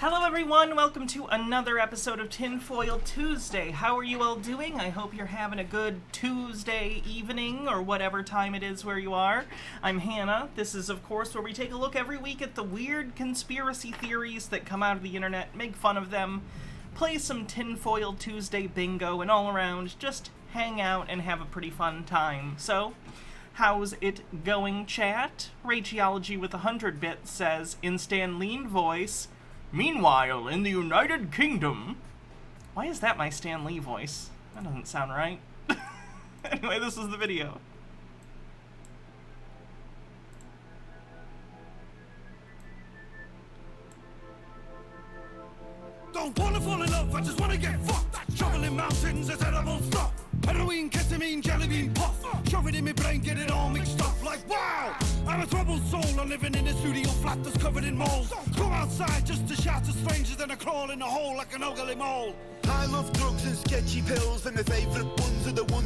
Hello everyone, welcome to another episode of Tinfoil Tuesday. How are you all doing? I hope you're having a good Tuesday evening or whatever time it is where you are. I'm Hannah. This is of course where we take a look every week at the weird conspiracy theories that come out of the internet, make fun of them, play some Tinfoil Tuesday bingo, and all around just hang out and have a pretty fun time. So, how's it going, chat? Rageology with 100 bits says, in Stan Lee voice, "Meanwhile, in the United Kingdom..." Why is that my Stan Lee voice? That doesn't sound right. Anyway, this is the video. Don't wanna fall in love, I just wanna get fucked. Shoveling mountains, a terrible stuff. Heroin, ketamine, jelly bean puff. Shove it in my brain, get it all mixed up. Like wow, I'm a troubled soul. I'm living in a studio flat that's covered in mold. Go outside just to shout to strangers, then I crawl in a hole like an ugly mole. I love drugs and sketchy pills, and my favourite ones are the ones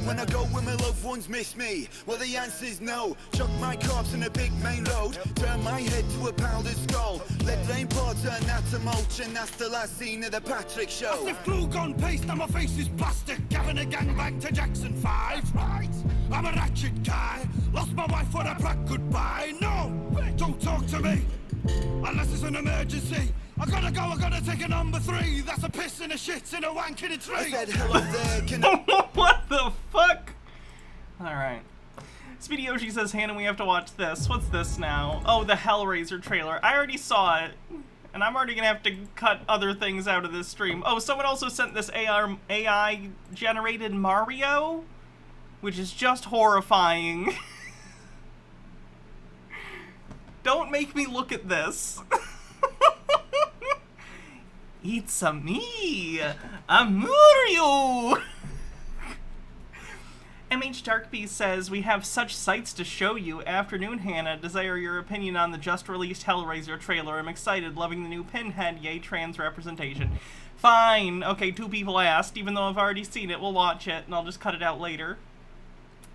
when I go when my loved ones miss me? Well, the answer's no. Chuck my corpse in a big main road, turn my head to a powdered skull, let rain pour, turn that to mulch, and that's the last scene of the Patrick show. I sniff glue gun paste and my face is plastic, having a gangbang to Jackson 5. Right. I'm a ratchet guy, lost my wife for a pratt goodbye. No, don't talk to me unless it's an emergency. I gotta take a number 3. That's a piss and a shit and a wank in a tree. I said, hello there, can I... What the fuck? Alright. Speedy Yoshi says, Hannah, we have to watch this. What's this now? Oh, the Hellraiser trailer. I already saw it, and I'm already gonna have to cut other things out of this stream. Oh, someone also sent this AI-generated Mario, which is just horrifying. Don't make me look at this. It's a me, a Mario! MH Darkbeast says, we have such sights to show you. Afternoon, Hannah. Desire your opinion on the just-released Hellraiser trailer. I'm excited. Loving the new Pinhead. Yay, trans representation. Fine. Okay, 2 people asked. Even though I've already seen it, we'll watch it, and I'll just cut it out later.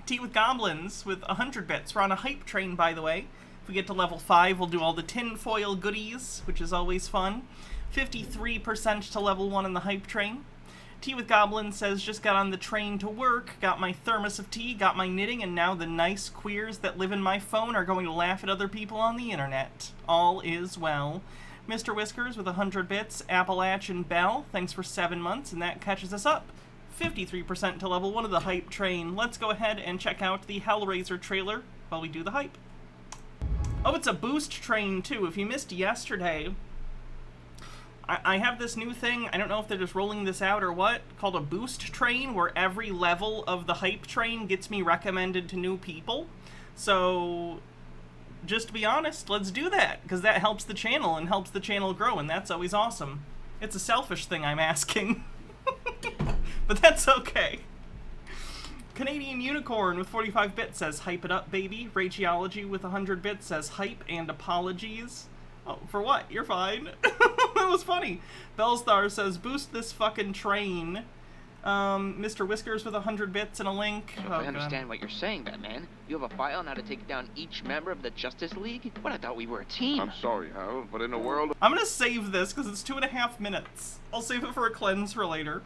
Tea with Goblins with 100 bits. We're on a hype train, by the way. If we get to level 5, we'll do all the tinfoil goodies, which is always fun. 53% to level 1 in the hype train. Tea with Goblin says, just got on the train to work, got my thermos of tea, got my knitting, and now the nice queers that live in my phone are going to laugh at other people on the internet. All is well. Mr. Whiskers with 100 bits, Appalachian Bell, thanks for 7 months, and that catches us up. 53% to level 1 of the hype train. Let's go ahead and check out the Hellraiser trailer while we do the hype. Oh, it's a boost train, too. If you missed yesterday, I have this new thing, I don't know if they're just rolling this out or what, called a boost train, where every level of the hype train gets me recommended to new people. So, just to be honest, let's do that, because that helps the channel and helps the channel grow, and that's always awesome. It's a selfish thing I'm asking. But that's okay. Canadian Unicorn with 45 bits says, hype it up, baby. Rageology with 100 bits says, hype and apologies. Oh, for what? You're fine. That was funny. Bellstar says, boost this fucking train. Mr. Whiskers with 100 bits and a link. If I understand what you're saying, Batman, you have a file on how to take down each member of the Justice League? What, I thought we were a team. I'm sorry, Harold, but in a world... I'm gonna save this, because it's 2.5 minutes. I'll save it for a cleanse for later.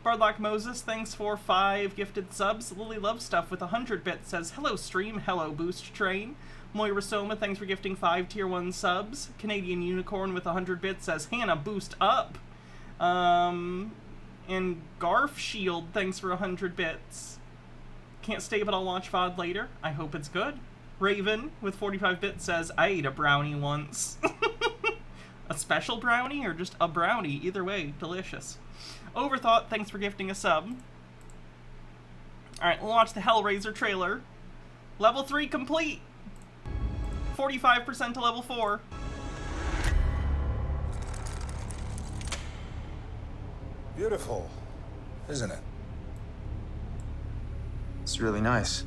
Bardlock Moses, thanks for 5 gifted subs. Lily Love Stuff with 100 bits says, hello stream, hello boost train. Moira Soma, thanks for gifting 5 tier 1 subs. Canadian Unicorn with 100 bits says, Hannah, boost up. And Garf Shield, thanks for 100 bits. Can't stay, but I'll watch VOD later. I hope it's good. Raven with 45 bits says, I ate a brownie once. A special brownie or just a brownie? Either way, delicious. Overthought, thanks for gifting a sub. Alright, we'll watch the Hellraiser trailer. Level 3 complete! 45% to level 4. Beautiful, isn't it? It's really nice.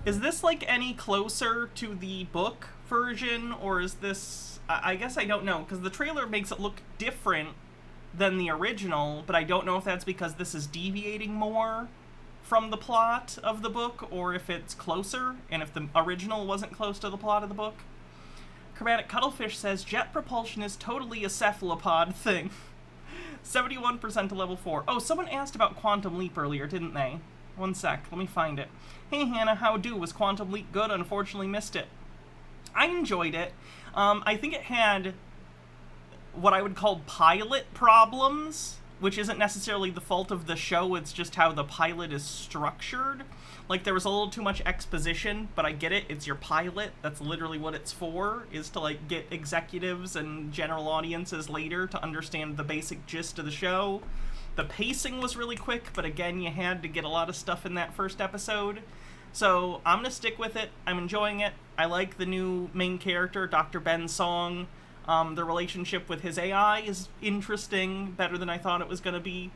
Is this like any closer to the book version, or is this... I guess I don't know, because the trailer makes it look different than the original, but I don't know if that's because this is deviating more from the plot of the book, or if it's closer, and if the original wasn't close to the plot of the book. Chromatic Cuttlefish says, jet propulsion is totally a cephalopod thing. 71% to level 4. Oh, someone asked about Quantum Leap earlier, didn't they? One sec, let me find it. Hey Hannah, how do? Was Quantum Leap good? Unfortunately missed it. I enjoyed it. I think it had what I would call pilot problems, which isn't necessarily the fault of the show, it's just how the pilot is structured. Like, there was a little too much exposition, but I get it, it's your pilot, that's literally what it's for, is to, like, get executives and general audiences later to understand the basic gist of the show. The pacing was really quick, but again, you had to get a lot of stuff in that first episode. So, I'm gonna stick with it, I'm enjoying it. I like the new main character, Dr. Ben Song. The relationship with his AI is interesting, better than I thought it was going to be.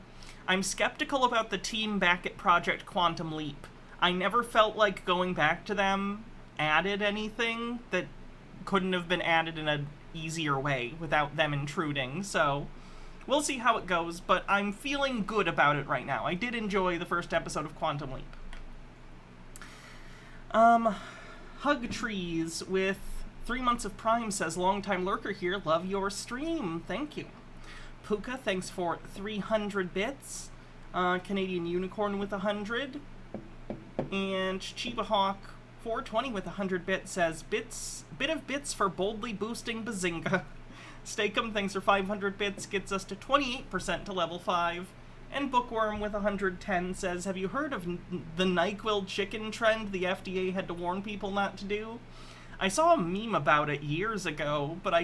I'm skeptical about the team back at Project Quantum Leap. I never felt like going back to them added anything that couldn't have been added in an easier way without them intruding, so We'll see how it goes, but I'm feeling good about it right now. I did enjoy the first episode of Quantum Leap. Hug Trees with 3 months of Prime says, longtime lurker here, love your stream. Thank you. Puka, thanks for 300 bits. Canadian Unicorn with 100. And Chiba Hawk 420 with 100 bits says, bit of bits for boldly boosting Bazinga. Stakem, thanks for 500 bits, gets us to 28% to level 5. And Bookworm with 110 says, have you heard of the NyQuil chicken trend the FDA had to warn people not to do? I saw a meme about it years ago, but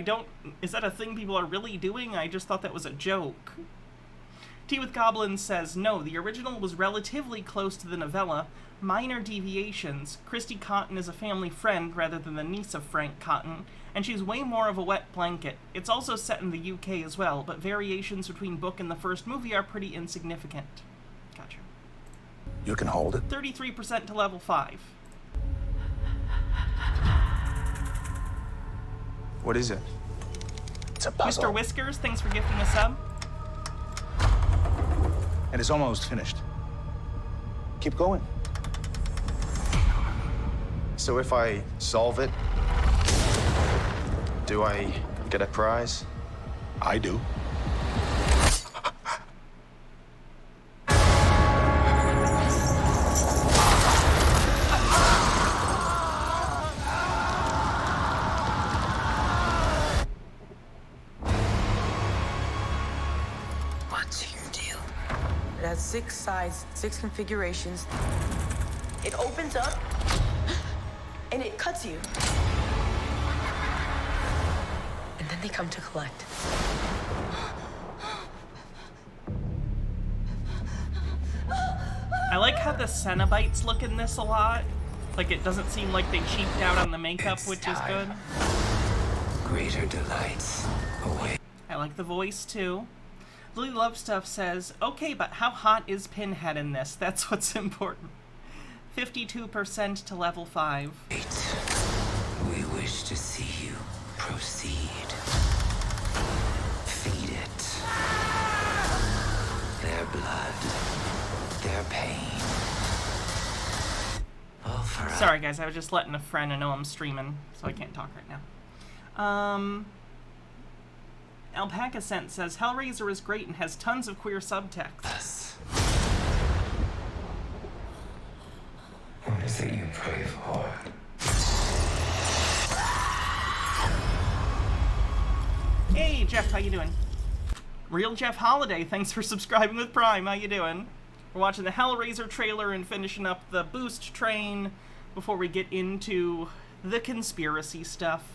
is that a thing people are really doing? I just thought that was a joke. Tea with Goblins says, no, the original was relatively close to the novella. Minor deviations. Christy Cotton is a family friend rather than the niece of Frank Cotton, and she's way more of a wet blanket. It's also set in the UK as well, but variations between book and the first movie are pretty insignificant. Gotcha. You can hold it. 33% to level 5. What is it? It's a puzzle. Mr. Whiskers, thanks for gifting a sub. And it's almost finished. Keep going. So if I solve it, do I get a prize? I do. What's your deal? It has 6 sides, 6 configurations. It opens up, and it cuts you. And then they come to collect. I like how the Cenobites look in this a lot. Like, it doesn't seem like they cheaped out on the makeup, which is good. Greater delights await. I like the voice, too. Lily Love Stuff says, okay, but how hot is Pinhead in this? That's what's important. 52% to level 5. We wish to see you proceed. Feed it. Their blood, their pain. All for us. Sorry, guys, I was just letting a friend know I'm streaming, so I can't talk right now. Alpaca Scent says, Hellraiser is great and has tons of queer subtext. What is it you pray for? Hey, Jeff, how you doing? Real Jeff Holiday, thanks for subscribing with Prime. How you doing? We're watching the Hellraiser trailer and finishing up the boost train before we get into the conspiracy stuff.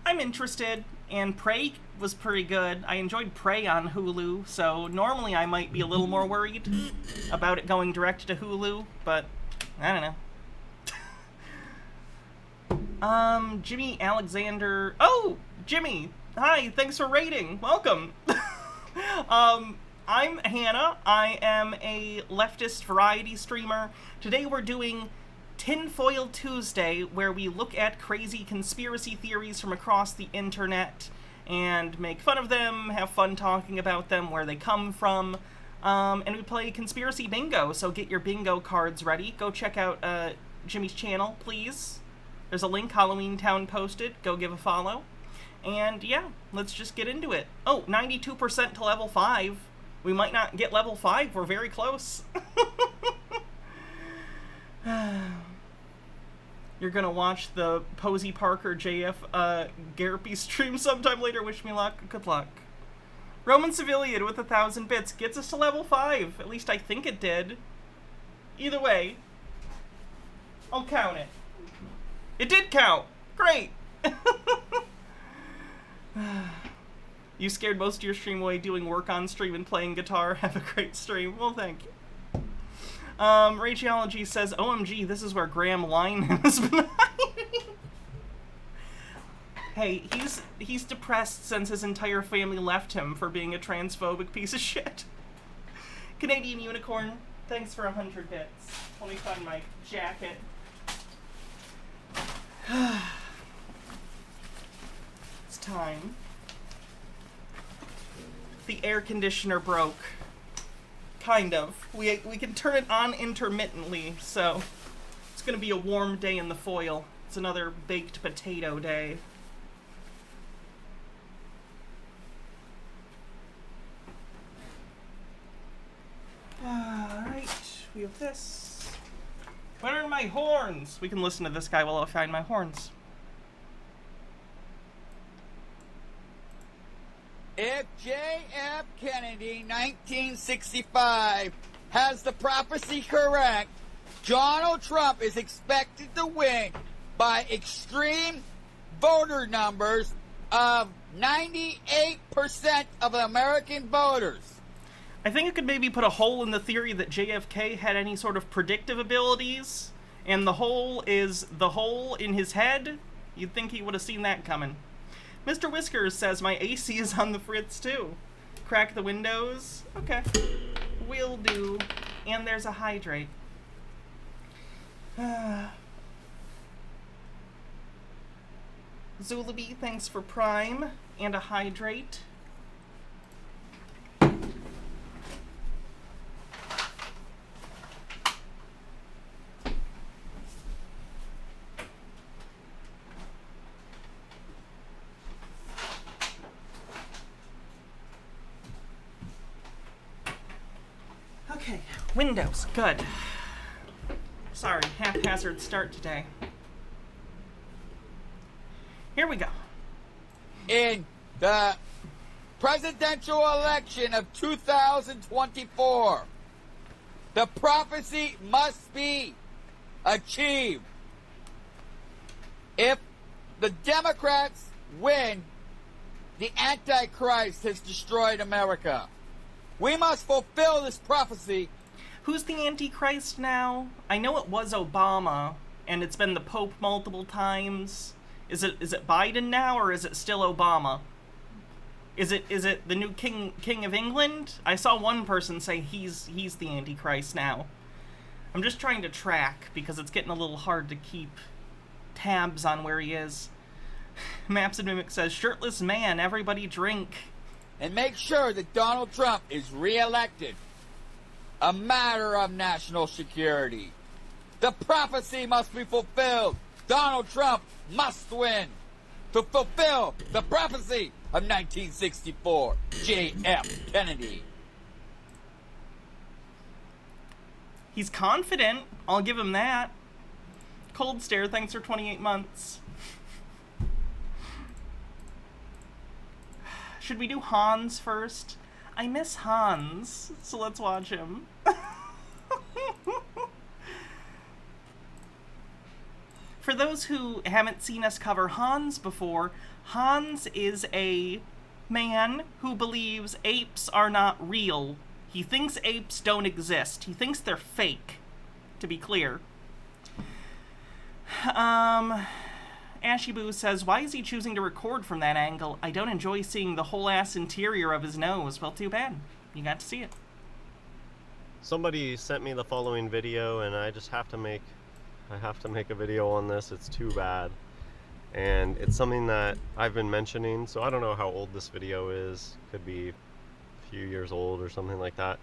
I'm interested, and Prey was pretty good. I enjoyed Prey on Hulu, so normally I might be a little more worried about it going direct to Hulu, but I don't know. Jimmy Alexander. Oh, Jimmy. Hi, thanks for rating. Welcome. I'm Hannah. I am a leftist variety streamer. Today we're doing Tinfoil Tuesday, where we look at crazy conspiracy theories from across the internet and make fun of them, have fun talking about them, where they come from, and we play conspiracy bingo, so get your bingo cards ready. Go check out Jimmy's channel, please. There's a link, Halloween Town posted. Go give a follow. And yeah, let's just get into it. Oh, 92% to level 5. We might not get level 5. We're very close. You're gonna watch the Posey Parker JF Garpy stream sometime later. Wish me luck. Good luck. Roman Civilian with 1,000 bits gets us to level 5. At least I think it did. Either way, I'll count it. It did count. Great. You scared most of your stream away doing work on stream and playing guitar. Have a great stream. Well, thank you. Rachology says, OMG, this is where Graham Linehan has been hiding. Hey, he's depressed since his entire family left him for being a transphobic piece of shit. Canadian Unicorn, thanks for 100 bits. Let me find my jacket. time. The air conditioner broke. Kind of. We can turn it on intermittently, so it's going to be a warm day in the foil. It's another baked potato day. Alright, we have this. Where are my horns? We can listen to this guy while I find my horns. If J.F. Kennedy, 1965, has the prophecy correct, Donald Trump is expected to win by extreme voter numbers of 98% of the American voters. I think it could maybe put a hole in the theory that JFK had any sort of predictive abilities, and the hole is the hole in his head. You'd think he would have seen that coming. Mr. Whiskers says my AC is on the fritz too. Crack the windows. Okay. Will do. And there's a hydrate. Zulaby, thanks for Prime and a hydrate. Okay, Windows, good. Sorry, haphazard start today. Here we go. In the presidential election of 2024, the prophecy must be achieved. If the Democrats win, the Antichrist has destroyed America. We must fulfill this prophecy. Who's the Antichrist now? I know it was Obama, and it's been the Pope multiple times. Is it Biden now, or is it still Obama? Is it the new king of England? I saw one person say he's the Antichrist now. I'm just trying to track because it's getting a little hard to keep tabs on where he is. Maps and Mimic says, shirtless man, everybody drink. And make sure that Donald Trump is reelected. A matter of national security. The prophecy must be fulfilled. Donald Trump must win. To fulfill the prophecy of 1964. J.F. Kennedy. He's confident. I'll give him that. Cold Stare, thanks for 28 months. Should we do Hans first? I miss Hans, so let's watch him. For those who haven't seen us cover Hans before, Hans is a man who believes apes are not real. He thinks apes don't exist. He thinks they're fake, to be clear. Ashy Boo says, why is he choosing to record from that angle? I don't enjoy seeing the whole ass interior of his nose. Well, too bad. You got to see it. Somebody sent me the following video, and I just have to make a video on this. It's too bad. And it's something that I've been mentioning, so I don't know how old this video is. Could be a few years old or something like that.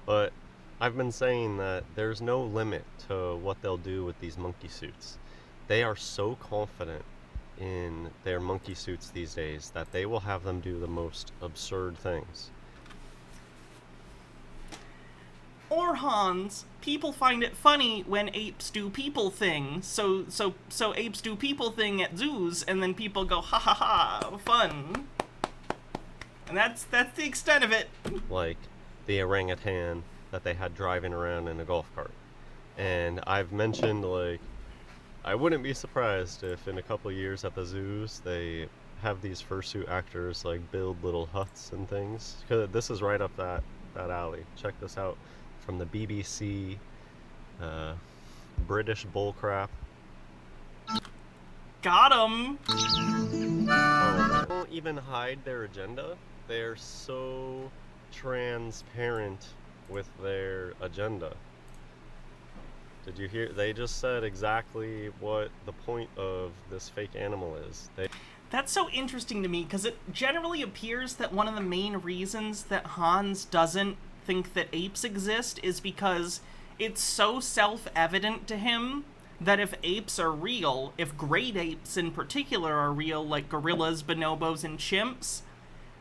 But I've been saying that there's no limit to what they'll do with these monkey suits. They are so confident in their monkey suits these days that they will have them do the most absurd things. Or Hans, people find it funny when apes do people thing. So apes do people thing at zoos, and then people go, ha ha ha, fun. And that's the extent of it. Like the orangutan that they had driving around in a golf cart. And I've mentioned, like, I wouldn't be surprised if in a couple of years at the zoos they have these fursuit actors like build little huts and things. Because this is right up that alley. Check this out from the BBC British bullcrap. Got him! Oh, they won't even hide their agenda. They're so transparent with their agenda. Did you hear? They just said exactly what the point of this fake animal is. That's so interesting to me, because it generally appears that one of the main reasons that Hans doesn't think that apes exist is because it's so self-evident to him that if apes are real, if great apes in particular are real, like gorillas, bonobos, and chimps,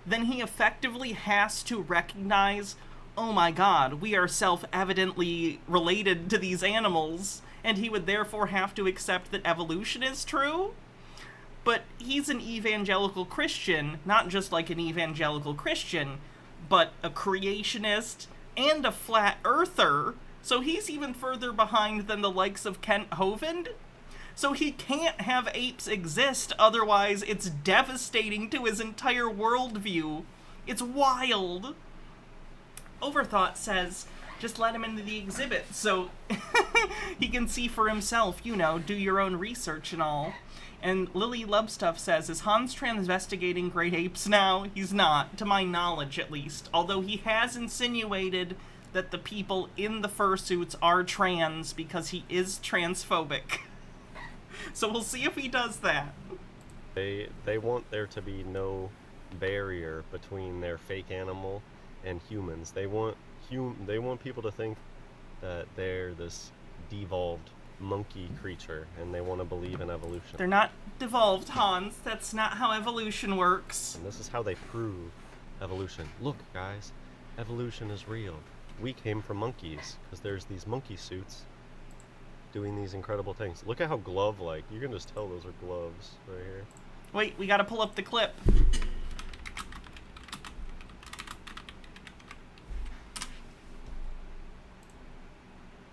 then he effectively has to recognize, oh my god, we are self-evidently related to these animals, and he would therefore have to accept that evolution is true. But he's an evangelical Christian, not just like an evangelical Christian, but a creationist and a flat earther, so he's even further behind than the likes of Kent Hovind. So he can't have apes exist, otherwise it's devastating to his entire worldview. It's wild. Overthought says, just let him into the exhibit so he can see for himself, you know, do your own research and all. And Lily Lovestuff says, is Hans investigating great apes now? He's not, to my knowledge at least, although he has insinuated that the people in the fursuits are trans because he is transphobic. So we'll see if he does that. They want there to be no barrier between their fake animal and humans. They want people to think that they're this devolved monkey creature, and they want to believe in evolution. They're not devolved, Hans. That's not how evolution works. And this is how they prove evolution. Look, guys, evolution is real. We came from monkeys, because there's these monkey suits doing these incredible things. Look at how glove-like. You can just tell those are gloves right here. Wait, we gotta pull up the clip.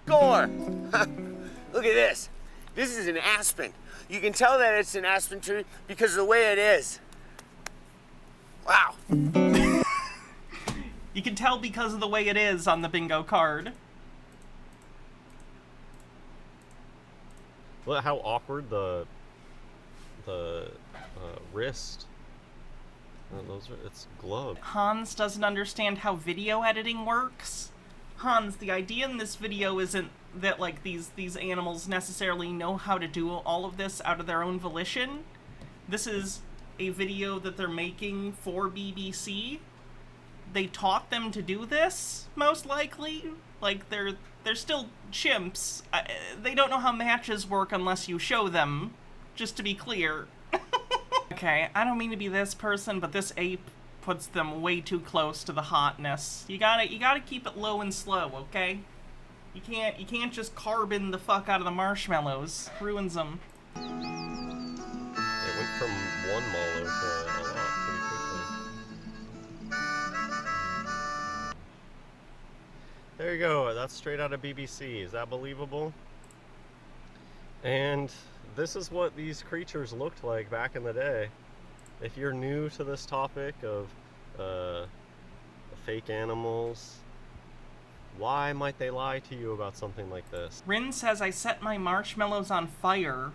Score! Look at this. This is an aspen. You can tell that it's an aspen tree because of the way it is. Wow. You can tell because of the way it is on the bingo card. Look how awkward the wrist. It's gloved. Hans doesn't understand how video editing works. Hans, the idea in this video isn't that like these animals necessarily know how to do all of this out of their own volition. This is a video that they're making for BBC. They taught them to do this, most likely. Like, they're still chimps. They don't know how matches work unless you show them, just to be clear. Okay, I don't mean to be this person, but this ape puts them way too close to the hotness. You gotta keep it low and slow, okay? You can't just carbon the fuck out of the marshmallows. Ruins them. It went from one mallow to a lot pretty quickly. There you go. That's straight out of BBC. Is that believable? And this is what these creatures looked like back in the day. If you're new to this topic of fake animals, why might they lie to you about something like this? Rin says, I set my marshmallows on fire.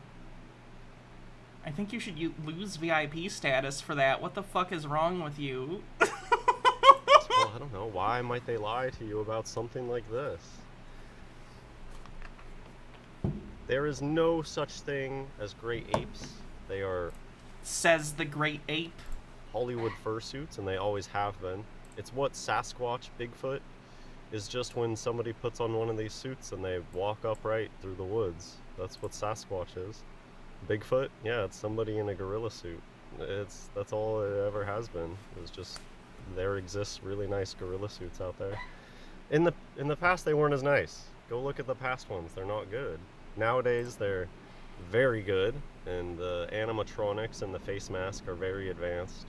I think you should lose VIP status for that. What the fuck is wrong with you? Well, I don't know. Why might they lie to you about something like this? There is no such thing as great apes. They are... Says the great ape. Hollywood fursuits, and they always have been. It's what Sasquatch, Bigfoot, is just when somebody puts on one of these suits and they walk upright through the woods. That's what Sasquatch is. Bigfoot, yeah, it's somebody in a gorilla suit. That's all it ever has been. It's just there exists really nice gorilla suits out there. In the past, they weren't as nice. Go look at the past ones. They're not good. Nowadays, they're very good, and the animatronics and the face mask are very advanced.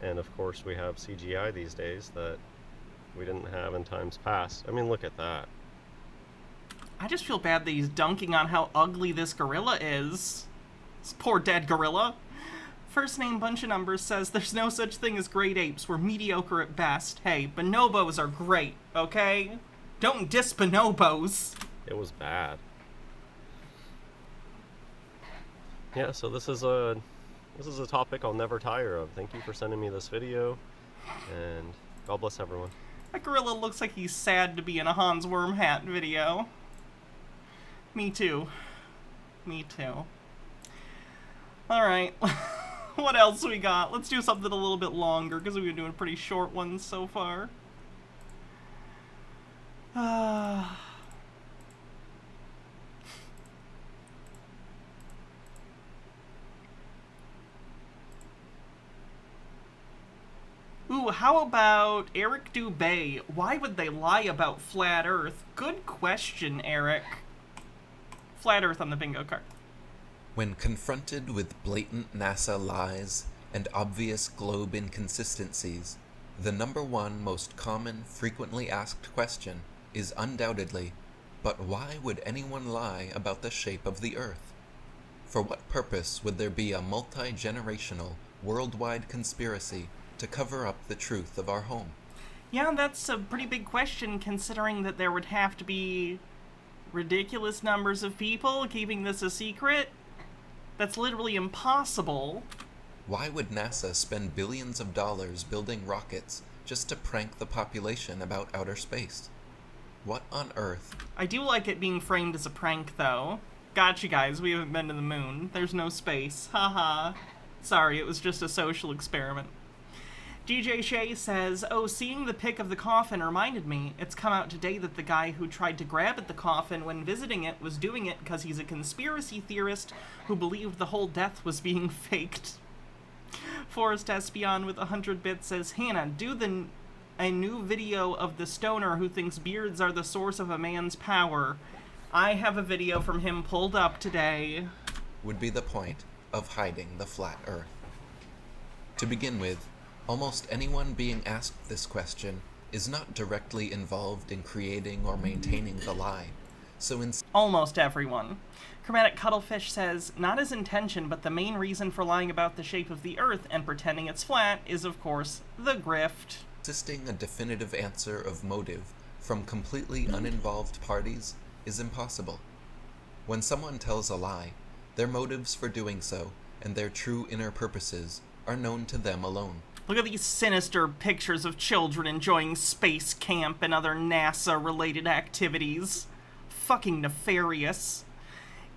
And of course, we have CGI these days that we didn't have in times past. I mean, look at that. I just feel bad that he's dunking on how ugly this gorilla is. This poor dead gorilla. First name bunch of numbers says there's no such thing as great apes. We're mediocre at best. Hey, bonobos are great, okay? Don't diss bonobos. It was bad. Yeah, so this is a topic I'll never tire of. Thank you for sending me this video, and God bless everyone. That gorilla looks like he's sad to be in a Hans WormHat video. Me too. Me too. Alright, What else we got? Let's do something a little bit longer, because we've been doing pretty short ones so far. Ooh, how about Eric Dubay? Why would they lie about Flat Earth? Good question, Eric. Flat Earth on the bingo card. When confronted with blatant NASA lies and obvious globe inconsistencies, the number one most common, frequently asked question is undoubtedly, but why would anyone lie about the shape of the Earth? For what purpose would there be a multi-generational, worldwide conspiracy to cover up the truth of our home? Yeah, that's a pretty big question, considering that there would have to be ridiculous numbers of people keeping this a secret. That's literally impossible. Why would NASA spend billions of dollars building rockets just to prank the population about outer space? What on earth? I do like it being framed as a prank, though. Gotcha, guys, we haven't been to the moon. There's no space. Haha. Sorry, it was just a social experiment. DJ Shea says, oh, seeing the pic of the coffin reminded me, it's come out today that the guy who tried to grab at the coffin when visiting it was doing it because he's a conspiracy theorist who believed the whole death was being faked. Forrest Espion with 100 bits says, Hannah, do a new video of the stoner who thinks beards are the source of a man's power. I have a video from him pulled up today. Would be the point of hiding the flat Earth. To begin with, almost anyone being asked this question is not directly involved in creating or maintaining the lie, so almost everyone. Chromatic Cuttlefish says, not his intention, but the main reason for lying about the shape of the Earth and pretending it's flat is, of course, the grift. Insisting a definitive answer of motive from completely uninvolved parties is impossible. When someone tells a lie, their motives for doing so and their true inner purposes are known to them alone. Look at these sinister pictures of children enjoying space camp and other NASA-related activities. Fucking nefarious.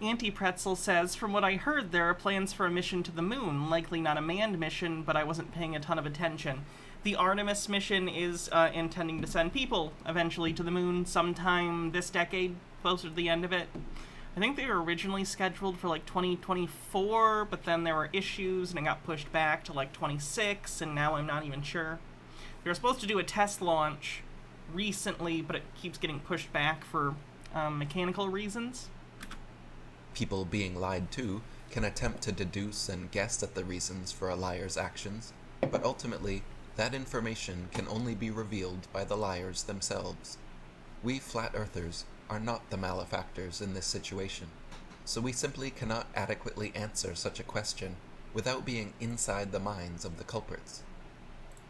Anti-Pretzel says, from what I heard, there are plans for a mission to the moon. Likely not a manned mission, but I wasn't paying a ton of attention. The Artemis mission is intending to send people eventually to the moon sometime this decade, closer to the end of it. I think they were originally scheduled for like 2024, but then there were issues and it got pushed back to like 26, and now I'm not even sure. They were supposed to do a test launch recently, but it keeps getting pushed back for mechanical reasons. People being lied to can attempt to deduce and guess at the reasons for a liar's actions, but ultimately, that information can only be revealed by the liars themselves. We flat earthers are not the malefactors in this situation, so we simply cannot adequately answer such a question without being inside the minds of the culprits.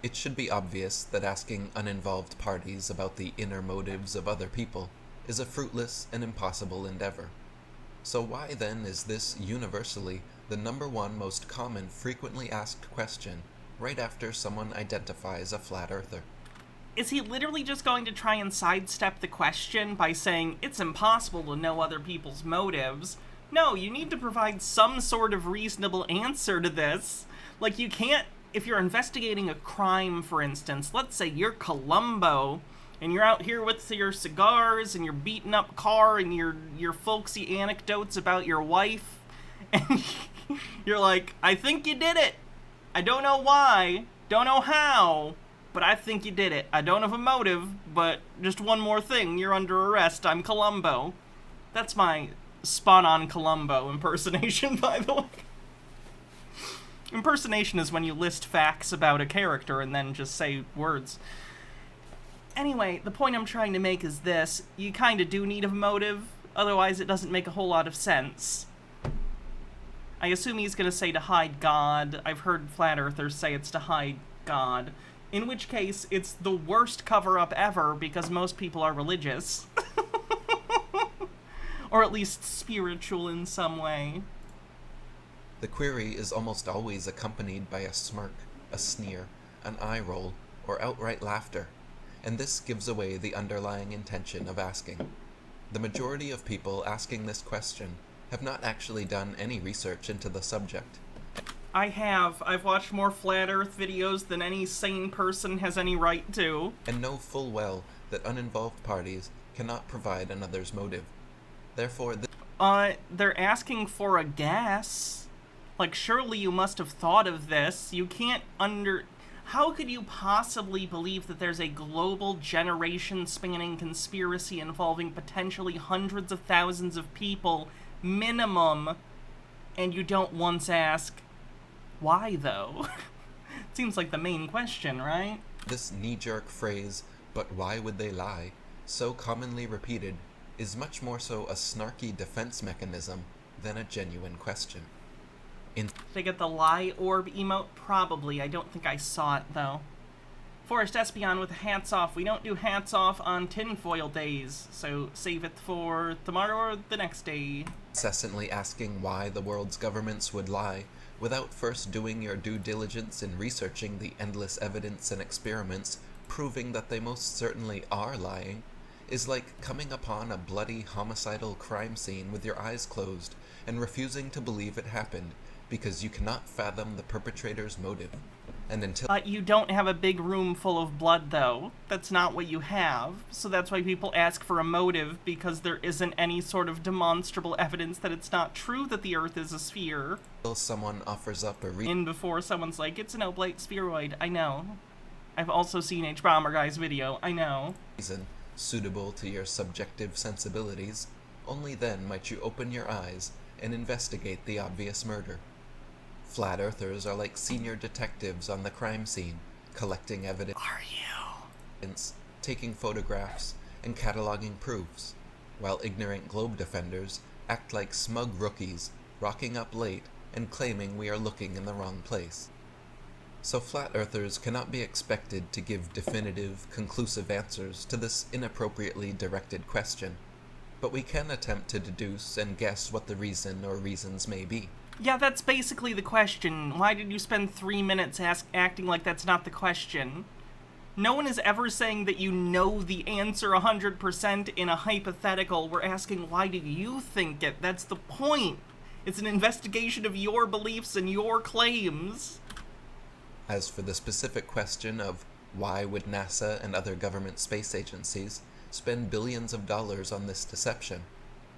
It should be obvious that asking uninvolved parties about the inner motives of other people is a fruitless and impossible endeavor. So why then is this universally the number one most common frequently asked question right after someone identifies a flat earther? Is he literally just going to try and sidestep the question by saying it's impossible to know other people's motives? No, you need to provide some sort of reasonable answer to this. Like, you can't, if you're investigating a crime, for instance, let's say you're Columbo, and you're out here with your cigars and your beaten up car and your folksy anecdotes about your wife, and you're like, I think you did it. I don't know why, don't know how, but I think you did it. I don't have a motive, but just one more thing, you're under arrest. I'm Columbo. That's my spot-on Columbo impersonation, by the way. Impersonation is when you list facts about a character and then just say words. Anyway, the point I'm trying to make is this. You kind of do need a motive, otherwise it doesn't make a whole lot of sense. I assume he's going to say to hide God. I've heard flat earthers say it's to hide God. In which case, it's the worst cover-up ever because most people are religious. Or at least spiritual in some way. The query is almost always accompanied by a smirk, a sneer, an eye roll, or outright laughter, and this gives away the underlying intention of asking. The majority of people asking this question have not actually done any research into the subject. I have. I've watched more Flat Earth videos than any sane person has any right to. And know full well that uninvolved parties cannot provide another's motive. Therefore, They're asking for a guess. Like, surely you must have thought of this. You can't How could you possibly believe that there's a global generation-spanning conspiracy involving potentially hundreds of thousands of people, minimum, and you don't once ask, why though? Seems like the main question, right? this knee-jerk phrase, "but why would they lie," so commonly repeated, is much more so a snarky defense mechanism than a genuine question. Did I get the lie orb emote? Probably. I don't think I saw it, though. Forrest Espion with hats off. We don't do hats off on tinfoil days, so save it for tomorrow or the next day. Incessantly asking why the world's governments would lie, without first doing your due diligence in researching the endless evidence and experiments proving that they most certainly are lying, is like coming upon a bloody homicidal crime scene with your eyes closed and refusing to believe it happened because you cannot fathom the perpetrator's motive. And until You don't have a big room full of blood, though. That's not what you have. So that's why people ask for a motive, because there isn't any sort of demonstrable evidence that it's not true that the Earth is a sphere. someone offers up a Before someone's like, it's an oblate spheroid. I know. I've also seen H. Bomber Guy's video. I know. reason suitable to your subjective sensibilities, only then might you open your eyes and investigate the obvious murder. Flat Earthers are like senior detectives on the crime scene, collecting evidence. Are you? Taking photographs and cataloging proofs, while ignorant globe defenders act like smug rookies, rocking up late and claiming we are looking in the wrong place. So Flat Earthers cannot be expected to give definitive, conclusive answers to this inappropriately directed question, but we can attempt to deduce and guess what the reason or reasons may be. Yeah, that's basically the question. Why did you spend 3 minutes acting like that's not the question? No one is ever saying that you know the answer 100% in a hypothetical. We're asking, why did you think it? That's the point. It's an investigation of your beliefs and your claims. As for the specific question of why would NASA and other government space agencies spend billions of dollars on this deception,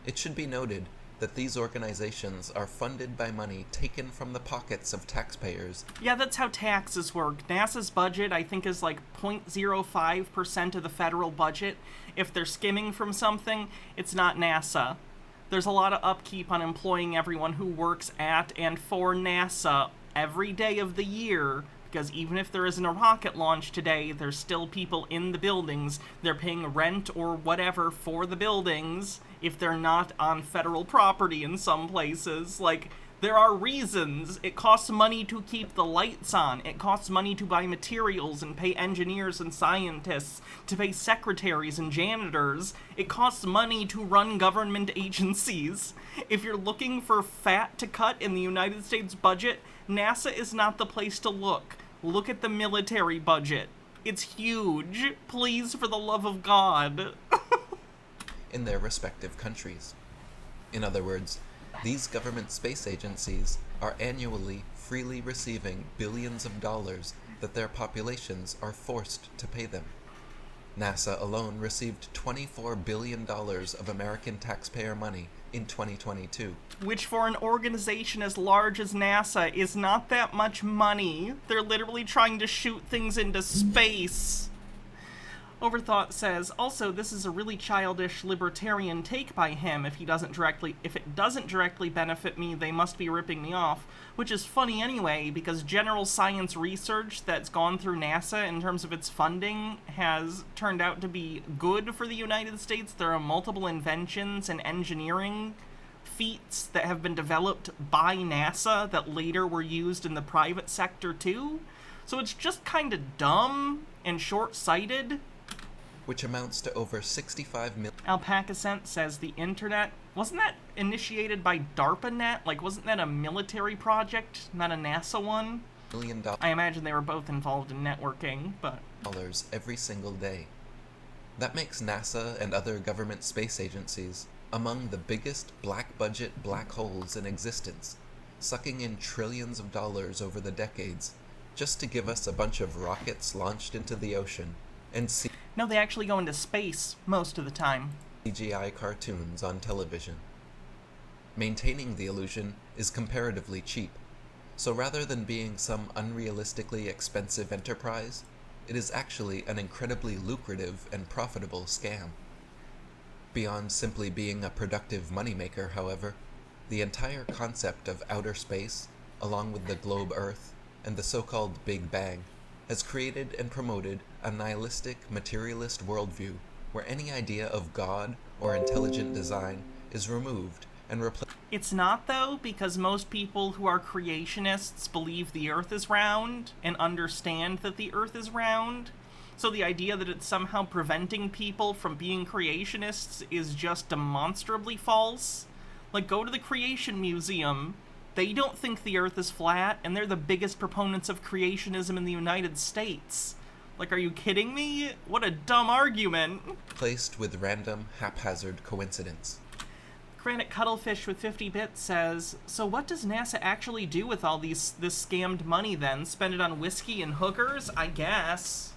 it should be noted that these organizations are funded by money taken from the pockets of taxpayers. Yeah, that's how taxes work. NASA's budget, I think, is like 0.05% of the federal budget. If they're skimming from something, it's not NASA. There's a lot of upkeep on employing everyone who works at and for NASA every day of the year, because even if there isn't a rocket launch today, there's still people in the buildings. They're paying rent or whatever for the buildings if they're not on federal property in some places. Like, there are reasons. It costs money to keep the lights on. It costs money to buy materials and pay engineers and scientists, to pay secretaries and janitors. It costs money to run government agencies. If you're looking for fat to cut in the United States budget, NASA is not the place to look. Look at the military budget. It's huge. Please, for the love of God. in their respective countries. In other words, these government space agencies are annually freely receiving billions of dollars that their populations are forced to pay them. NASA alone received $24 billion of American taxpayer money in 2022. Which for an organization as large as NASA is not that much money. They're literally trying to shoot things into space. Overthought says, also, this is a really childish libertarian take by him. If it doesn't directly benefit me, they must be ripping me off. Which is funny anyway, because general science research that's gone through NASA in terms of its funding has turned out to be good for the United States. There are multiple inventions and engineering feats that have been developed by NASA that later were used in the private sector too. So it's just kind of dumb and short-sighted. Which amounts to over 65 million. Alpaca Scent says the internet, wasn't that initiated by DARPANet? Like, wasn't that a military project, not a NASA one? I imagine they were both involved in networking, but... dollars every single day. That makes NASA and other government space agencies among the biggest black budget black holes in existence, sucking in trillions of dollars over the decades, just to give us a bunch of rockets launched into the ocean and No, they actually go into space most of the time. CGI cartoons on television. Maintaining the illusion is comparatively cheap, so rather than being some unrealistically expensive enterprise, it is actually an incredibly lucrative and profitable scam. Beyond simply being a productive moneymaker, however, the entire concept of outer space, along with the globe Earth and the so-called Big Bang, has created and promoted a nihilistic, materialist worldview where any idea of God or intelligent design is removed and replaced. It's not, though, because most people who are creationists believe the Earth is round and understand that the Earth is round. So the idea that it's somehow preventing people from being creationists is just demonstrably false. Like, go to the Creation Museum. They don't think the Earth is flat, and they're the biggest proponents of creationism in the United States. Like, are you kidding me? What a dumb argument. Placed with random, haphazard coincidence. Granite Cuttlefish with 50 bits says, so what does NASA actually do with all this scammed money then? Spend it on whiskey and hookers? I guess.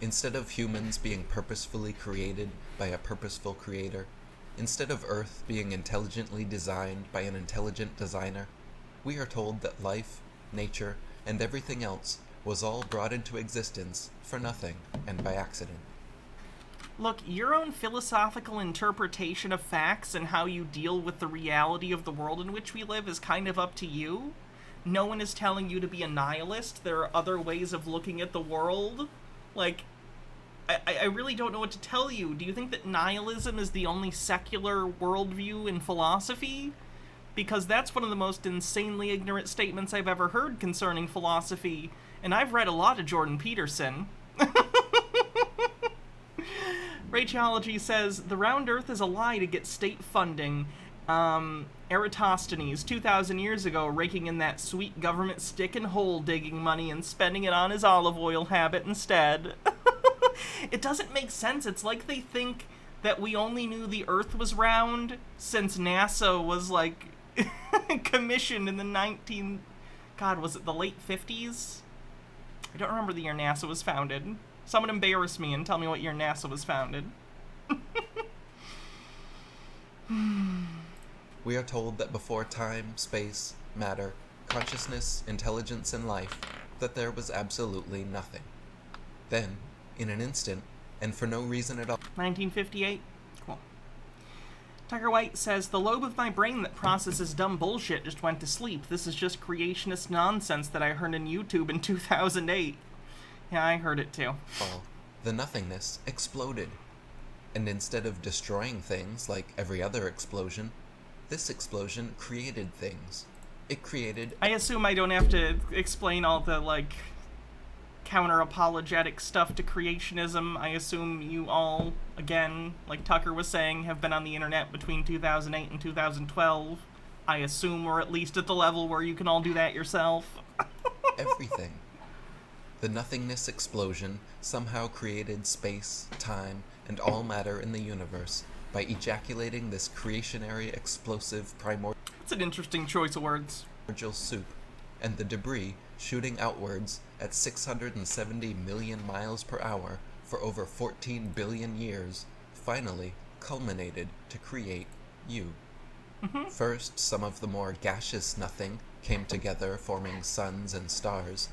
Instead of humans being purposefully created by a purposeful creator, instead of Earth being intelligently designed by an intelligent designer, we are told that life, nature, and everything else was all brought into existence for nothing and by accident. Look, your own philosophical interpretation of facts and how you deal with the reality of the world in which we live is kind of up to you. No one is telling you to be a nihilist. There are other ways of looking at the world. Like, I really don't know what to tell you. Do you think that nihilism is the only secular worldview in philosophy? Because that's one of the most insanely ignorant statements I've ever heard concerning philosophy, and I've read a lot of Jordan Peterson. Rachology says, the round earth is a lie to get state funding. Eratosthenes, 2,000 years ago, raking in that sweet government stick and hole digging money and spending it on his olive oil habit instead. It doesn't make sense. It's like they think that we only knew the earth was round since NASA was, like, commissioned in the was it the late 50s? I don't remember the year NASA was founded. Someone embarrass me and tell me what year NASA was founded. We are told that before time, space, matter, consciousness, intelligence, and life, that there was absolutely nothing. Then, in an instant, and for no reason at all. 1958? Cool. Tucker White says, the lobe of my brain that processes dumb bullshit just went to sleep. This is just creationist nonsense that I heard on YouTube in 2008. Yeah, I heard it too. The nothingness exploded. And instead of destroying things like every other explosion, this explosion created things. It created... I assume I don't have to explain all the, like, counter-apologetic stuff to creationism. I assume you all, again, like Tucker was saying, have been on the internet between 2008 and 2012. I assume we're at least at the level where you can all do that yourself. Everything. The nothingness explosion somehow created space, time, and all matter in the universe by ejaculating this creationary explosive primordial... That's an interesting choice of words. ...soup, and the debris shooting outwards at 670 million miles per hour for over 14 billion years finally culminated to create you. First, some of the more gaseous nothing came together, forming suns and stars.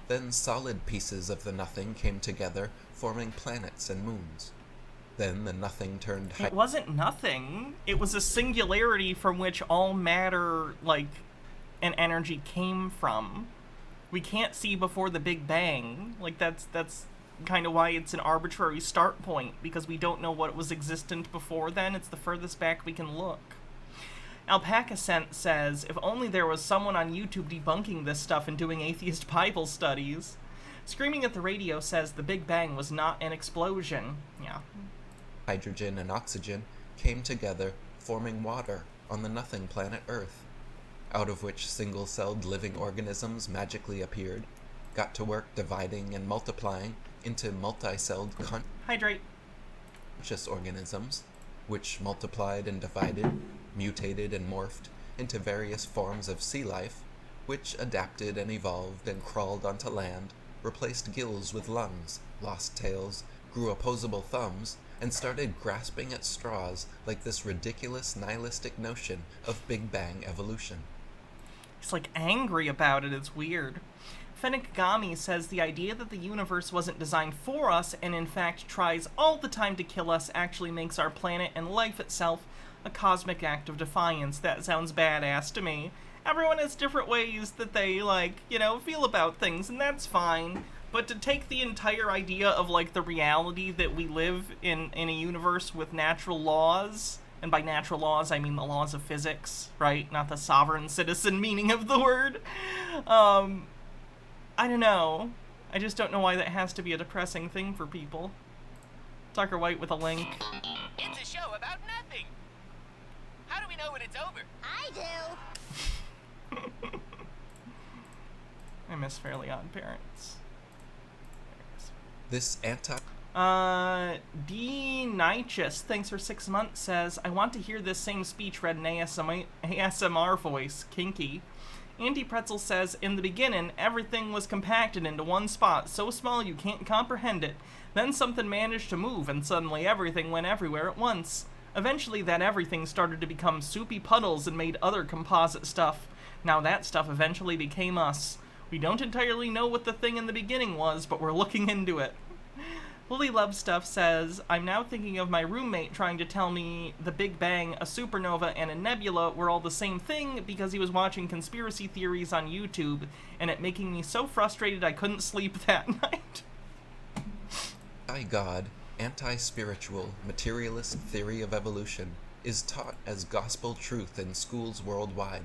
Then solid pieces of the nothing came together, forming planets and moons. Then the nothing turned... It wasn't nothing. It was a singularity from which all matter, like, and energy came from. We can't see before the Big Bang. Like, that's kind of why it's an arbitrary start point, because we don't know what was existent before then. It's the furthest back we can look. Alpaca Scent says, if only there was someone on YouTube debunking this stuff and doing atheist Bible studies. Screaming at the Radio says the Big Bang was not an explosion. Yeah. Hydrogen and oxygen came together, forming water on the nothing planet Earth, out of which single-celled living organisms magically appeared, got to work dividing and multiplying into multi-celled Hydrate. conscious organisms, which multiplied and divided, mutated and morphed into various forms of sea life, which adapted and evolved and crawled onto land, replaced gills with lungs, lost tails, grew opposable thumbs, and started grasping at straws like this ridiculous nihilistic notion of Big Bang evolution. He's like angry about it. It's weird. Fenigami says the idea that the universe wasn't designed for us and in fact tries all the time to kill us actually makes our planet and life itself a cosmic act of defiance. That sounds badass to me. Everyone has different ways that they, like, you know, feel about things, and that's fine. But to take the entire idea of, like, the reality that we live in a universe with natural laws, and by natural laws I mean the laws of physics, right? Not the sovereign citizen meaning of the word. I don't know. I just don't know why that has to be a depressing thing for people. Tucker White with a link. It's a show about nothing. How do we know when it's over? I do. I miss Fairly Odd Parents. This D. Nichus, thanks for 6 months, says, I want to hear this same speech read in ASMR voice, kinky. Andy Pretzel says, in the beginning, everything was compacted into one spot, so small you can't comprehend it. Then something managed to move, and suddenly everything went everywhere at once. Eventually that everything started to become soupy puddles and made other composite stuff. Now that stuff eventually became us. We don't entirely know what the thing in the beginning was, but we're looking into it. Lily Love Stuff says, I'm now thinking of my roommate trying to tell me the Big Bang, a supernova, and a nebula were all the same thing because he was watching conspiracy theories on YouTube, and it making me so frustrated I couldn't sleep that night. Anti-God, anti-spiritual, materialist theory of evolution is taught as gospel truth in schools worldwide.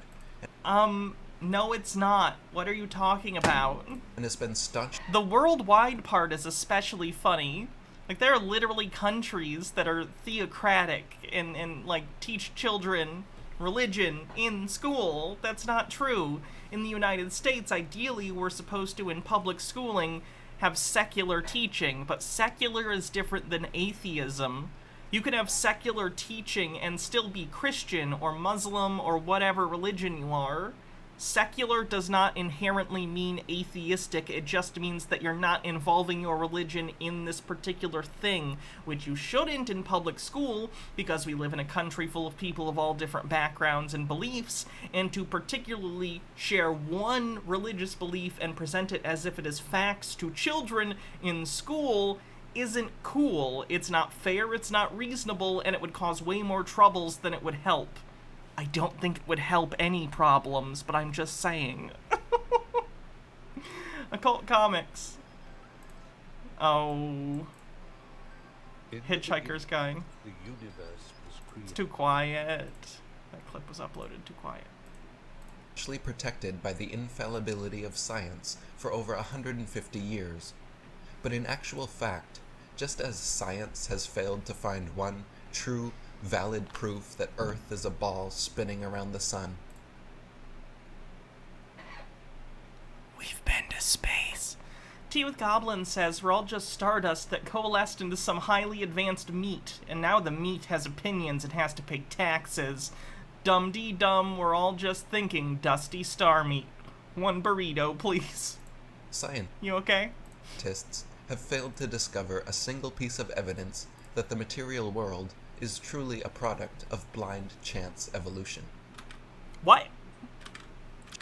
No, it's not. What are you talking about? And has been staunch. The worldwide part is especially funny. Like, there are literally countries that are theocratic and like, teach children religion in school. That's not true. In the United States, ideally, we're supposed to, in public schooling, have secular teaching, but secular is different than atheism. You can have secular teaching and still be Christian or Muslim or whatever religion you are. Secular does not inherently mean atheistic, it just means that you're not involving your religion in this particular thing, which you shouldn't in public school, because we live in a country full of people of all different backgrounds and beliefs, and to particularly share one religious belief and present it as if it is facts to children in school isn't cool. It's not fair, it's not reasonable, and it would cause way more troubles than it would help. I don't think it would help any problems, but I'm just saying. Occult Comics. Oh. Hitchhiker's Guide. The universe was created. It's too quiet. That clip was uploaded too quiet. Actually protected by the infallibility of science for over 150 years. But in actual fact, just as science has failed to find one true, valid proof that Earth is a ball spinning around the sun. We've been to space. Tea with Goblin says we're all just stardust that coalesced into some highly advanced meat, and now the meat has opinions and has to pay taxes. Dum-dee-dum, we're all just thinking dusty star meat. One burrito, please. You okay? Scientists have failed to discover a single piece of evidence that the material world is truly a product of blind chance evolution. What?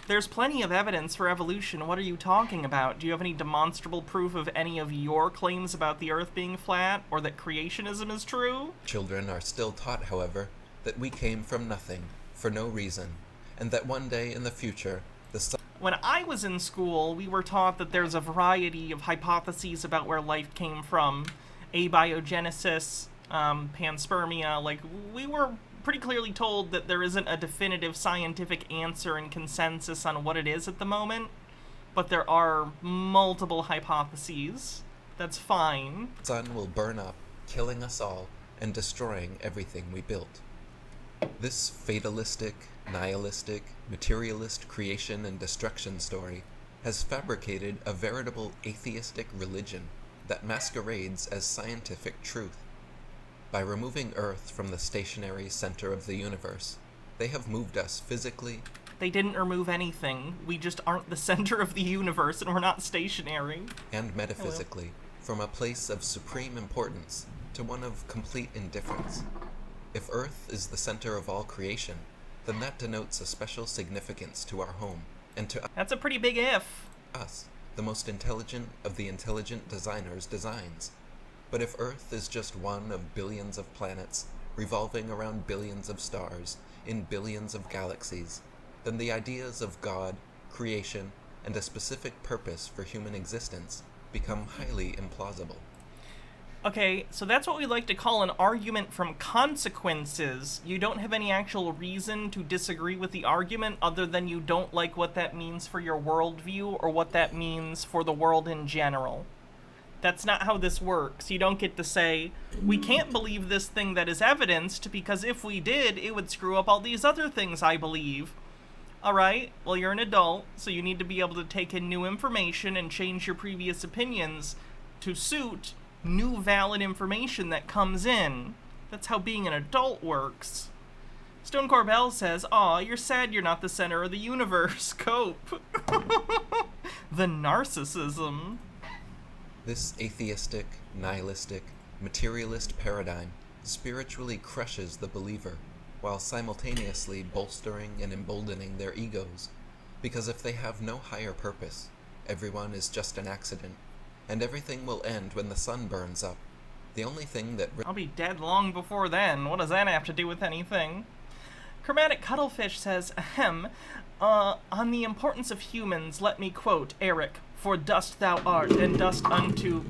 There's plenty of evidence for evolution. What are you talking about? Do you have any demonstrable proof of any of your claims about the Earth being flat, or that creationism is true? Children are still taught, however, that we came from nothing, for no reason, and that one day in the future, the sun... When I was in school, we were taught that there's a variety of hypotheses about where life came from. Abiogenesis, panspermia, like, we were pretty clearly told that there isn't a definitive scientific answer and consensus on what it is at the moment, but there are multiple hypotheses. That's fine. The sun will burn up, killing us all, and destroying everything we built. This fatalistic, nihilistic, materialist creation and destruction story has fabricated a veritable atheistic religion that masquerades as scientific truth. By removing Earth from the stationary center of the universe, They have moved us physically. They didn't remove anything. We just aren't the center of the universe, and we're not stationary. And metaphysically, from a place of supreme importance to one of complete indifference. If Earth is the center of all creation, then that denotes a special significance to our home, and to That's a pretty big if. us, the most intelligent of the intelligent designers' designs. But if Earth is just one of billions of planets, revolving around billions of stars, in billions of galaxies, then the ideas of God, creation, and a specific purpose for human existence become highly implausible. Okay, so that's what we like to call an argument from consequences. You don't have any actual reason to disagree with the argument other than you don't like what that means for your worldview or what that means for the world in general. That's not how this works. You don't get to say, we can't believe this thing that is evidenced because if we did, it would screw up all these other things I believe. Alright, well you're an adult, so you need to be able to take in new information and change your previous opinions to suit new valid information that comes in. That's how being an adult works. Stone Corbell says, aw, you're sad you're not the center of the universe. Cope. The narcissism. This atheistic, nihilistic, materialist paradigm spiritually crushes the believer, while simultaneously bolstering and emboldening their egos, because if they have no higher purpose, everyone is just an accident, and everything will end when the sun burns up. The only thing that I'll be dead long before then. What does that have to do with anything? Chromatic Cuttlefish says, ahem, on the importance of humans, let me quote Eric, for dust thou art, and dust unto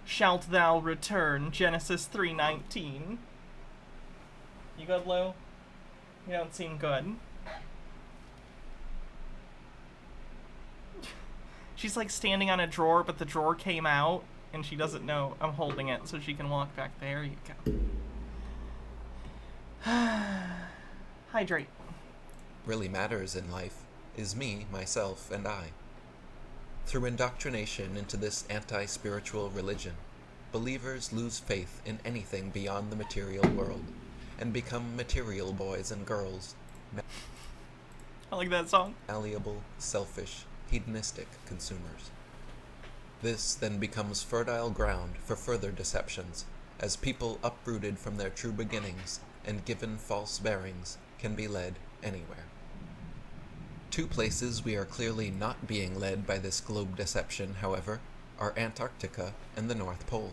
shalt thou return, Genesis 3:19. You good, Lou? You don't seem good. She's like standing on a drawer, but the drawer came out, and she doesn't know I'm holding it, so she can walk back there. You go. Hydrate. really matters in life is me, myself, and I. Through indoctrination into this anti-spiritual religion, believers lose faith in anything beyond the material world, and become material boys and girls. I like that song. Malleable, selfish, hedonistic consumers. This then becomes fertile ground for further deceptions, as people uprooted from their true beginnings and given false bearings can be led anywhere. Two places we are clearly not being led by this globe deception, however, are Antarctica and the North Pole.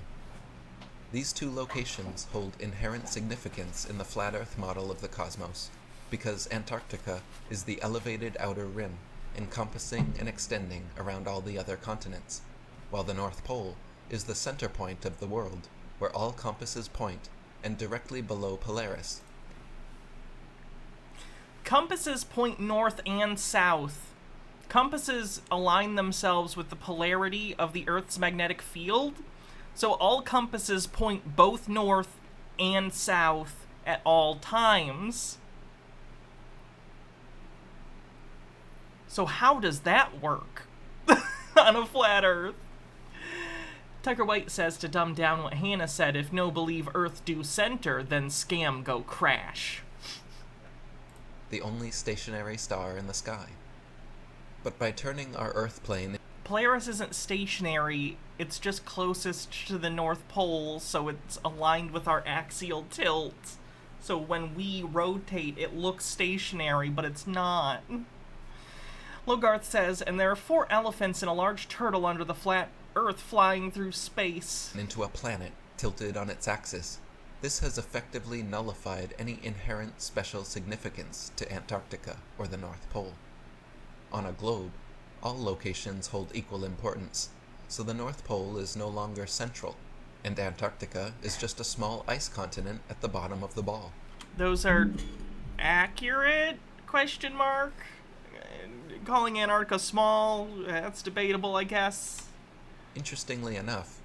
These two locations hold inherent significance in the flat Earth model of the cosmos, because Antarctica is the elevated outer rim, encompassing and extending around all the other continents, while the North Pole is the center point of the world, where all compasses point, and directly below Polaris. Compasses point north and south. Compasses align themselves with the polarity of the Earth's magnetic field, so all compasses point both north and south at all times. So how does that work on a flat Earth? Tucker White says, to dumb down what Hannah said, if no believe Earth do center, then scam go crash. The only stationary star in the sky. But by turning our Earth plane... Polaris isn't stationary, it's just closest to the North Pole, so it's aligned with our axial tilt. So when we rotate, it looks stationary, but it's not. Logarth says, and there are 4 elephants and a large turtle under the flat Earth flying through space. ...into a planet tilted on its axis. This has effectively nullified any inherent special significance to Antarctica or the North Pole. On a globe, all locations hold equal importance, so the North Pole is no longer central, and Antarctica is just a small ice continent at the bottom of the ball. Those are accurate? Question mark? Calling Antarctica small, that's debatable, I guess. Interestingly enough,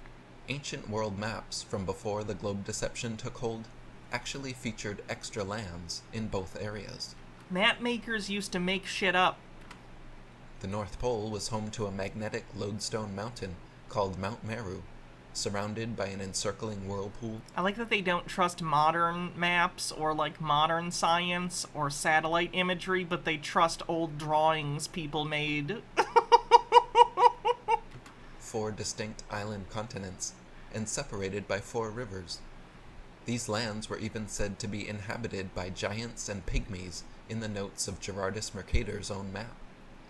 ancient world maps from before the globe deception took hold actually featured extra lands in both areas. Map makers used to make shit up. The North Pole was home to a magnetic lodestone mountain called Mount Meru, surrounded by an encircling whirlpool. I like that they don't trust modern maps or like modern science or satellite imagery, but they trust old drawings people made. 4 distinct island continents, and separated by 4 rivers. These lands were even said to be inhabited by giants and pygmies in the notes of Gerardus Mercator's own map,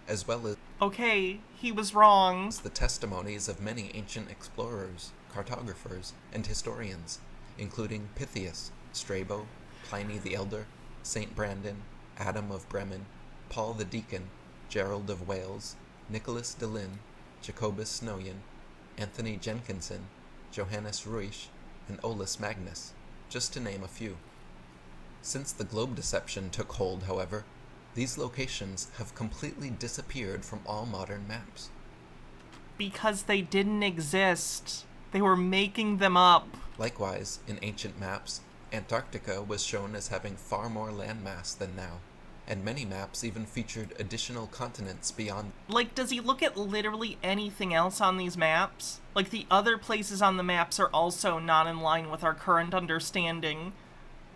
as well as Okay, he was wrong. the testimonies of many ancient explorers, cartographers, and historians, including Pythias, Strabo, Pliny the Elder, Saint Brandon, Adam of Bremen, Paul the Deacon, Gerald of Wales, Nicholas de Lin, Jacobus Snoyen, Anthony Jenkinson, Johannes Ruisch, and Olus Magnus, just to name a few. Since the globe deception took hold, however, these locations have completely disappeared from all modern maps. Because they didn't exist. They were making them up. Likewise, in ancient maps, Antarctica was shown as having far more landmass than now, and many maps even featured additional continents beyond. Like, does he look at literally anything else on these maps? Like, the other places on the maps are also not in line with our current understanding,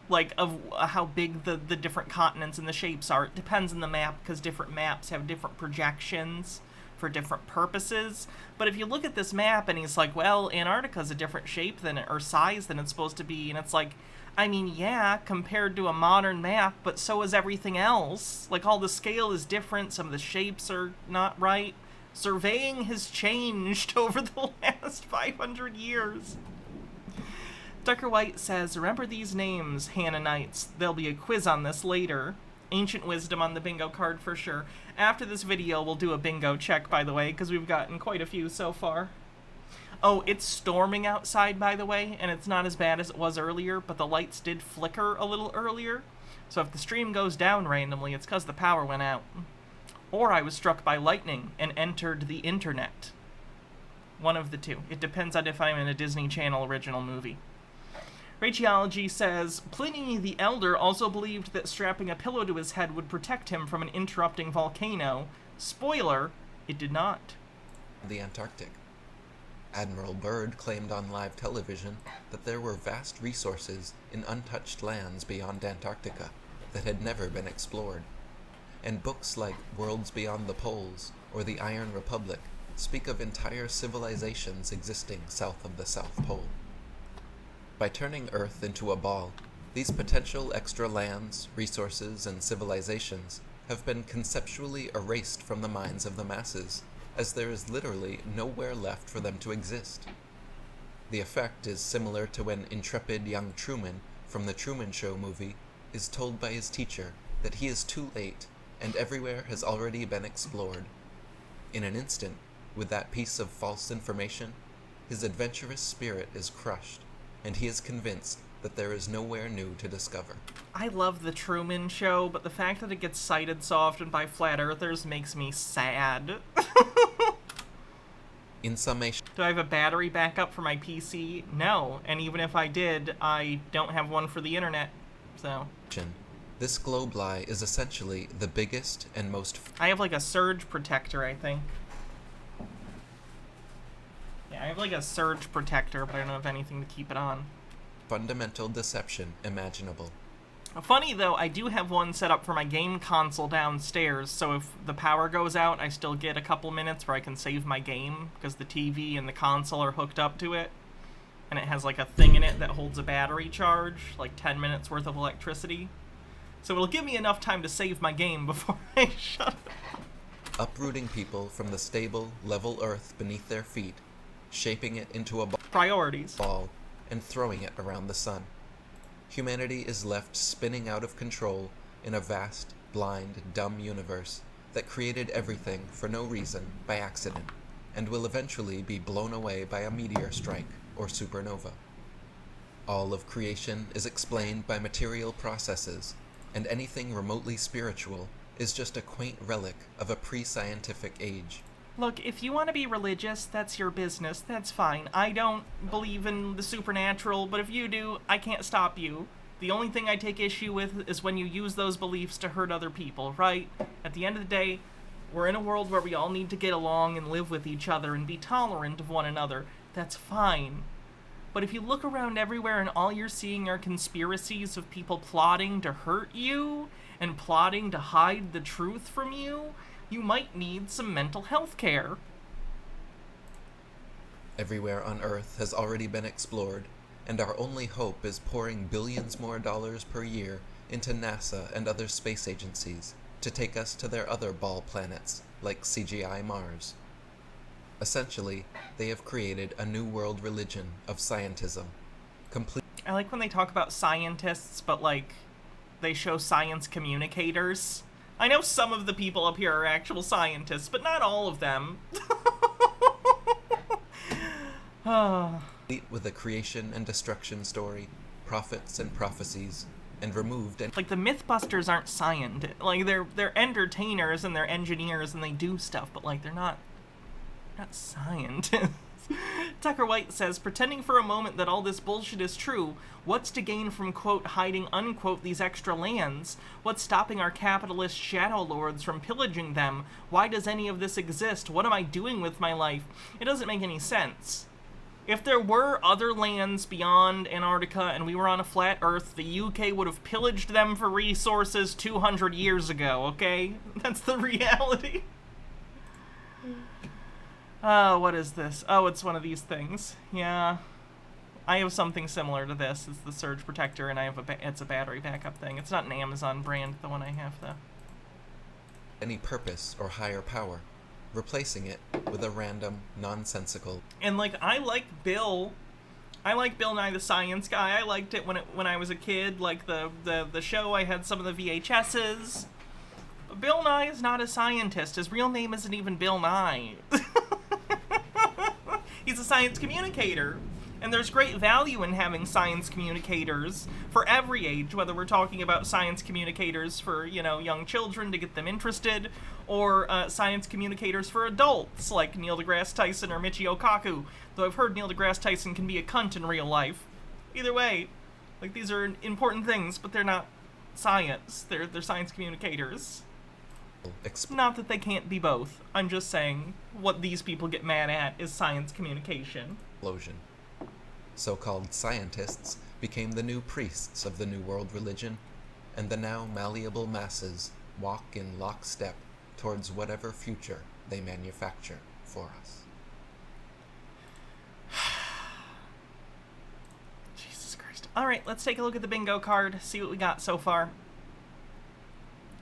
like, of how big the different continents and the shapes are. It depends on the map, because different maps have different projections for different purposes. But if you look at this map and he's like, well, Antarctica's a different shape than or size than it's supposed to be, and it's like, I mean, yeah, compared to a modern map, but so is everything else. Like, all the scale is different, some of the shapes are not right. Surveying has changed over the last 500 years. Tucker White says, remember these names, Hananites. There'll be a quiz on this later. Ancient wisdom on the bingo card for sure. After this video, we'll do a bingo check, by the way, because we've gotten quite a few so far. Oh, it's storming outside, by the way, and it's not as bad as it was earlier, but the lights did flicker a little earlier. So if the stream goes down randomly, it's because the power went out. Or I was struck by lightning and entered the internet. One of the two. It depends on if I'm in a Disney Channel original movie. Racheology says, Pliny the Elder also believed that strapping a pillow to his head would protect him from an interrupting volcano. Spoiler, it did not. The Antarctic. Admiral Byrd claimed on live television that there were vast resources in untouched lands beyond Antarctica that had never been explored, and books like Worlds Beyond the Poles or The Iron Republic speak of entire civilizations existing south of the South Pole. By turning Earth into a ball, these potential extra lands, resources, and civilizations have been conceptually erased from the minds of the masses, as there is literally nowhere left for them to exist. The effect is similar to when intrepid young Truman from the Truman Show movie is told by his teacher that he is too late and everywhere has already been explored. In an instant, with that piece of false information, his adventurous spirit is crushed, and he is convinced that there is nowhere new to discover. I love the Truman Show, but the fact that it gets cited so often by flat earthers makes me sad. In summation, do I have a battery backup for my PC? No, and even if I did, I don't have one for the internet, so. This globe lie is essentially the biggest and most... I have like a surge protector, I think. Yeah, I have like a surge protector, but I don't have anything to keep it on. Fundamental deception imaginable. Funny though, I do have one set up for my game console downstairs, so if the power goes out, I still get a couple minutes where I can save my game, because the TV and the console are hooked up to it. And it has like a thing in it that holds a battery charge, like 10 minutes worth of electricity. So it'll give me enough time to save my game before I shut it off. Uprooting people from the stable, level earth beneath their feet, shaping it into a ball, and throwing it around the sun. Humanity is left spinning out of control in a vast, blind, dumb universe that created everything for no reason by accident, and will eventually be blown away by a meteor strike or supernova. All of creation is explained by material processes, and anything remotely spiritual is just a quaint relic of a pre-scientific age. Look, if you want to be religious, that's your business, that's fine. I don't believe in the supernatural, but if you do, I can't stop you. The only thing I take issue with is when you use those beliefs to hurt other people, right? At the end of the day, we're in a world where we all need to get along and live with each other and be tolerant of one another. that's fine. But if you look around everywhere and all you're seeing are conspiracies of people plotting to hurt you and plotting to hide the truth from you, you might need some mental health care. Everywhere on Earth has already been explored, and our only hope is pouring billions more dollars per year into NASA and other space agencies to take us to their other ball planets, like CGI Mars. Essentially, they have created a new world religion of scientism. I like when they talk about scientists, but like, they show science communicators. I know some of the people up here are actual scientists, but not all of them. Complete with a creation and destruction story, prophets and prophecies, and removed and like the Mythbusters aren't scientists. Like they're entertainers and they're engineers and they do stuff, but like they're not scientists. Tucker White says, pretending for a moment that all this bullshit is true, what's to gain from, quote, hiding, unquote, these extra lands? What's stopping our capitalist shadow lords from pillaging them? Why does any of this exist? What am I doing with my life? It doesn't make any sense. If there were other lands beyond Antarctica and we were on a flat Earth, the UK would have pillaged them for resources 200 years ago, okay? That's the reality. What is this? Oh, it's one of these things. Yeah. I have something similar to this. It's the Surge Protector, and I have it's a battery backup thing. It's not an Amazon brand, the one I have, though. Any purpose or higher power, replacing it with a random, nonsensical... And, like, I like Bill Nye the Science Guy. I liked it when I was a kid. Like, the show, I had some of the VHSs. But Bill Nye is not a scientist. His real name isn't even Bill Nye. He's a science communicator. And there's great value in having science communicators for every age, whether we're talking about science communicators for, you know, young children to get them interested, or science communicators for adults, like Neil deGrasse Tyson or Michio Kaku, though I've heard Neil deGrasse Tyson can be a cunt in real life. Either way, like, these are important things, but they're not science. They're science communicators. Not that they can't be both. I'm just saying what these people get mad at is science communication. Explosion. So-called scientists became the new priests of the New World religion, and the now malleable masses walk in lockstep towards whatever future they manufacture for us. Jesus Christ. Alright, let's take a look at the bingo card, see what we got so far.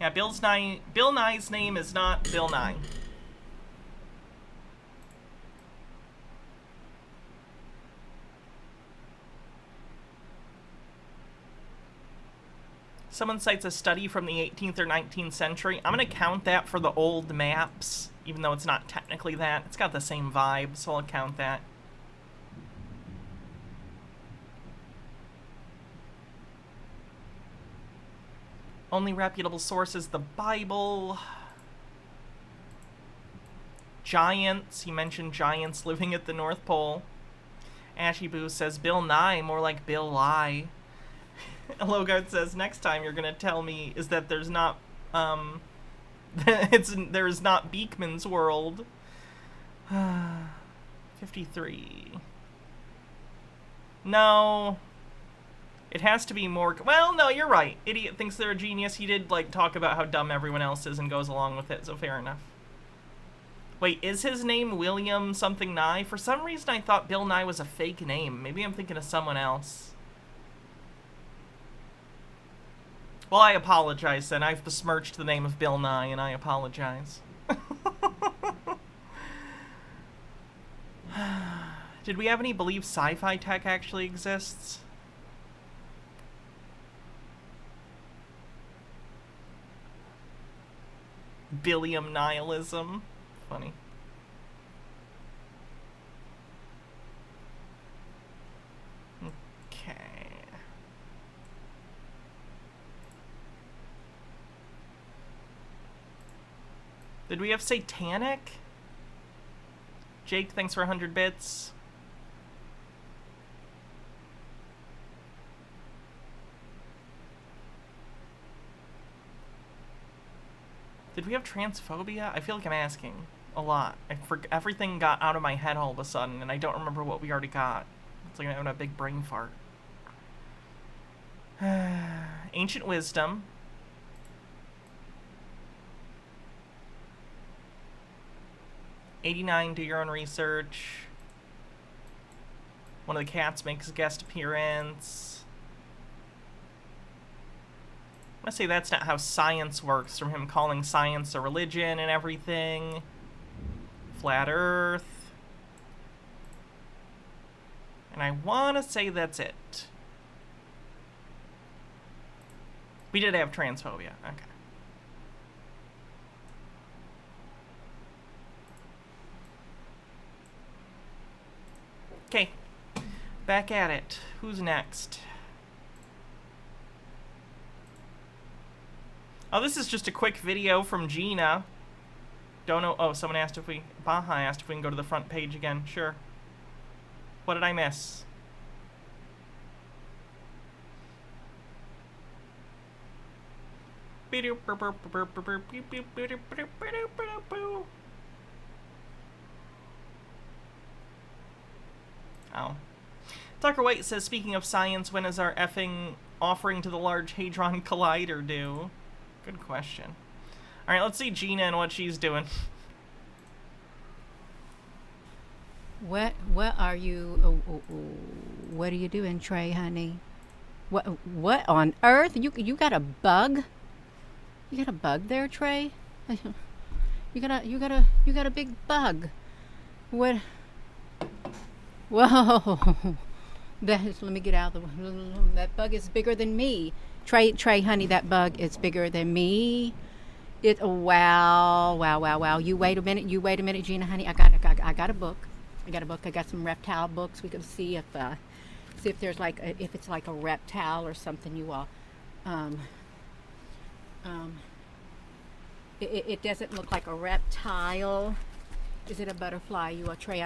Yeah, Bill Nye's name is not Bill Nye. Someone cites a study from the 18th or 19th century. I'm going to count that for the old maps, even though it's not technically that. It's got the same vibe, so I'll count that. Only reputable source is the Bible. Giants. He mentioned giants living at the North Pole. Ashy Boo says Bill Nye, more like Bill Lie. Logard says, next time you're going to tell me is that there's not, there is not Beekman's World. 53. No. It has to be more... Well, no, you're right. Idiot thinks they're a genius. He did, like, talk about how dumb everyone else is and goes along with it, so fair enough. Wait, is his name William something Nye? For some reason, I thought Bill Nye was a fake name. Maybe I'm thinking of someone else. Well, I apologize, then. I've besmirched the name of Bill Nye, and I apologize. Did we have any believe sci-fi tech actually exists? Billiam nihilism. Funny. Okay. Did we have satanic? Jake, thanks for 100 bits. Did we have transphobia? I feel like I'm asking. a lot. Everything got out of my head all of a sudden, and I don't remember what we already got. It's like I'm having a big brain fart. Ancient Wisdom. '89, do your own research. One of the cats makes a guest appearance. I say that's not how science works, from him calling science a religion and everything. Flat Earth. And I want to say that's it. We did have transphobia. Okay. Okay. Back at it. Who's next? Oh, this is just a quick video from Gina. Don't know. Oh, someone asked if we... Baja asked if we can go to the front page again. Sure. What did I miss? Oh. Tucker White says, speaking of science, when is our effing offering to the Large Hadron Collider due? Good question. Alright, let's see Gina and what she's doing. What are you what are you doing, Trey, honey? What on earth? You got a bug? You got a bug there, Trey? You got a big bug. What? Whoa. Let me get out of the way. That bug is bigger than me. Trey, honey, that bug is bigger than me. Wow. You wait a minute, Gina, honey. I got a book. I got some reptile books. We can see if there's like if it's like a reptile or something. You all. It doesn't look like a reptile. Is it a butterfly? You all, Trey.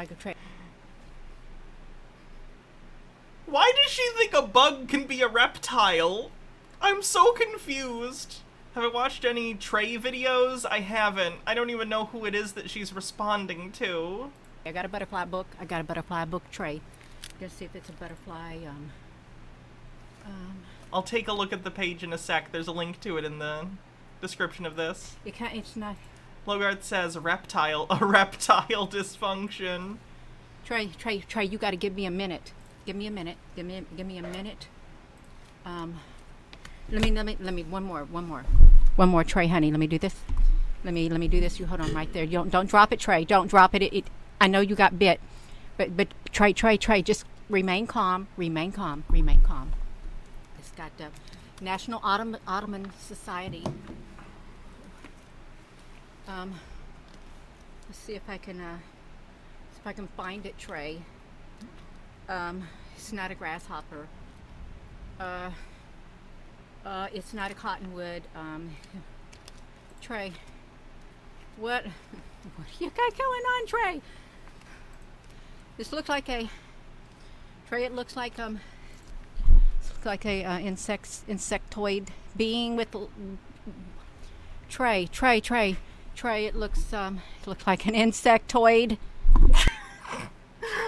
Why does she think a bug can be a reptile? I'm so confused. Have I watched any Trey videos? I haven't. I don't even know who it is that she's responding to. I got a butterfly book. Trey. Let's see if it's a butterfly. I'll take a look at the page in a sec. There's a link to it in the description of this. It's not. Logart says a reptile dysfunction. Trey, you got to give me a minute. Give me a minute. Let me one more, Trey, honey. Let me do this. Let me do this. You hold on right there. Don't drop it, Trey. Don't drop it. I know you got bit, but Trey, just remain calm. It's got the National Ottoman Society. Let's see if I can find it, Trey. It's not a grasshopper. It's not a cottonwood. Trey, what you got going on, Trey? This looks like a insectoid being with Trey. It looks like an insectoid.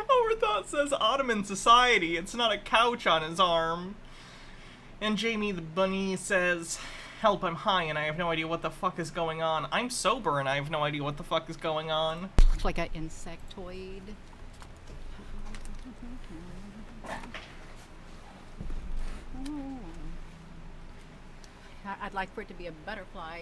Overthought says Ottoman Society. It's not a couch on his arm. And Jamie the Bunny says, help, I'm high and I have no idea what the fuck is going on. I'm sober and I have no idea what the fuck is going on. Looks like an insectoid. I'd like for it to be a butterfly.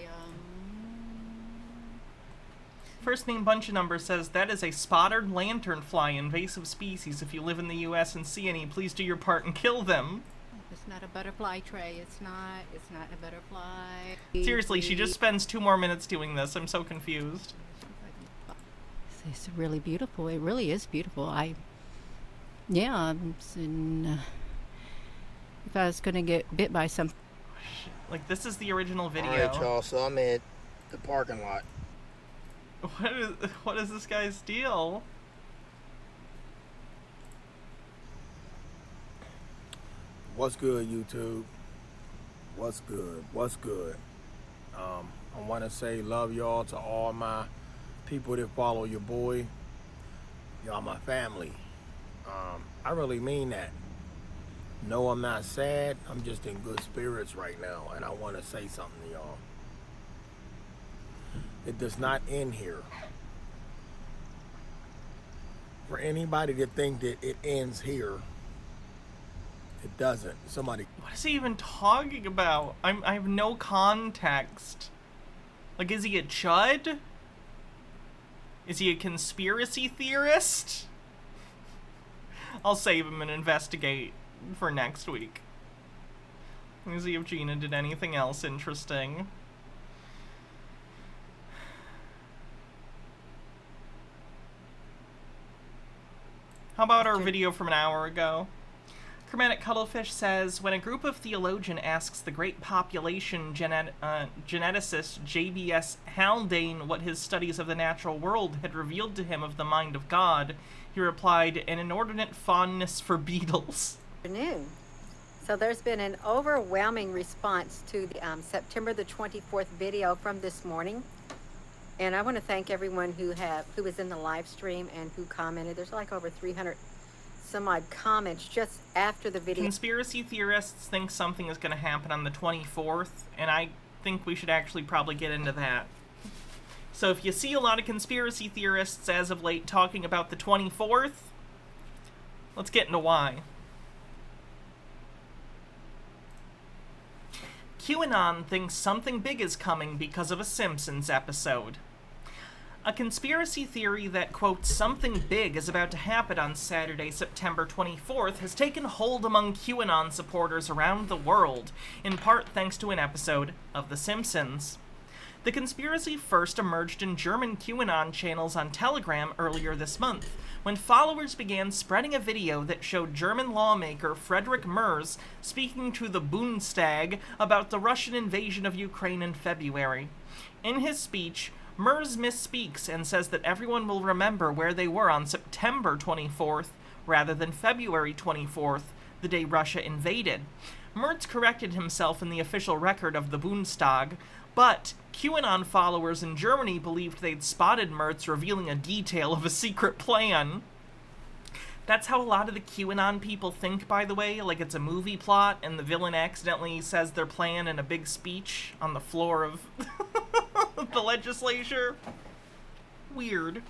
First name bunch of numbers says, that is a spotted lanternfly, invasive species. If you live in the U.S. and see any, please do your part and kill them. It's not a butterfly, Trey. It's not a butterfly. Seriously, she just spends 2 more minutes doing this. I'm so confused. It's really beautiful. It really is beautiful. If I was going to get bit by something. Like, this is the original video. Alright, y'all, so I'm at the parking lot. What is this guy's deal? What's good, YouTube? What's good? I want to say love y'all to all my people that follow your boy, y'all my family. I really mean that. No, I'm not sad. I'm just in good spirits right now, and I want to say something to y'all. It does not end here. For anybody to think that it ends here, it doesn't. Somebody. What is he even talking about? I have no context. Like, is he a chud? Is he a conspiracy theorist? I'll save him and investigate for next week. Let me see if Gina did anything else interesting. How about our video from an hour ago? Chromatic Cuttlefish says, when a group of theologian asks the great population geneticist J.B.S. Haldane what his studies of the natural world had revealed to him of the mind of God, he replied, an inordinate fondness for beetles. Afternoon. So there's been an overwhelming response to the September the 24th video from this morning. And I want to thank everyone who was in the live stream and who commented. There's like over 300 some odd comments just after the video. Conspiracy theorists think something is going to happen on the 24th, and I think we should actually probably get into that. So if you see a lot of conspiracy theorists as of late talking about the 24th, let's get into why. QAnon thinks something big is coming because of a Simpsons episode. A conspiracy theory that, quote, something big is about to happen on Saturday, September 24th, has taken hold among QAnon supporters around the world, in part thanks to an episode of The Simpsons. The conspiracy first emerged in German QAnon channels on Telegram earlier this month, when followers began spreading a video that showed German lawmaker Friedrich Merz speaking to the Bundestag about the Russian invasion of Ukraine in February. In his speech, Merz misspeaks and says that everyone will remember where they were on September 24th rather than February 24th, the day Russia invaded. Merz corrected himself in the official record of the Bundestag, but QAnon followers in Germany believed they'd spotted Merz revealing a detail of a secret plan. That's how a lot of the QAnon people think, by the way, like it's a movie plot and the villain accidentally says their plan in a big speech on the floor of the legislature. Weird.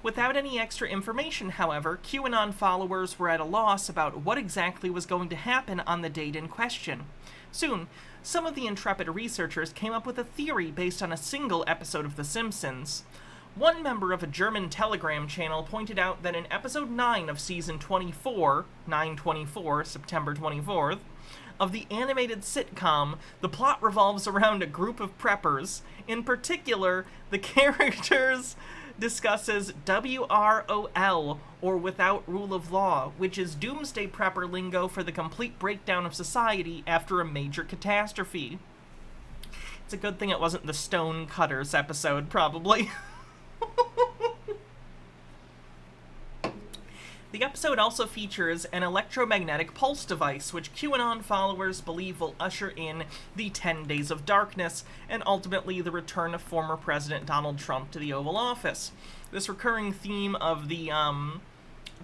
Without any extra information, however, QAnon followers were at a loss about what exactly was going to happen on the date in question. Soon, some of the intrepid researchers came up with a theory based on a single episode of The Simpsons. One member of a German Telegram channel pointed out that in episode 9 of season 24, 9/24, September 24th, of the animated sitcom, the plot revolves around a group of preppers. In particular, the characters discusses WROL, or without rule of law, which is doomsday prepper lingo for the complete breakdown of society after a major catastrophe. It's a good thing it wasn't the Stone Cutters episode, probably. The episode also features an electromagnetic pulse device, which QAnon followers believe will usher in the 10 Days of Darkness, and ultimately the return of former President Donald Trump to the Oval Office. This recurring theme of the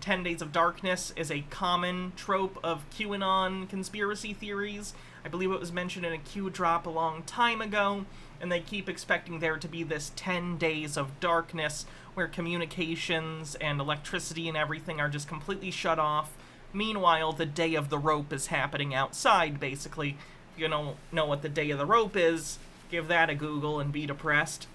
10 Days of Darkness is a common trope of QAnon conspiracy theories. I believe it was mentioned in a Q drop a long time ago, and they keep expecting there to be this 10 days of darkness where communications and electricity and everything are just completely shut off. Meanwhile, the day of the rope is happening outside, basically. If you don't know what the day of the rope is, give that a Google and be depressed.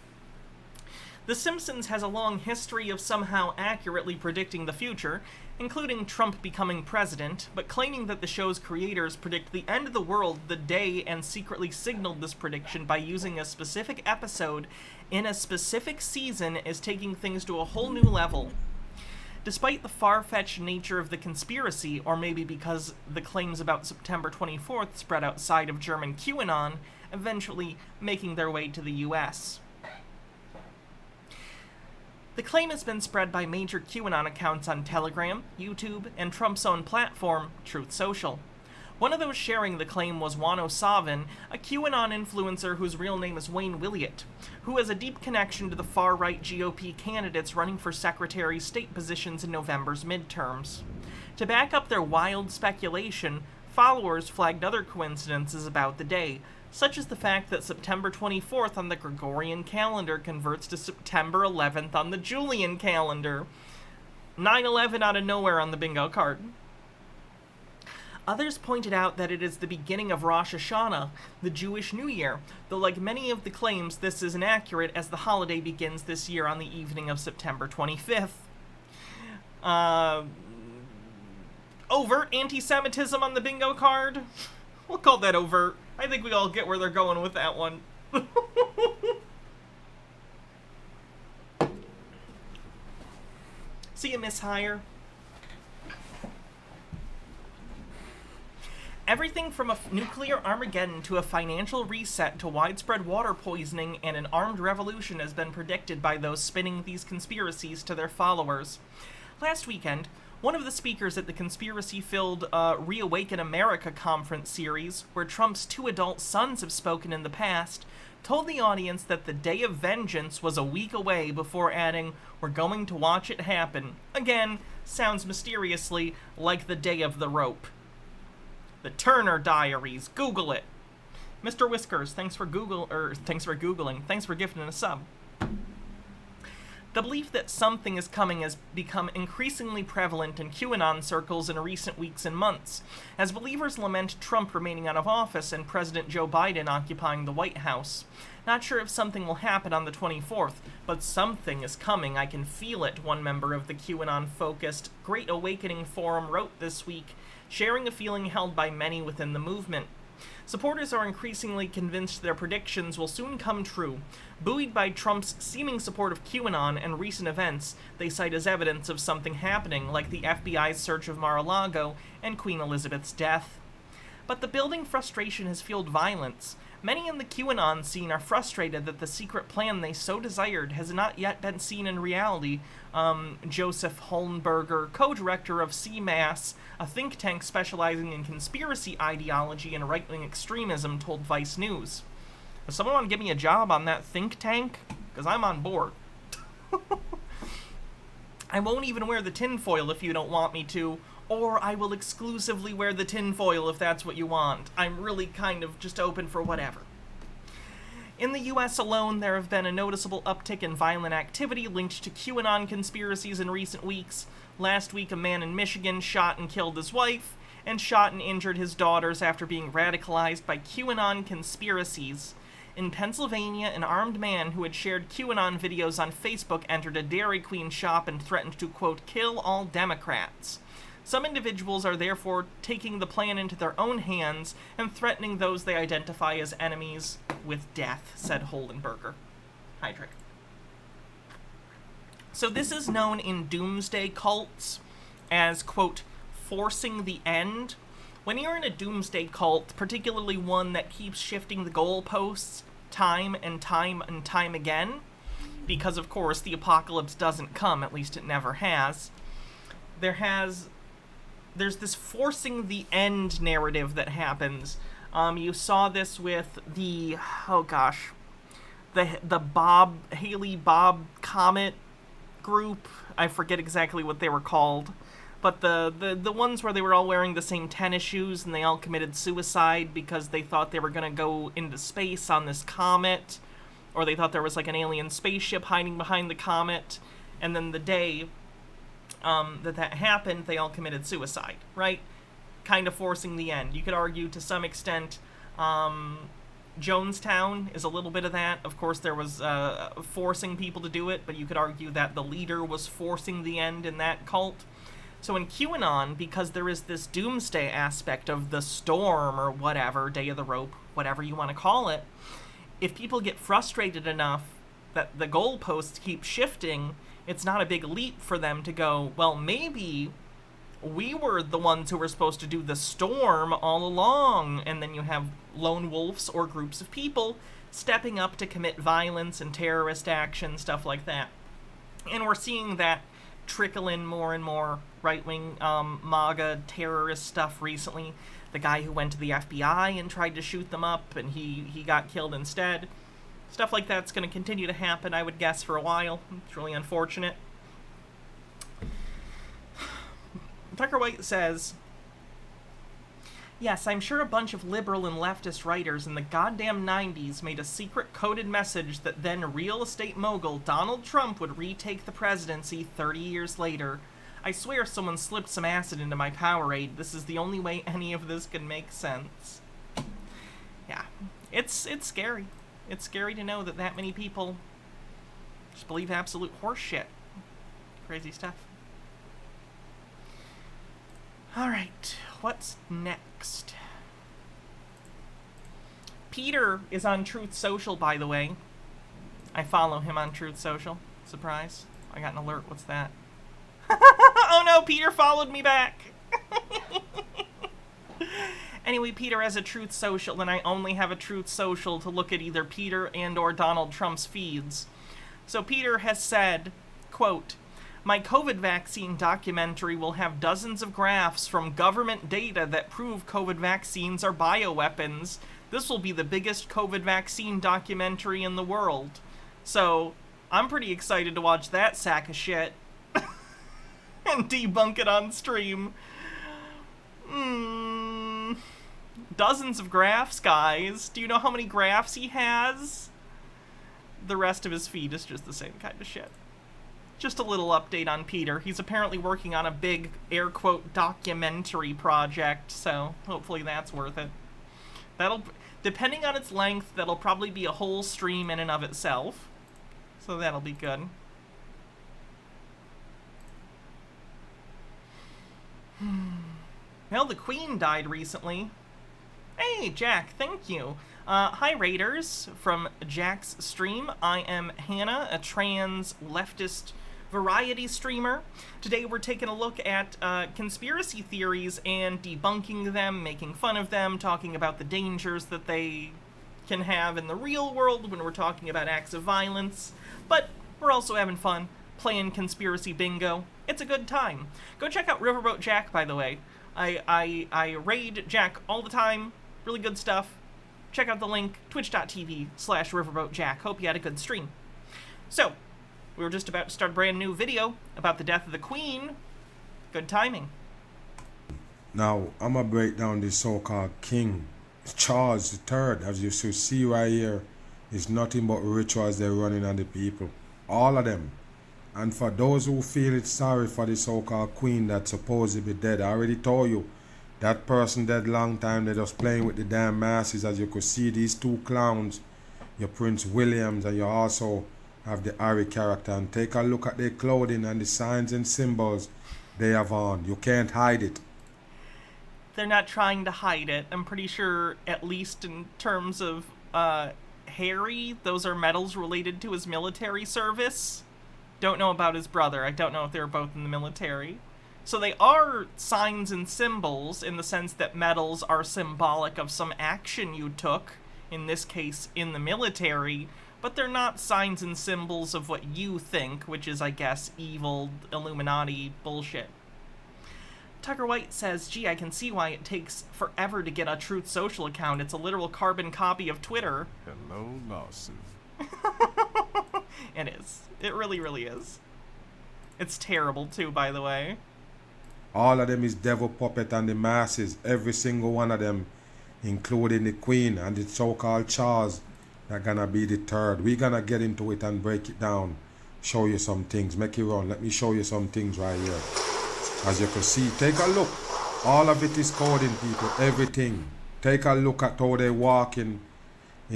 The Simpsons has a long history of somehow accurately predicting the future, including Trump becoming president, but claiming that the show's creators predict the end of the world the day and secretly signaled this prediction by using a specific episode in a specific season is taking things to a whole new level. Despite the far-fetched nature of the conspiracy, or maybe because the claims about September 24th spread outside of German QAnon, eventually making their way to the US. The claim has been spread by major QAnon accounts on Telegram, YouTube, and Trump's own platform, Truth Social. One of those sharing the claim was Wano Savin, a QAnon influencer whose real name is Wayne Williott, who has a deep connection to the far-right GOP candidates running for Secretary of State positions in November's midterms. To back up their wild speculation, followers flagged other coincidences about the day, such as the fact that September 24th on the Gregorian calendar converts to September 11th on the Julian calendar. 9/11 out of nowhere on the bingo card. Others pointed out that it is the beginning of Rosh Hashanah, the Jewish New Year, though like many of the claims, this is inaccurate as the holiday begins this year on the evening of September 25th. Overt anti-Semitism on the bingo card? We'll call that overt. I think we all get where they're going with that one. See you, Miss Hire. Everything from a nuclear Armageddon to a financial reset to widespread water poisoning and an armed revolution has been predicted by those spinning these conspiracies to their followers. Last weekend, one of the speakers at the conspiracy-filled Reawaken America conference series, where Trump's 2 adult sons have spoken in the past, told the audience that the day of vengeance was a week away before adding, "We're going to watch it happen." Again, sounds mysteriously like the day of the rope. The Turner Diaries. Google it. Mr. Whiskers, thanks for Googling. Thanks for gifting a sub. The belief that something is coming has become increasingly prevalent in QAnon circles in recent weeks and months, as believers lament Trump remaining out of office and President Joe Biden occupying the White House. Not sure if something will happen on the 24th, but something is coming. I can feel it, one member of the QAnon-focused Great Awakening Forum wrote this week, sharing a feeling held by many within the movement. Supporters are increasingly convinced their predictions will soon come true. Buoyed by Trump's seeming support of QAnon and recent events, they cite as evidence of something happening, like the FBI's search of Mar-a-Lago and Queen Elizabeth's death. But the building frustration has fueled violence. Many in the QAnon scene are frustrated that the secret plan they so desired has not yet been seen in reality. Joseph Hollenberger, co-director of CMAS, a think tank specializing in conspiracy ideology and right-wing extremism, told Vice News. Does someone want to give me a job on that think tank? Because I'm on board. I won't even wear the tinfoil if you don't want me to, or I will exclusively wear the tinfoil if that's what you want. I'm really kind of just open for whatever. In the US alone, there have been a noticeable uptick in violent activity linked to QAnon conspiracies in recent weeks. Last week, a man in Michigan shot and killed his wife, and shot and injured his daughters after being radicalized by QAnon conspiracies. In Pennsylvania, an armed man who had shared QAnon videos on Facebook entered a Dairy Queen shop and threatened to, quote, kill all Democrats. Some individuals are therefore taking the plan into their own hands and threatening those they identify as enemies with death, said Hollenberger. Heydrich. So this is known in doomsday cults as, quote, forcing the end. When you're in a doomsday cult, particularly one that keeps shifting the goalposts time and time and time again, because of course the apocalypse doesn't come, at least it never has, there's this forcing the end narrative that happens. You saw this with the, the Haley Bob Comet group. I forget exactly what they were called. But the ones where they were all wearing the same tennis shoes and they all committed suicide because they thought they were going to go into space on this comet. Or they thought there was like an alien spaceship hiding behind the comet. And then the day that happened, they all committed suicide, right? Kind of forcing the end. You could argue to some extent Jonestown is a little bit of that. Of course, there was forcing people to do it, but you could argue that the leader was forcing the end in that cult. So in QAnon, because there is this doomsday aspect of the storm or whatever, day of the rope, whatever you want to call it, if people get frustrated enough that the goalposts keep shifting, it's not a big leap for them to go, well, maybe we were the ones who were supposed to do the storm all along. And then you have lone wolves or groups of people stepping up to commit violence and terrorist action, stuff like that. And we're seeing that trickle in more and more right-wing MAGA terrorist stuff recently. The guy who went to the FBI and tried to shoot them up, and he got killed instead. Stuff like that's going to continue to happen, I would guess, for a while. It's really unfortunate. Tucker White says, yes, I'm sure a bunch of liberal and leftist writers in the goddamn 90s made a secret coded message that then real estate mogul Donald Trump would retake the presidency 30 years later. I swear someone slipped some acid into my Powerade. This is the only way any of this can make sense. Yeah, it's scary. It's scary to know that many people just believe absolute horse shit. Crazy stuff. Alright, what's next? Peter is on Truth Social, by the way. I follow him on Truth Social. Surprise. I got an alert. What's that? Oh no, Peter followed me back. Anyway, Peter has a Truth Social, and I only have a Truth Social to look at either Peter and or Donald Trump's feeds. So Peter has said, quote, my COVID vaccine documentary will have dozens of graphs from government data that prove COVID vaccines are bioweapons. This will be the biggest COVID vaccine documentary in the world. So, I'm pretty excited to watch that sack of shit. And debunk it on stream. Dozens of graphs, guys. Do you know how many graphs he has? The rest of his feed is just the same kind of shit. Just a little update on Peter. He's apparently working on a big, air quote, documentary project, so hopefully that's worth it. That'll, depending on its length, that'll probably be a whole stream in and of itself. So that'll be good. Well, the Queen died recently. Hey, Jack, thank you. Hi, Raiders, from Jack's stream. I am Hannah, a trans leftist variety streamer. Today we're taking a look at conspiracy theories and debunking them, making fun of them, talking about the dangers that they can have in the real world when we're talking about acts of violence. But we're also having fun playing conspiracy bingo. It's a good time. Go check out Riverboat Jack, by the way. I raid Jack all the time. Really good stuff. Check out the link, twitch.tv/riverboatjack. Hope you had a good stream. So, we were just about to start a brand new video about the death of the Queen. Good timing. Now, I'm going to break down this so-called King Charles III. As you should see right here, is nothing but rituals they're running on the people. All of them. And for those who feel it's sorry for the so-called Queen that's supposed to be dead, I already told you, that person dead long time. They're just playing with the damn masses. As you could see, these two clowns, your Prince Williams, and you also have the Harry character. And take a look at their clothing and the signs and symbols they have on. You can't hide it. They're not trying to hide it. I'm pretty sure, at least in terms of Harry, those are medals related to his military service. Don't know about his brother. I don't know if they were both in the military. So they are signs and symbols in the sense that medals are symbolic of some action you took, in this case in the military, but they're not signs and symbols of what you think, which is, I guess, evil Illuminati bullshit. Tucker White says, gee, I can see why it takes forever to get a Truth Social account. It's a literal carbon copy of Twitter. Hello, lawsuit. It is. It really, really is. It's terrible, too, by the way. All of them is devil puppet and the masses. Every single one of them, including the Queen and the so-called Charles, they're gonna be the third. We're gonna get into it and break it down. Show you some things. Make it run. Let me show you some things right here. As you can see, take a look. All of it is coding, people. Everything. Take a look at how they walk in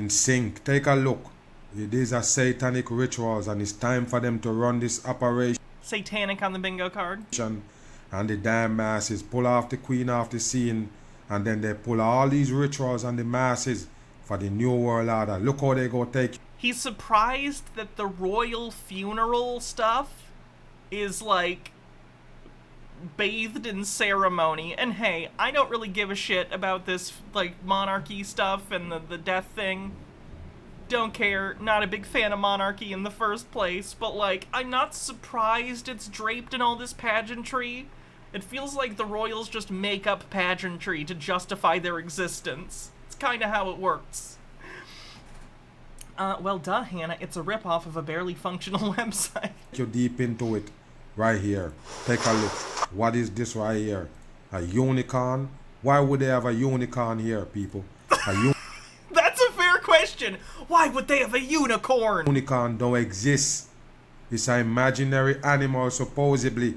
sync. Take a look. These are satanic rituals, and it's time for them to run this operation. Satanic on the bingo card. And the damn masses pull off the Queen off the scene, and then they pull all these rituals on the masses for the New World Order. Look how they go take. He's surprised that the royal funeral stuff is, like, bathed in ceremony. And hey, I don't really give a shit about this, like, monarchy stuff and the death thing. Don't care, not a big fan of monarchy in the first place, but like, I'm not surprised it's draped in all this pageantry. It feels like the royals just make up pageantry to justify their existence. It's kind of how it works. Well, duh, Hannah, it's a ripoff of a barely functional website. You're deep into it, right here. Take a look. What is this right here? A unicorn? Why would they have a unicorn here, people? That's a fair question. Why would they have a unicorn? Unicorn don't exist. It's an imaginary animal, supposedly,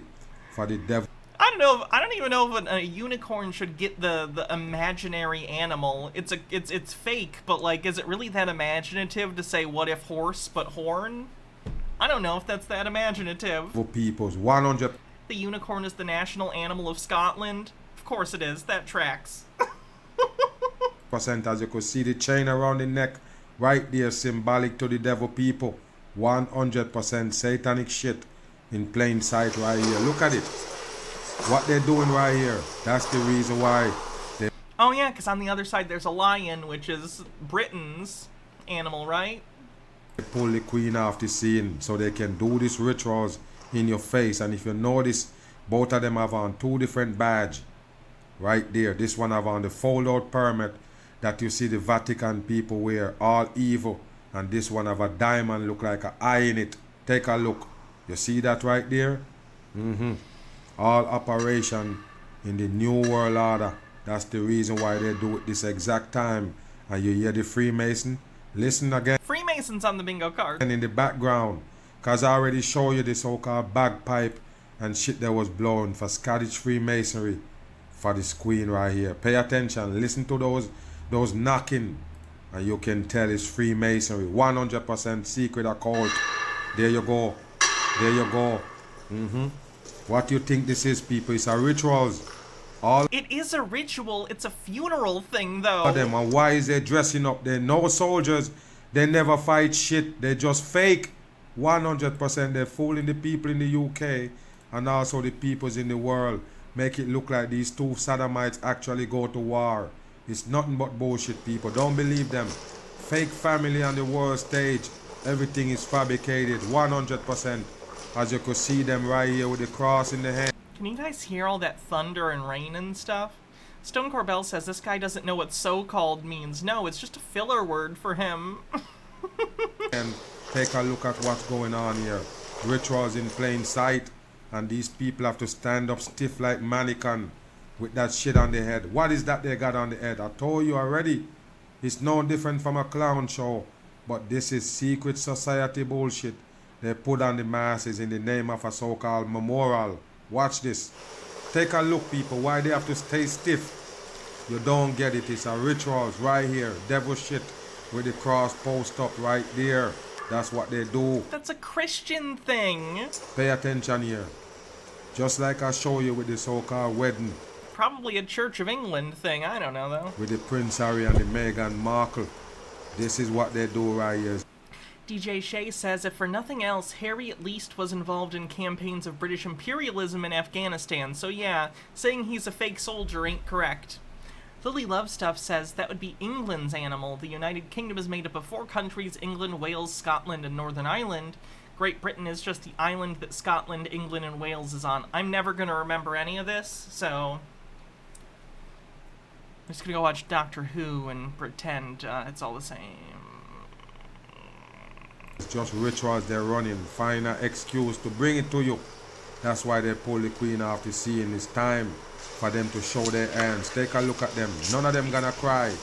for the devil. I don't even know if a unicorn should get the imaginary animal. It's fake, but like, is it really that imaginative to say what if horse but horn? I don't know if that's that imaginative. For people's 100. The unicorn is the national animal of Scotland. Of course it is. That tracks. Percent, as you could see the chain around the neck, right there, symbolic to the devil people. 100% satanic shit in plain sight right here. Look at it. What they're doing right here, that's the reason why they... Oh yeah, because on the other side there's a lion, which is Britain's animal, right? They pull the queen off the scene so they can do these rituals in your face. And if you notice, both of them have on two different badges right there. This one have on the fold-out permit that you see the Vatican people wear, all evil. And this one have a diamond, look like an eye in it. Take a look. You see that right there? All operation in the New World Order. That's the reason why they do it this exact time. And you hear the Freemason? Listen again. Freemasons on the bingo card. And in the background, because I already show you the so-called bagpipe and shit that was blown for Scottish Freemasonry for this queen right here. Pay attention. Listen to those knocking. And you can tell it's Freemasonry. 100% secret occult. There you go. There you go. What do you think this is, people? It's a rituals. It is a ritual. It's a funeral thing, though. Them, and why is they dressing up? They're no soldiers. They never fight shit. They just fake. 100%. They're fooling the people in the UK and also the peoples in the world. Make it look like these two sodomites actually go to war. It's nothing but bullshit, people. Don't believe them. Fake family on the world stage. Everything is fabricated. 100%. As you could see them right here with the cross in the hand. Can you guys hear all that thunder and rain and stuff? Stone Corbell says this guy doesn't know what so-called means. No, it's just a filler word for him. And take a look at what's going on here. Rituals in plain sight. And these people have to stand up stiff like mannequin with that shit on their head. What is that they got on the head? I told you already. It's no different from a clown show. But this is secret society bullshit. They put on the masses in the name of a so-called memorial. Watch this. Take a look, people. Why they have to stay stiff? You don't get it. It's a rituals right here. Devil shit with the cross post up right there. That's what they do. That's a Christian thing. Pay attention here. Just like I show you with the so-called wedding. Probably a Church of England thing. I don't know, though. With the Prince Harry and the Meghan Markle. This is what they do right here. DJ Shea says, if for nothing else, Harry at least was involved in campaigns of British imperialism in Afghanistan, so yeah, saying he's a fake soldier ain't correct. Lily Lovestuff says that would be England's animal. The United Kingdom is made up of 4 countries, England, Wales, Scotland, and Northern Ireland. Great Britain is just the island that Scotland, England, and Wales is on. I'm never going to remember any of this, so I'm just going to go watch Doctor Who and pretend it's all the same. It's just rituals they're running. Find an excuse to bring it to you. That's why they pull the queen off the scene. It's time for them to show their hands. Take a look at them. None of them gonna cry.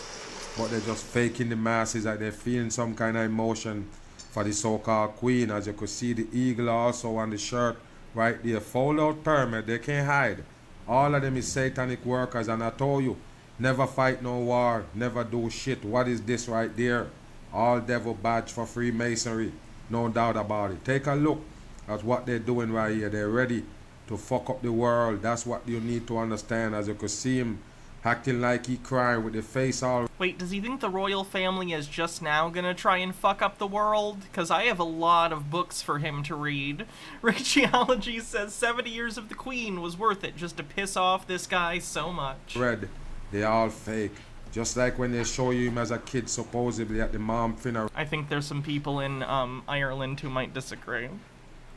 But they're just faking the masses like they're feeling some kind of emotion for the so-called queen. As you could see the eagle also on the shirt right there. Fold out permit. They can't hide. All of them is satanic workers. And I told you, never fight no war. Never do shit. What is this right there? All devil badge for Freemasonry. No doubt about it. Take a look at what they're doing right here. They're ready to fuck up the world. That's what you need to understand. As you could see him acting like he crying with the face all... Wait, does he think the royal family is just now gonna try and fuck up the world? Because I have a lot of books for him to read. Richiology says 70 Years of the Queen was worth it just to piss off this guy so much. Red. They all fake. Just like when they show you him as a kid, supposedly at the mom funeral. I think there's some people in Ireland who might disagree.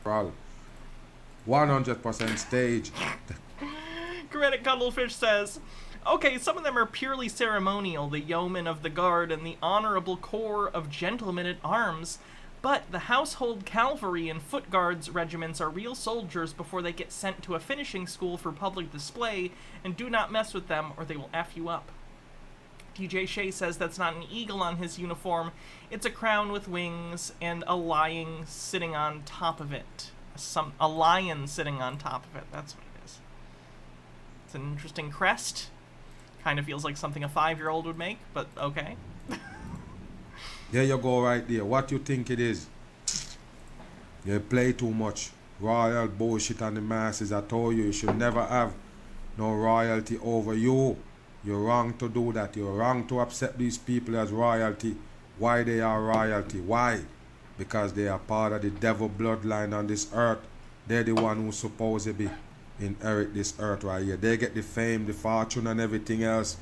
100% stage. Greta Cuddlefish says, okay, some of them are purely ceremonial, the yeomen of the guard and the honorable corps of gentlemen at arms, but the household cavalry and foot guards regiments are real soldiers before they get sent to a finishing school for public display, and do not mess with them or they will F you up. DJ Shea says that's not an eagle on his uniform, it's a crown with wings and a lion sitting on top of it. A lion sitting on top of it, that's what it is. It's an interesting crest. Kind of feels like something a 5-year-old would make, but okay. There you go right there. What you think it is? You play too much. Royal bullshit on the masses. I told you, you should never have no royalty over you. You're wrong to do that. You're wrong to accept these people as royalty. Why they are royalty? Why? Because they are part of the devil bloodline on this earth. They're the one who's supposed to be inherit this earth right here. They get the fame, the fortune and everything else,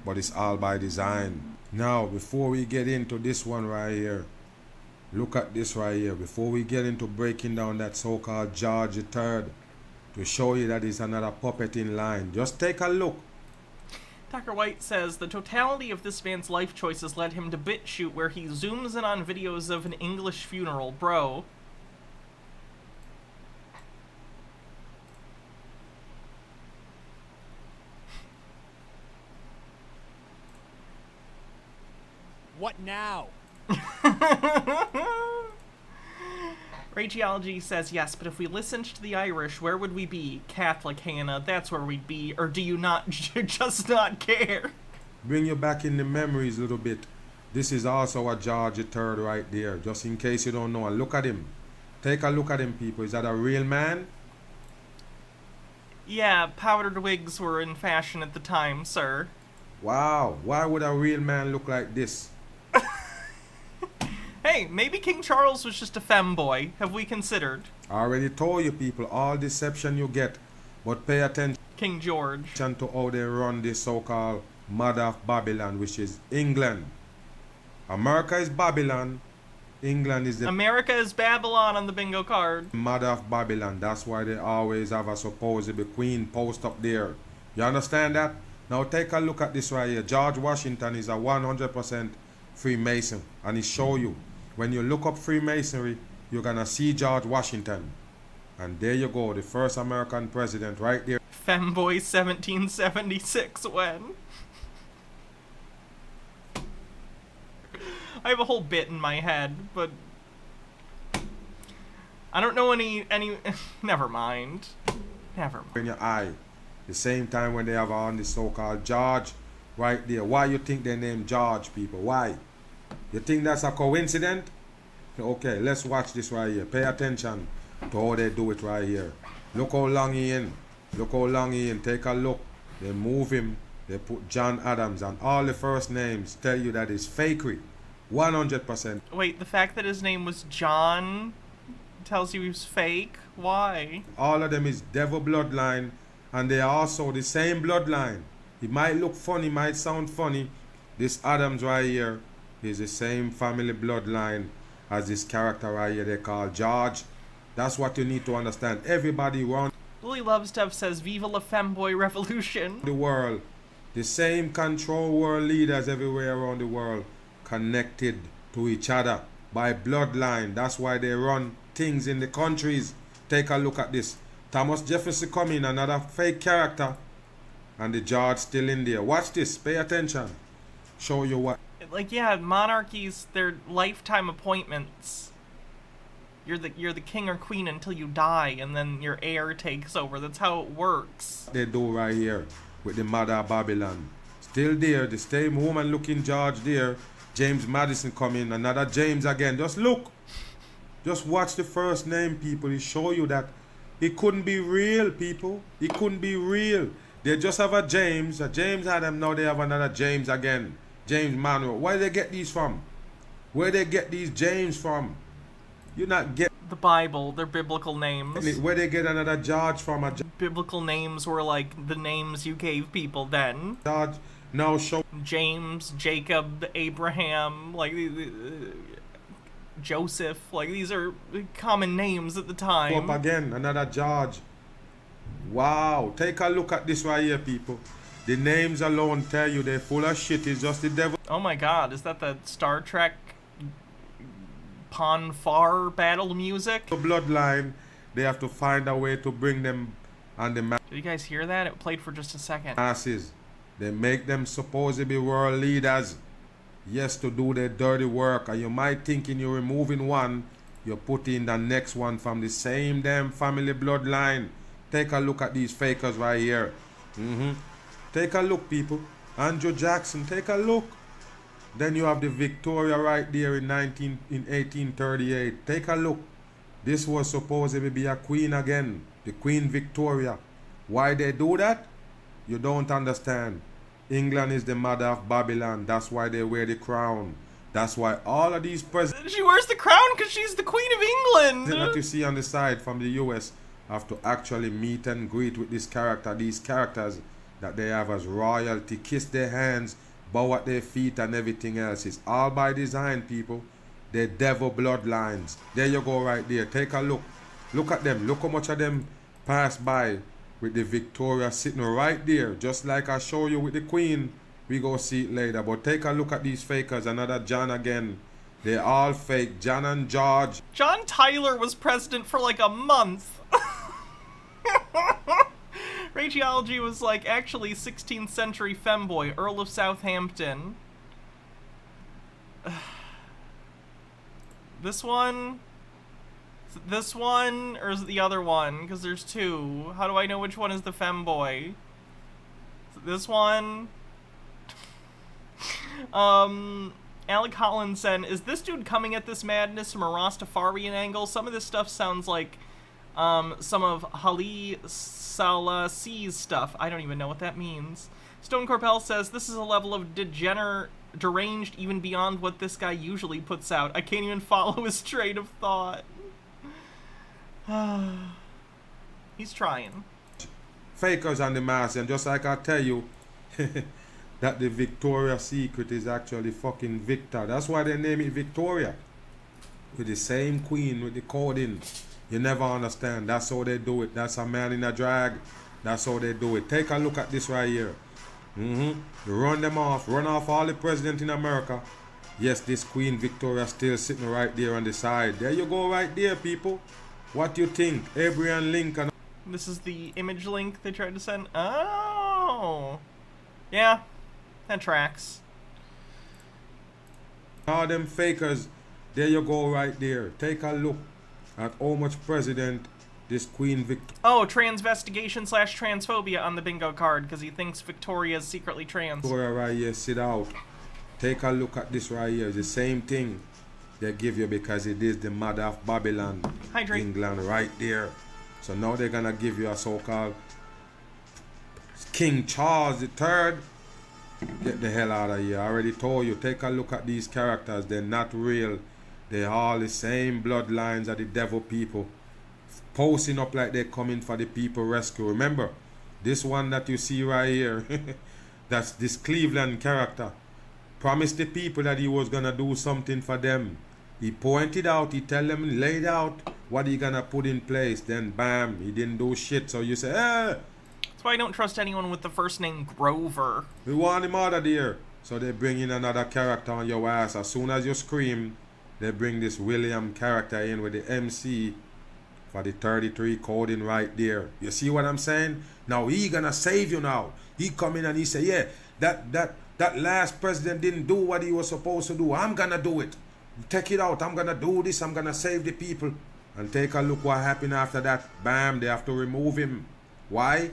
but it's all by design. Now, before we get into this one right here, look at this right here. Before we get into breaking down that so-called George III, to show you that it's another puppet in line, just take a look. Tucker White says, the totality of this man's life choices led him to BitChute, where he zooms in on videos of an English funeral. Bro. What now? Rageology says, yes, but if we listened to the Irish, where would we be? Catholic, Hannah, that's where we'd be. Or do you not just not care? Bring you back in the memories a little bit. This is also a George III right there, just in case you don't know. And look at him. Take a look at him, people. Is that a real man? Yeah, powdered wigs were in fashion at the time, sir. Wow, why would a real man look like this? Hey, maybe King Charles was just a femboy. Have we considered? I already told you people, all deception you get, but pay attention. King George. To how they run this so-called mother of Babylon, which is England. America is Babylon. England is the... America is Babylon on the bingo card. Mother of Babylon. That's why they always have a supposed queen post up there. You understand that? Now take a look at this right here. George Washington is a 100% Freemason. And he show you. When you look up Freemasonry, you're gonna see George Washington. And there you go, the first American president right there. Femboy 1776 when? I have a whole bit in my head, but I don't know any never mind. Never mind. In your eye. The same time when they have on the so-called George right there. Why you think they named George, people? Why? You think that's a coincidence? Okay, let's watch this right here. Pay attention to how they do it right here. Look how long he in. Look how long he in. Take a look. They move him. They put John Adams, and all the first names tell you that it's fakery. 100%. Wait, the fact that his name was John tells you he's fake? Why? All of them is devil bloodline, and they are also the same bloodline. It might look funny, might sound funny. This Adams right here is the same family bloodline as this character right here they call George. That's what you need to understand. Everybody around Lily Love Stuff says, Viva la Femboy Revolution. The world, the same control world leaders everywhere around the world, connected to each other by bloodline. That's why they run things in the countries. Take a look at this. Thomas Jefferson coming, another fake character, and the George still in there. Watch this. Pay attention. Show you what. Like, yeah, monarchies, they're lifetime appointments. You're the king or queen until you die, and then your heir takes over. That's how it works. They do right here with the mother of Babylon. Still there, the same woman looking George there. James Madison coming, another James again. Just look. Just watch the first name, people. It show you that it couldn't be real, people. It couldn't be real. They just have a James Adam, now they have another James again. James Manuel. Where they get these from? Where they get these James from? You not get the Bible. They're biblical names. Where they get another George from? Biblical names were like the names you gave people then. George Now show James, Jacob, Abraham, like Joseph, like these are common names at the time. up again, another George. Wow, take a look at this right here, people. The names alone tell you they're full of shit. It's just the devil. Oh my god, is that the Star Trek Ponfar battle music? The bloodline, they have to find a way to bring them on the Did you guys hear that? It played for just a second. masses. They make them supposed to be world leaders. Yes, to do their dirty work. And you might thinking you're removing one, you're putting the next one from the same damn family bloodline. Take a look at these fakers right here. Take a look, people. Andrew Jackson, take a look. Then you have the Victoria right there in 1838. Take a look. This was supposed to be a queen again. The Queen Victoria. Why they do that? You don't understand. England is the mother of Babylon. That's why they wear the crown. That's why all of these presidents... She wears the crown because she's the Queen of England! that you see on the side from the US have to actually meet and greet with this character. These characters that they have as royalty. Kiss their hands, bow at their feet and everything else. It's all by design, people. They're devil bloodlines. There you go right there. Take a look. Look at them. Look how much of them pass by with the Victoria sitting right there. Just like I show you with the Queen. We go see it later. But take a look at these fakers. Another John again. They're all fake. John and George. John Tyler was president for like a month. Rageology was like actually 16th century femboy, Earl of Southampton. This one, or is it the other one? Because there's two. How do I know which one is the femboy? This one? Alec Collins said, is this dude coming at this madness from a Rastafarian angle? Some of this stuff sounds like some of Haile Selassie's stuff. I don't even know what that means. Stone Corpel says, this is a level of deranged even beyond what this guy usually puts out. I can't even follow his train of thought. He's trying. Fakers on the mask, and just like I tell you that the Victoria's Secret is actually fucking Victor. That's why they name it Victoria. With the same queen, with the coding. You never understand. That's how they do it. That's a man in a drag. That's how they do it. Take a look at this right here. You run them off. Run off all the presidents in America. Yes, this Queen Victoria still sitting right there on the side. There you go right there, people. What do you think? Abraham Lincoln. This is the image link they tried to send. Oh. Yeah. That tracks. All them fakers. There you go right there. Take a look at how much president this Queen Victoria. Oh, transvestigation / transphobia on the bingo card because he thinks Victoria is secretly trans. Victoria right here, sit out. Take a look at this right here. It's the same thing they give you because it is the mother of Babylon. Hydrate. England right there. So now they're gonna give you a so-called King Charles III. Get the hell out of here. I already told you. Take a look at these characters. They're not real. They're all the same bloodlines of the devil people. Posing up like they're coming for the people rescue. Remember, this one that you see right here, that's this Cleveland character. Promised the people that he was gonna do something for them. He pointed out, he tell them, laid out what he gonna put in place. Then bam, he didn't do shit. So you say, eh. That's why I don't trust anyone with the first name Grover. We want him out of there. So they bring in another character on your ass. As soon as you scream, they bring this William character in with the MC for the 33 coding right there. You see what I'm saying? Now he gonna save you now. He come in and he say, yeah, that last president didn't do what he was supposed to do. I'm gonna do it. Take it out. I'm gonna do this. I'm gonna save the people. And take a look what happened after that. Bam, they have to remove him. Why?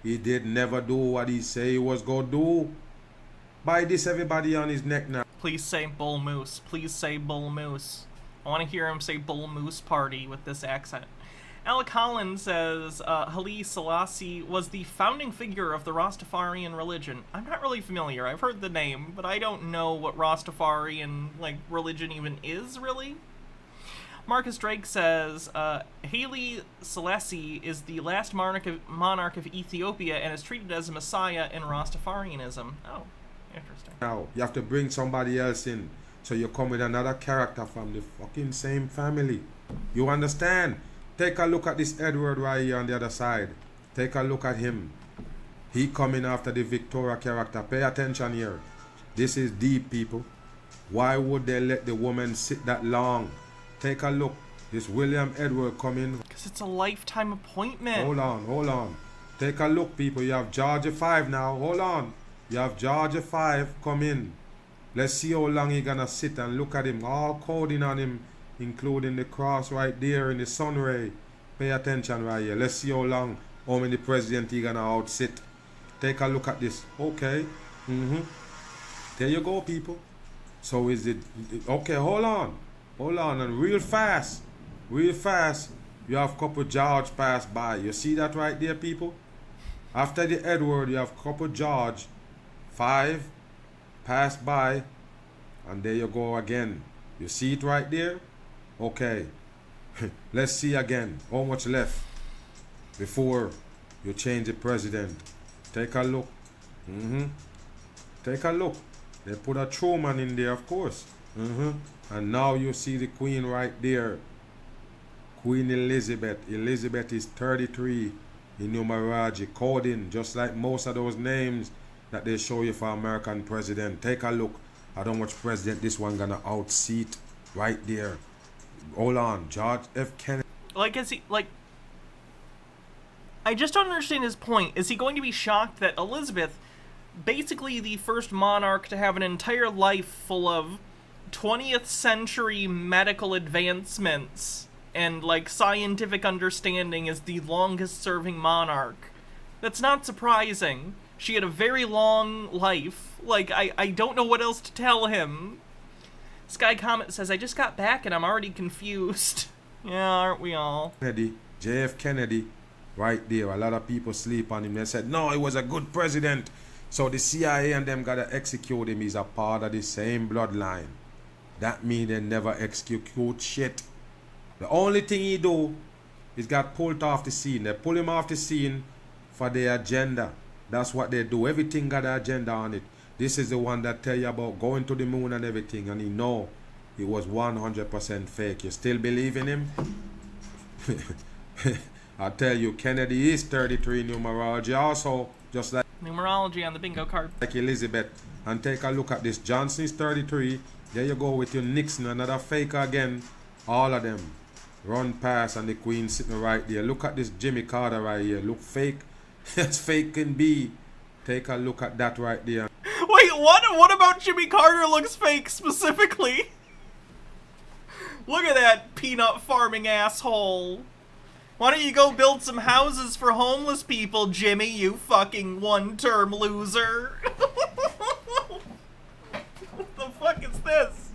He did never do what he say he was gonna do. By this, everybody on his neck now. Please say bull moose. Please say bull moose. I want to hear him say bull moose party with this accent. Alec Collins says Haile Selassie was the founding figure of the Rastafarian religion. I'm not really familiar. I've heard the name, but I don't know what Rastafarian religion even is, really. Marcus Drake says Haile Selassie is the last monarch of Ethiopia and is treated as a messiah in Rastafarianism. Oh, Interesting. Now, you have to bring somebody else in. So you come with another character from the fucking same family. You understand? Take a look at this Edward right here on the other side. Take a look at him. He coming after the Victoria character. Pay attention here. This is deep, people. Why would they let the woman sit that long? Take a look. This William Edward coming. Because it's a lifetime appointment. Hold on. Take a look, people. You have Georgia 5 now. Hold on. You have Georgia 5 come in. Let's see how long he gonna sit and look at him. All coding on him, including the cross right there in the sun ray. Pay attention right here. Let's see how long, how many president he gonna out sit. Take a look at this. Okay. There you go, people. So is it okay? Hold on, and real fast, you have couple George pass by. You see that right there, people? After the Edward, you have couple George 5 pass by, and there you go again. You see it right there? Okay. Let's see again. How much left before you change the president? Take a look. Take a look. They put a Truman in there, of course. And now you see the queen right there. Queen Elizabeth. Elizabeth is 33 in numerology, coding, just like most of those names that they show you for American president. Take a look at how much president this one gonna outseat right there. Hold on, George F. Kennedy. Like, is he, like... I just don't understand his point. Is he going to be shocked that Elizabeth, basically the first monarch to have an entire life full of 20th century medical advancements and, like, scientific understanding, is the longest serving monarch? That's not surprising. She had a very long life. Like, I don't know what else to tell him. Sky Comet says, I just got back and I'm already confused. Yeah, aren't we all? Kennedy, JF Kennedy, right there. A lot of people sleep on him. They said, no, he was a good president. So the CIA and them gotta execute him. He's a part of the same bloodline. That means they never execute shit. The only thing he do is got pulled off the scene. They pull him off the scene for their agenda. That's what they do. Everything got an agenda on it. This is the one that tell you about going to the moon and everything, and he know it was 100% fake. You still believe in him? I tell you, Kennedy is 33 numerology also, just like numerology on the bingo card. Like Elizabeth. And take a look at this. Johnson is 33. There you go with your Nixon, another faker again. All of them run past, and the Queen sitting right there. Look at this Jimmy Carter right here. Look fake. As fake can be. Take a look at that right there. Wait, what about Jimmy Carter looks fake specifically? Look at that peanut farming asshole. Why don't you go build some houses for homeless people, Jimmy, you fucking one-term loser? What the fuck is this?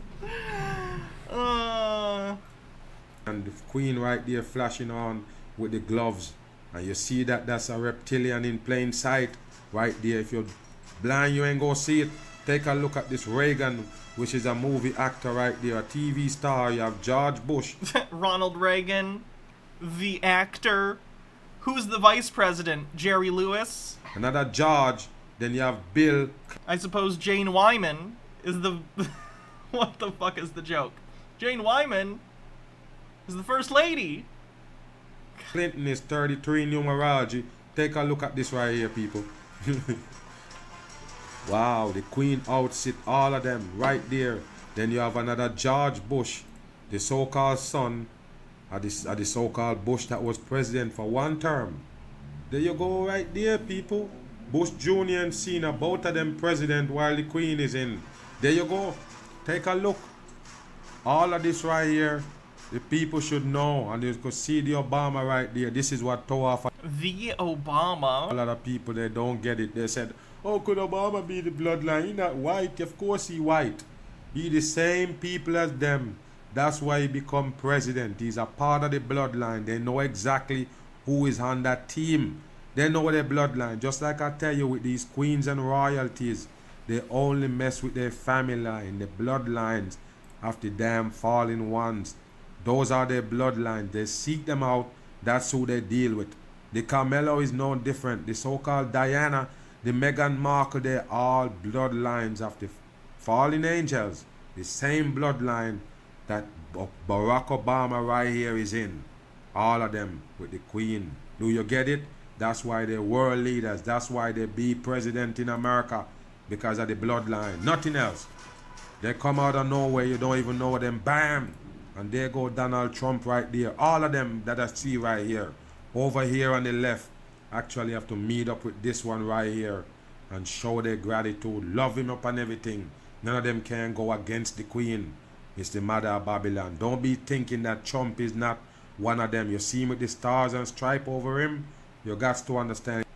And the Queen right there flashing on with the gloves. And you see that that's a reptilian in plain sight right there. If you're blind, you ain't gonna see it. Take a look at this Reagan, which is a movie actor right there, a TV star. You have George Bush. Ronald Reagan, the actor. Who's the vice president? Jerry Lewis. Another George. Then you have Bill. I suppose Jane Wyman is the... What the fuck is the joke? Jane Wyman is the first lady. Clinton is 33 numerology. Take a look at this right here, people. Wow, the Queen outsit all of them right there. Then you have another George Bush, the so-called son of the so-called Bush that was president for one term. There you go right there, people. Bush Jr. and Sr., both of them president while the Queen is in. There you go. Take a look. All of this right here, the people should know. And you could see the Obama right there. This is what tore off. The Obama? A lot of people, they don't get it. They said, oh, could Obama be the bloodline? He not white. Of course he white. He the same people as them. That's why he become president. He's a part of the bloodline. They know exactly who is on that team. They know their bloodline. Just like I tell you with these queens and royalties, they only mess with their family line, the bloodlines of the damn fallen ones. Those are their bloodlines. They seek them out. That's who they deal with. The Carmelo is no different. The so-called Diana, The Meghan Markle, they're all bloodlines of the fallen angels. The same bloodline that Barack Obama right here is in. All of them with the Queen. Do you get it? That's why they're world leaders. That's why they be president in America. Because of the bloodline. Nothing else. They come out of nowhere. You don't even know them. Bam! And there go Donald Trump right there. All of them that I see right here. Over here on the left. Actually have to meet up with this one right here. And show their gratitude. Love him up and everything. None of them can go against the Queen. It's the mother of Babylon. Don't be thinking that Trump is not one of them. You see him with the stars and stripe over him. You got to understand.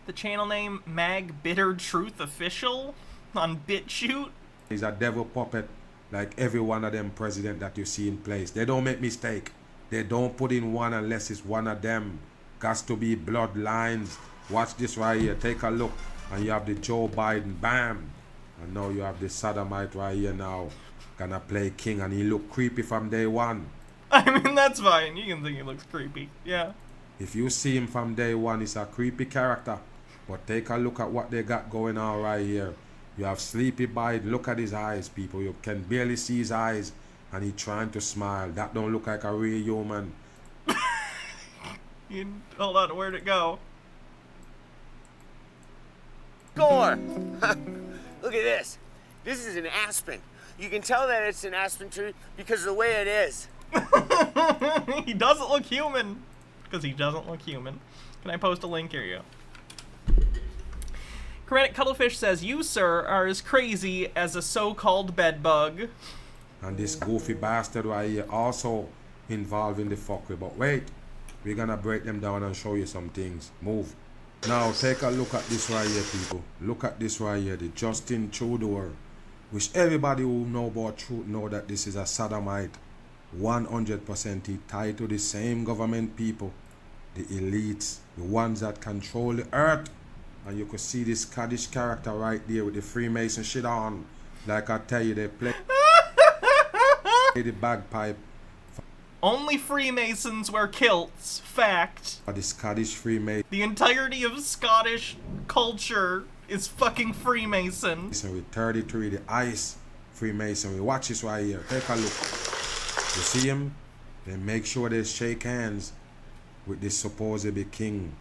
The channel name Mag Bitter Truth Official on BitChute. He's a devil puppet like every one of them president that you see in place. They don't make mistake. They don't put in one unless it's one of them. Got to be bloodlines. Watch this right here. Take a look. And you have the Joe Biden. Bam. And now you have the sodomite right here now. Gonna play king, and he look creepy from day one. I mean, that's fine. You can think he looks creepy. Yeah. If you see him from day one, he's a creepy character. But take a look at what they got going on right here. You have Sleepy Biden. Look at his eyes, people. You can barely see his eyes. And he trying to smile. That don't look like a real human. Hold on, where'd it go? Score! Look at this. This is an aspen. You can tell that it's an aspen tree because of the way it is. He doesn't look human. Because he doesn't look human. Can I post a link? Here you go. Chromatic Cuttlefish says, you, sir, are as crazy as a so-called bedbug. And this goofy bastard right here also involved in the fuckery. But wait, we're gonna break them down and show you some things. Move. Now take a look at this right here, people. Look at this right here, the Justin Trudeau. Which everybody who know about truth know that this is a sodomite. 100% he tied to the same government people. The elites, the ones that control the earth. And you could see this Scottish character right there with the Freemason shit on. Like I tell you, they play the bagpipe. Only Freemasons wear kilts. Fact. The Scottish Freemason. The entirety of Scottish culture is fucking Freemason. With 33, the ice Freemasonry. Watch this right here. Take a look. You see him? They make sure they shake hands with this supposed king.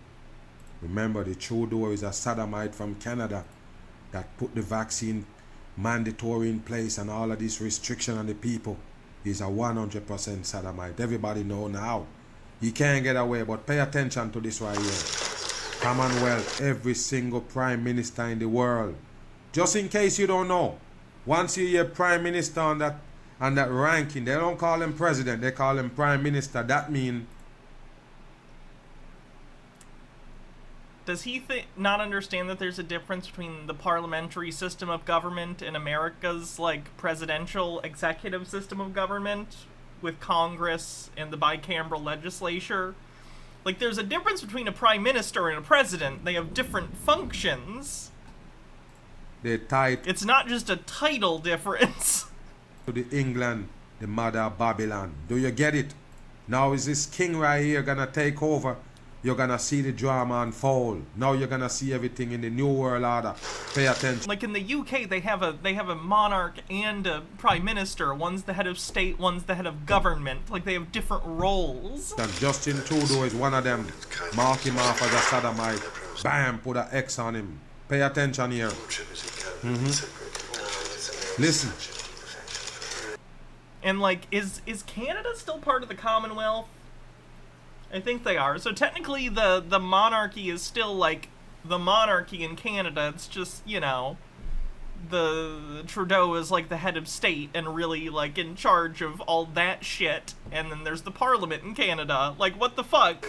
Remember, the Trudeau is a sodomite from Canada that put the vaccine mandatory in place and all of this restriction on the people. He's a 100% sodomite. Everybody know now. He can't get away, but pay attention to this right here. Commonwealth, every single prime minister in the world. Just in case you don't know, once you hear prime minister on that ranking, they don't call him president, they call him prime minister. That means... Does he not understand that there's a difference between the parliamentary system of government and America's, like, presidential executive system of government with Congress and the bicameral legislature? Like, there's a difference between a prime minister and a president. They have different functions. They're tied. It's not just a title difference. To the England, the mother of Babylon. Do you get it? Now is this king right here gonna take over? You're gonna see the drama unfold. Now you're gonna see everything in the New World Order. Pay attention. Like in the UK, they have a monarch and a prime minister. One's the head of state, one's the head of government. Like they have different roles. And Justin Trudeau is one of them. Mark him off as a sodomite. Bam, put an X on him. Pay attention here. Listen. And like, is Canada still part of the Commonwealth? I think they are. So technically the monarchy is still like the monarchy in Canada. It's just, you know, the Trudeau is like the head of state and really like in charge of all that shit. And then there's the parliament in Canada. Like, what the fuck?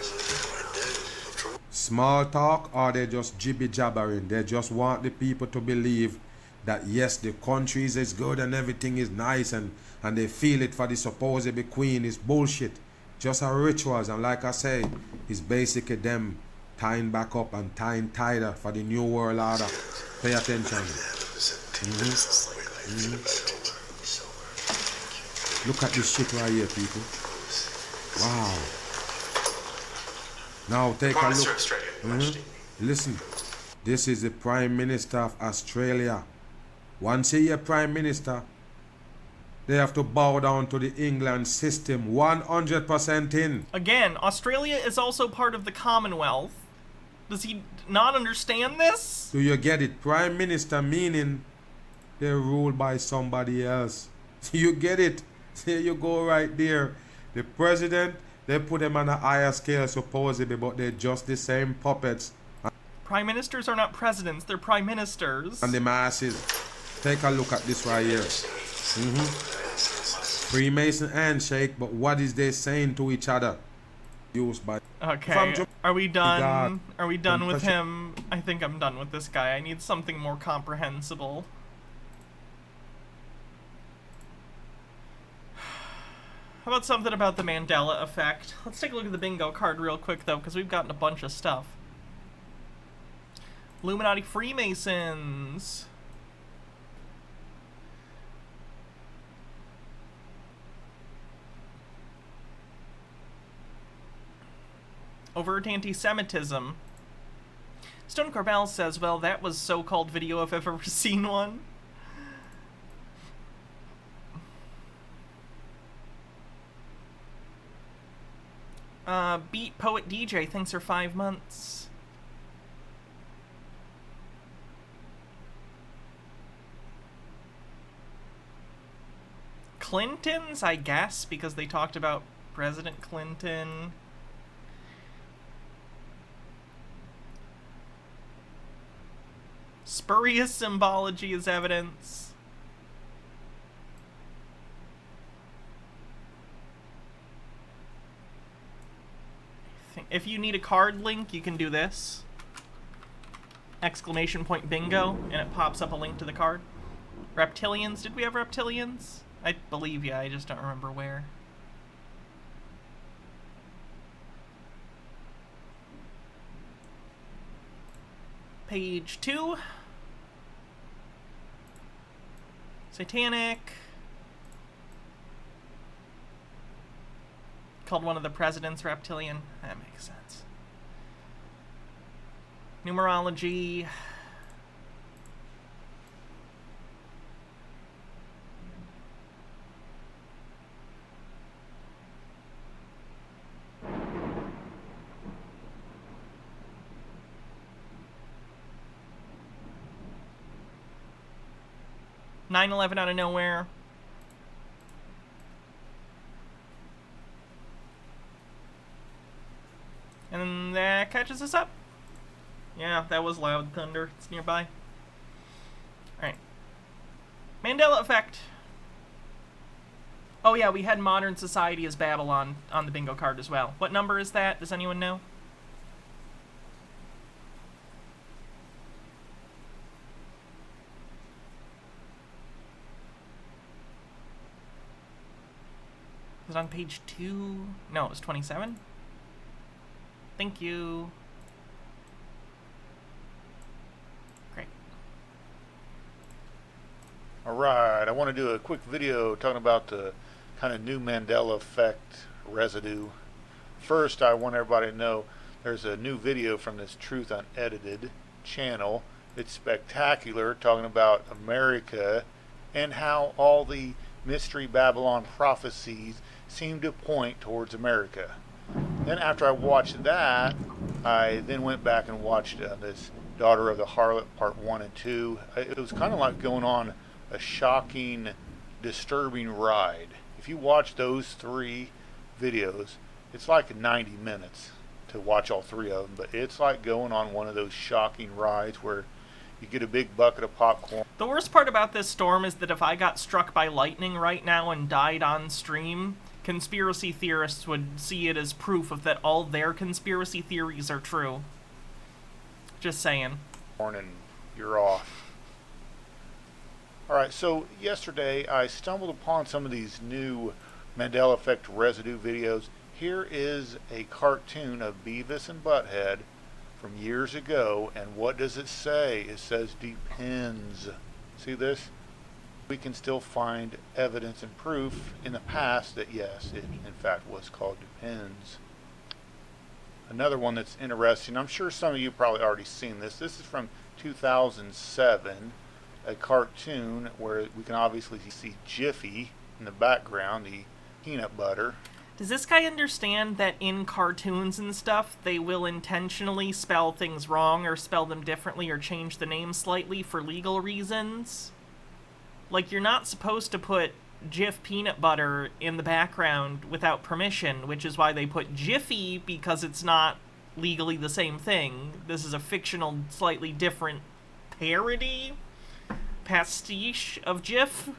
Small talk, or they just jibby jabbering. They just want the people to believe that yes, the country is good and everything is nice and they feel it for the supposed queen. Is bullshit. Just a rituals, and like I say, it's basically them tying back up and tying tighter for the New World Order. Pay attention. Look at this shit right here, people. Wow. Now take a look. Listen. This is the Prime Minister of Australia. Once he is Prime Minister, they have to bow down to the England system 100% in. Again, Australia is also part of the Commonwealth. Does he not understand this? Do you get it? Prime Minister meaning they're ruled by somebody else. You get it? There you go right there. The president, they put them on a higher scale supposedly, but they're just the same puppets. Prime ministers are not presidents, they're prime ministers. And the masses. Take a look at this right here. Freemason handshake, but what is they saying to each other? Used by. Okay, are we done? Are we done with pressure. him? I think I'm done with this guy. I need something more comprehensible. How about something about the Mandela effect? Let's take a look at the bingo card real quick, though, because we've gotten a bunch of stuff. Illuminati Freemasons. Overt anti-Semitism. Stone Corbell says, well, that was so-called video if I've ever seen one. Beat Poet DJ thinks her 5 months. Clintons, I guess, because they talked about President Clinton. Spurious symbology is evidence. If you need a card link, you can do this. Exclamation point bingo, and it pops up a link to the card. Reptilians, did we have reptilians? I believe yeah, I just don't remember where. Page 2. Satanic. Called one of the presidents reptilian. That makes sense. Numerology. (9/11) out of nowhere. And that catches us up. Yeah, that was loud thunder. It's nearby. Alright. Mandela effect. Oh yeah, we had modern society as Babylon on the bingo card as well. What number is that? Does anyone know? Was it on page 2? No, it was 27. Thank you. Great. Alright, I want to do a quick video talking about the kind of new Mandela effect residue. First, I want everybody to know there's a new video from this Truth Unedited channel. It's spectacular, talking about America and how all the Mystery Babylon prophecies seem to point towards America. Then after I watched that, I then went back and watched this Daughter of the Harlot part 1 and 2. It was kind of like going on a shocking, disturbing ride. If you watch those 3 videos, it's like 90 minutes to watch all 3 of them, but it's like going on one of those shocking rides where you get a big bucket of popcorn. The worst part about this storm is that if I got struck by lightning right now and died on stream, conspiracy theorists would see it as proof of that all their conspiracy theories are true. Just saying. And you're off. Alright, so yesterday I stumbled upon some of these new Mandela Effect residue videos. Here is a cartoon of Beavis and Butthead from years ago, and what does it say? It says depends. See this? We can still find evidence and proof in the past that yes, it in fact was called depends. Another one that's interesting, I'm sure some of you probably already seen this. This is from 2007, a cartoon where we can obviously see Jiffy in the background, the peanut butter. Does this guy understand that in cartoons and stuff, they will intentionally spell things wrong or spell them differently or change the name slightly for legal reasons? Like, you're not supposed to put Jif peanut butter in the background without permission, which is why they put Jiffy, because it's not legally the same thing. This is a fictional, slightly different parody, pastiche of Jif.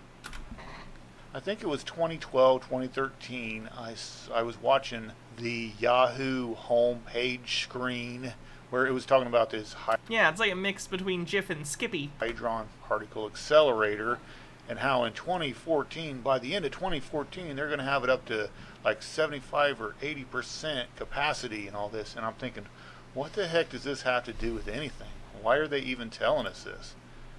I think it was 2012, 2013. I was watching the Yahoo homepage screen where it was talking about this Yeah, it's like a mix between Jif and Skippy. Hadron particle accelerator, and how in 2014, by the end of 2014, they're going to have it up to like 75 or 80% capacity and all this. And I'm thinking, what the heck does this have to do with anything? Why are they even telling us this?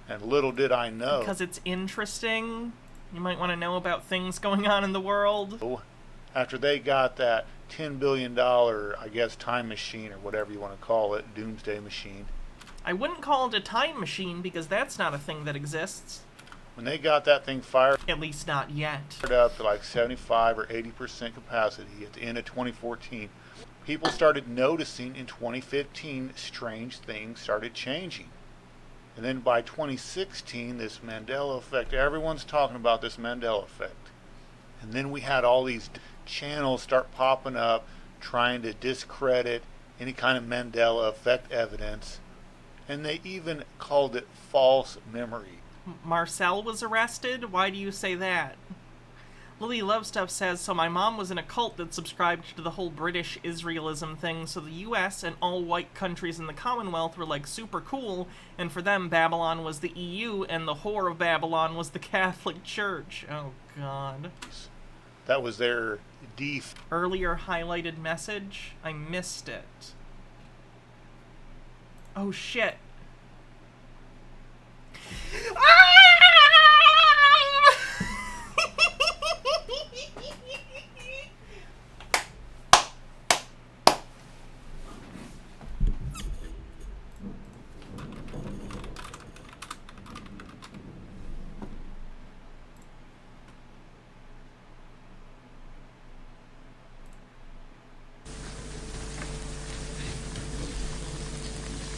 And little did I know. Because it's interesting. You might want to know about things going on in the world. After they got that $10 billion, I guess, time machine or whatever you want to call it, doomsday machine. I wouldn't call it a time machine because that's not a thing that exists. When they got that thing fired, at least not yet, up to like 75 or 80% capacity at the end of 2014, people started noticing in 2015 strange things started changing. And then by 2016, this Mandela effect, everyone's talking about this Mandela effect. And then we had all these channels start popping up trying to discredit any kind of Mandela effect evidence. And they even called it false memory. Marcel was arrested? Why do you say that? Lily Lovestuff says, so my mom was in a cult that subscribed to the whole British Israelism thing, so the US and all white countries in the Commonwealth were like super cool, and for them Babylon was the EU and the whore of Babylon was the Catholic Church. Oh God. That was their earlier highlighted message? I missed it. Oh shit.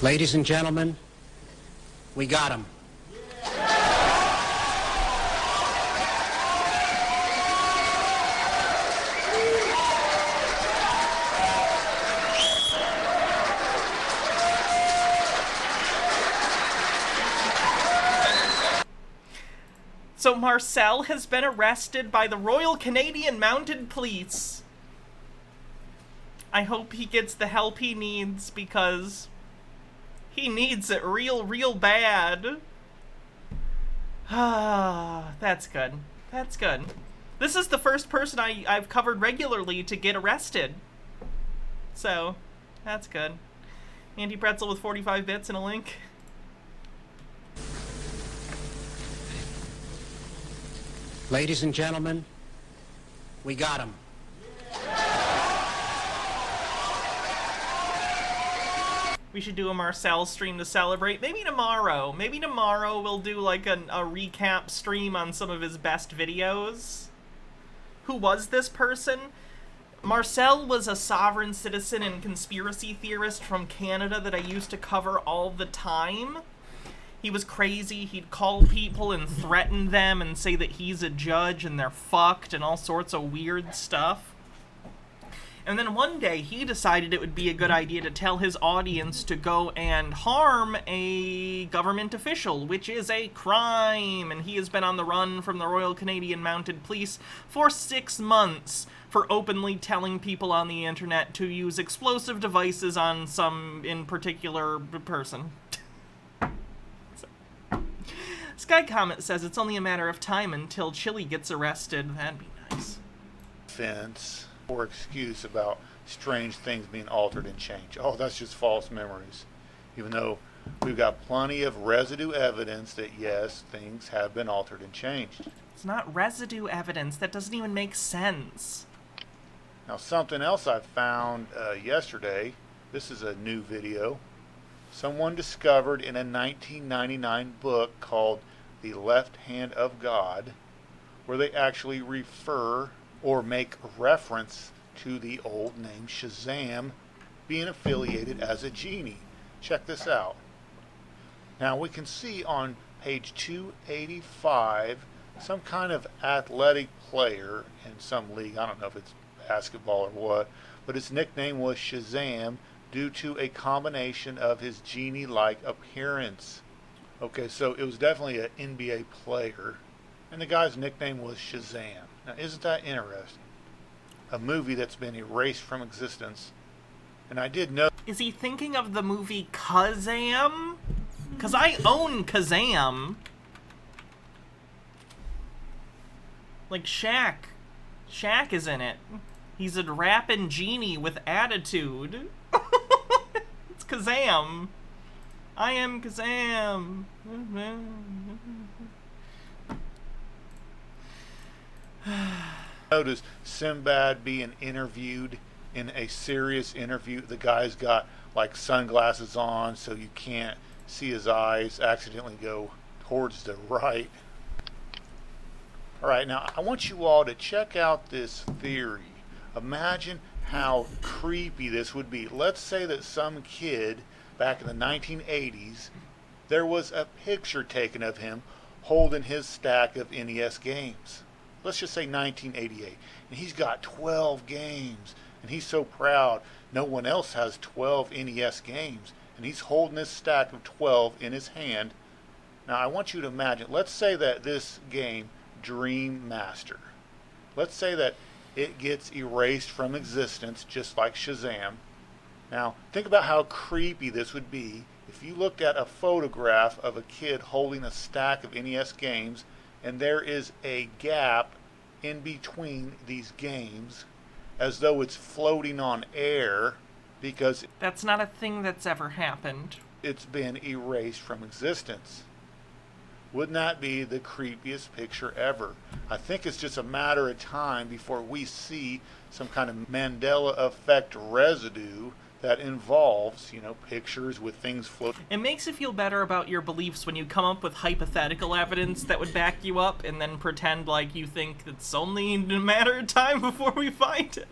Ladies and gentlemen, we got him. So Marcel has been arrested by the Royal Canadian Mounted Police. I hope he gets the help he needs because he needs it real bad. Ah, that's good. That's good. This is the first person I've covered regularly to get arrested. So, that's good. Andy Pretzel with 45 bits and a link. Ladies and gentlemen, we got him. We should do a Marcel stream to celebrate. Maybe tomorrow. Maybe tomorrow we'll do like a recap stream on some of his best videos. Who was this person? Marcel was a sovereign citizen and conspiracy theorist from Canada that I used to cover all the time. He was crazy. He'd call people and threaten them and say that he's a judge and they're fucked and all sorts of weird stuff. And then one day he decided it would be a good idea to tell his audience to go and harm a government official, which is a crime. And he has been on the run from the Royal Canadian Mounted Police for 6 months for openly telling people on the internet to use explosive devices on some in particular person. Sky Comet says it's only a matter of time until Chili gets arrested. That'd be nice. Offense or excuse about strange things being altered and changed. Oh, that's just false memories. Even though we've got plenty of residue evidence that, yes, things have been altered and changed. It's not residue evidence. That doesn't even make sense. Now, something else I found yesterday This is a new video. Someone discovered in a 1999 book called The Left Hand of God, where they actually refer or make reference to the old name Shazam being affiliated as a genie. Check this out. Now we can see on page 285 some kind of athletic player in some league. I don't know if it's basketball or what, but his nickname was Shazam due to a combination of his genie-like appearance. Okay, so it was definitely an NBA player, and the guy's nickname was Shazam. Now, isn't that interesting? A movie that's been erased from existence. And I did know... Is he thinking of the movie Kazam? Because I own Kazam. Like Shaq. Shaq is in it. He's a rapping genie with attitude. It's Kazam. I am Kazam. Notice Sinbad being interviewed in a serious interview. The guy's got like sunglasses on so you can't see his eyes accidentally go towards the right. Alright, now I want you all to check out this theory. Imagine how creepy this would be. Let's say that some kid back in the 1980s, there was a picture taken of him holding his stack of NES games. Let's just say 1988. And he's got 12 games. And he's so proud. No one else has 12 NES games. And he's holding this stack of 12 in his hand. Now I want you to imagine, let's say that this game, Dream Master, let's say that it gets erased from existence just like Shazam. Now think about how creepy this would be if you looked at a photograph of a kid holding a stack of NES games and there is a gap in between these games as though it's floating on air because that's not a thing that's ever happened. It's been erased from existence. Wouldn't that be the creepiest picture ever? I think it's just a matter of time before we see some kind of Mandela effect residue that involves, pictures with things floating. It makes you feel better about your beliefs when you come up with hypothetical evidence that would back you up and then pretend like you think it's only a matter of time before we find it.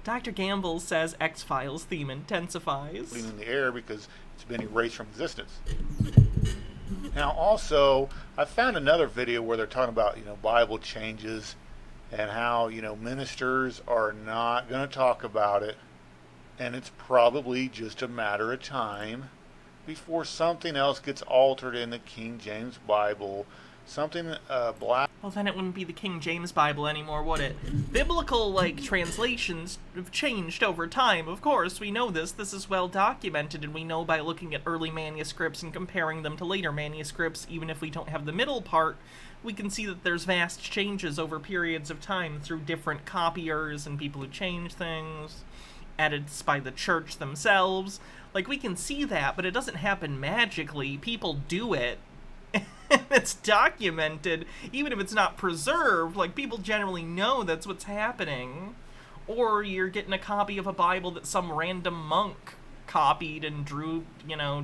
Dr. Gamble says X-Files theme intensifies. In the air because it's been erased from existence. Now also, I found another video where they're talking about, Bible changes and how, ministers are not going to talk about it. And it's probably just a matter of time before something else gets altered in the King James Bible. Something black. Well, then it wouldn't be the King James Bible anymore, would it? Biblical, translations have changed over time, of course. We know this. This is well documented, and we know by looking at early manuscripts and comparing them to later manuscripts, even if we don't have the middle part, we can see that there's vast changes over periods of time through different copiers and people who change things. Edits by the church themselves. We can see that, but it doesn't happen magically. People do it. It's documented, even if it's not preserved. People generally know that's what's happening. Or you're getting a copy of a Bible that some random monk copied and drew,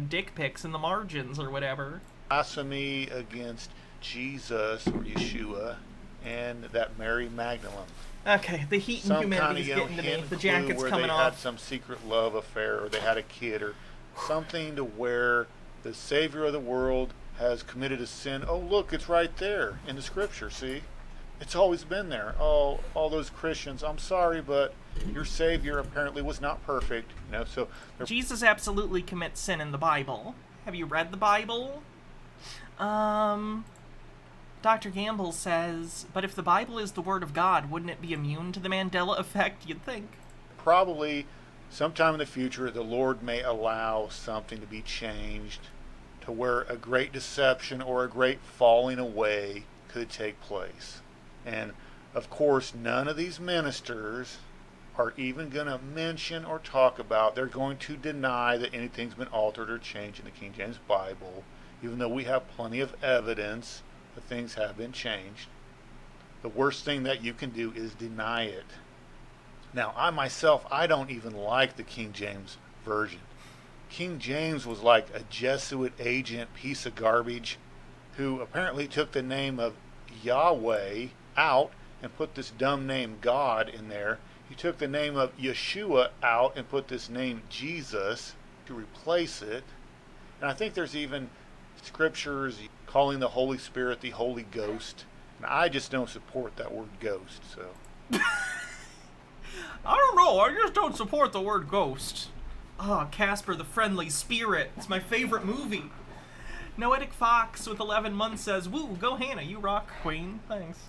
dick pics in the margins or whatever. Blasphemy against Jesus or Yeshua and that Mary Magdalene. Okay, the heat and humidity is getting to me. The jacket's coming off. They had some secret love affair, or they had a kid, or something to where the Savior of the world has committed a sin. Oh, look, it's right there in the scripture, see? It's always been there. Oh, all those Christians, I'm sorry, but your Savior apparently was not perfect. So Jesus absolutely commits sin in the Bible. Have you read the Bible? Dr. Gamble says, but if the Bible is the Word of God, wouldn't it be immune to the Mandela effect, you'd think? Probably sometime in the future, the Lord may allow something to be changed to where a great deception or a great falling away could take place. And, of course, none of these ministers are even going to mention or talk about, they're going to deny that anything's been altered or changed in the King James Bible, even though we have plenty of evidence that things have been changed. The worst thing that you can do is deny it. Now, I myself, I don't even like the King James version. King James was like a Jesuit agent piece of garbage who apparently took the name of Yahweh out and put this dumb name God in there. He took the name of Yeshua out and put this name Jesus to replace it. And I think there's even scriptures calling the Holy Spirit the Holy Ghost. And I just don't support that word ghost, so. I don't know, I just don't support the word ghost. Oh, Casper the Friendly Spirit. It's my favorite movie. Noetic Fox with 11 months says, woo, go Hannah, you rock, queen. Thanks.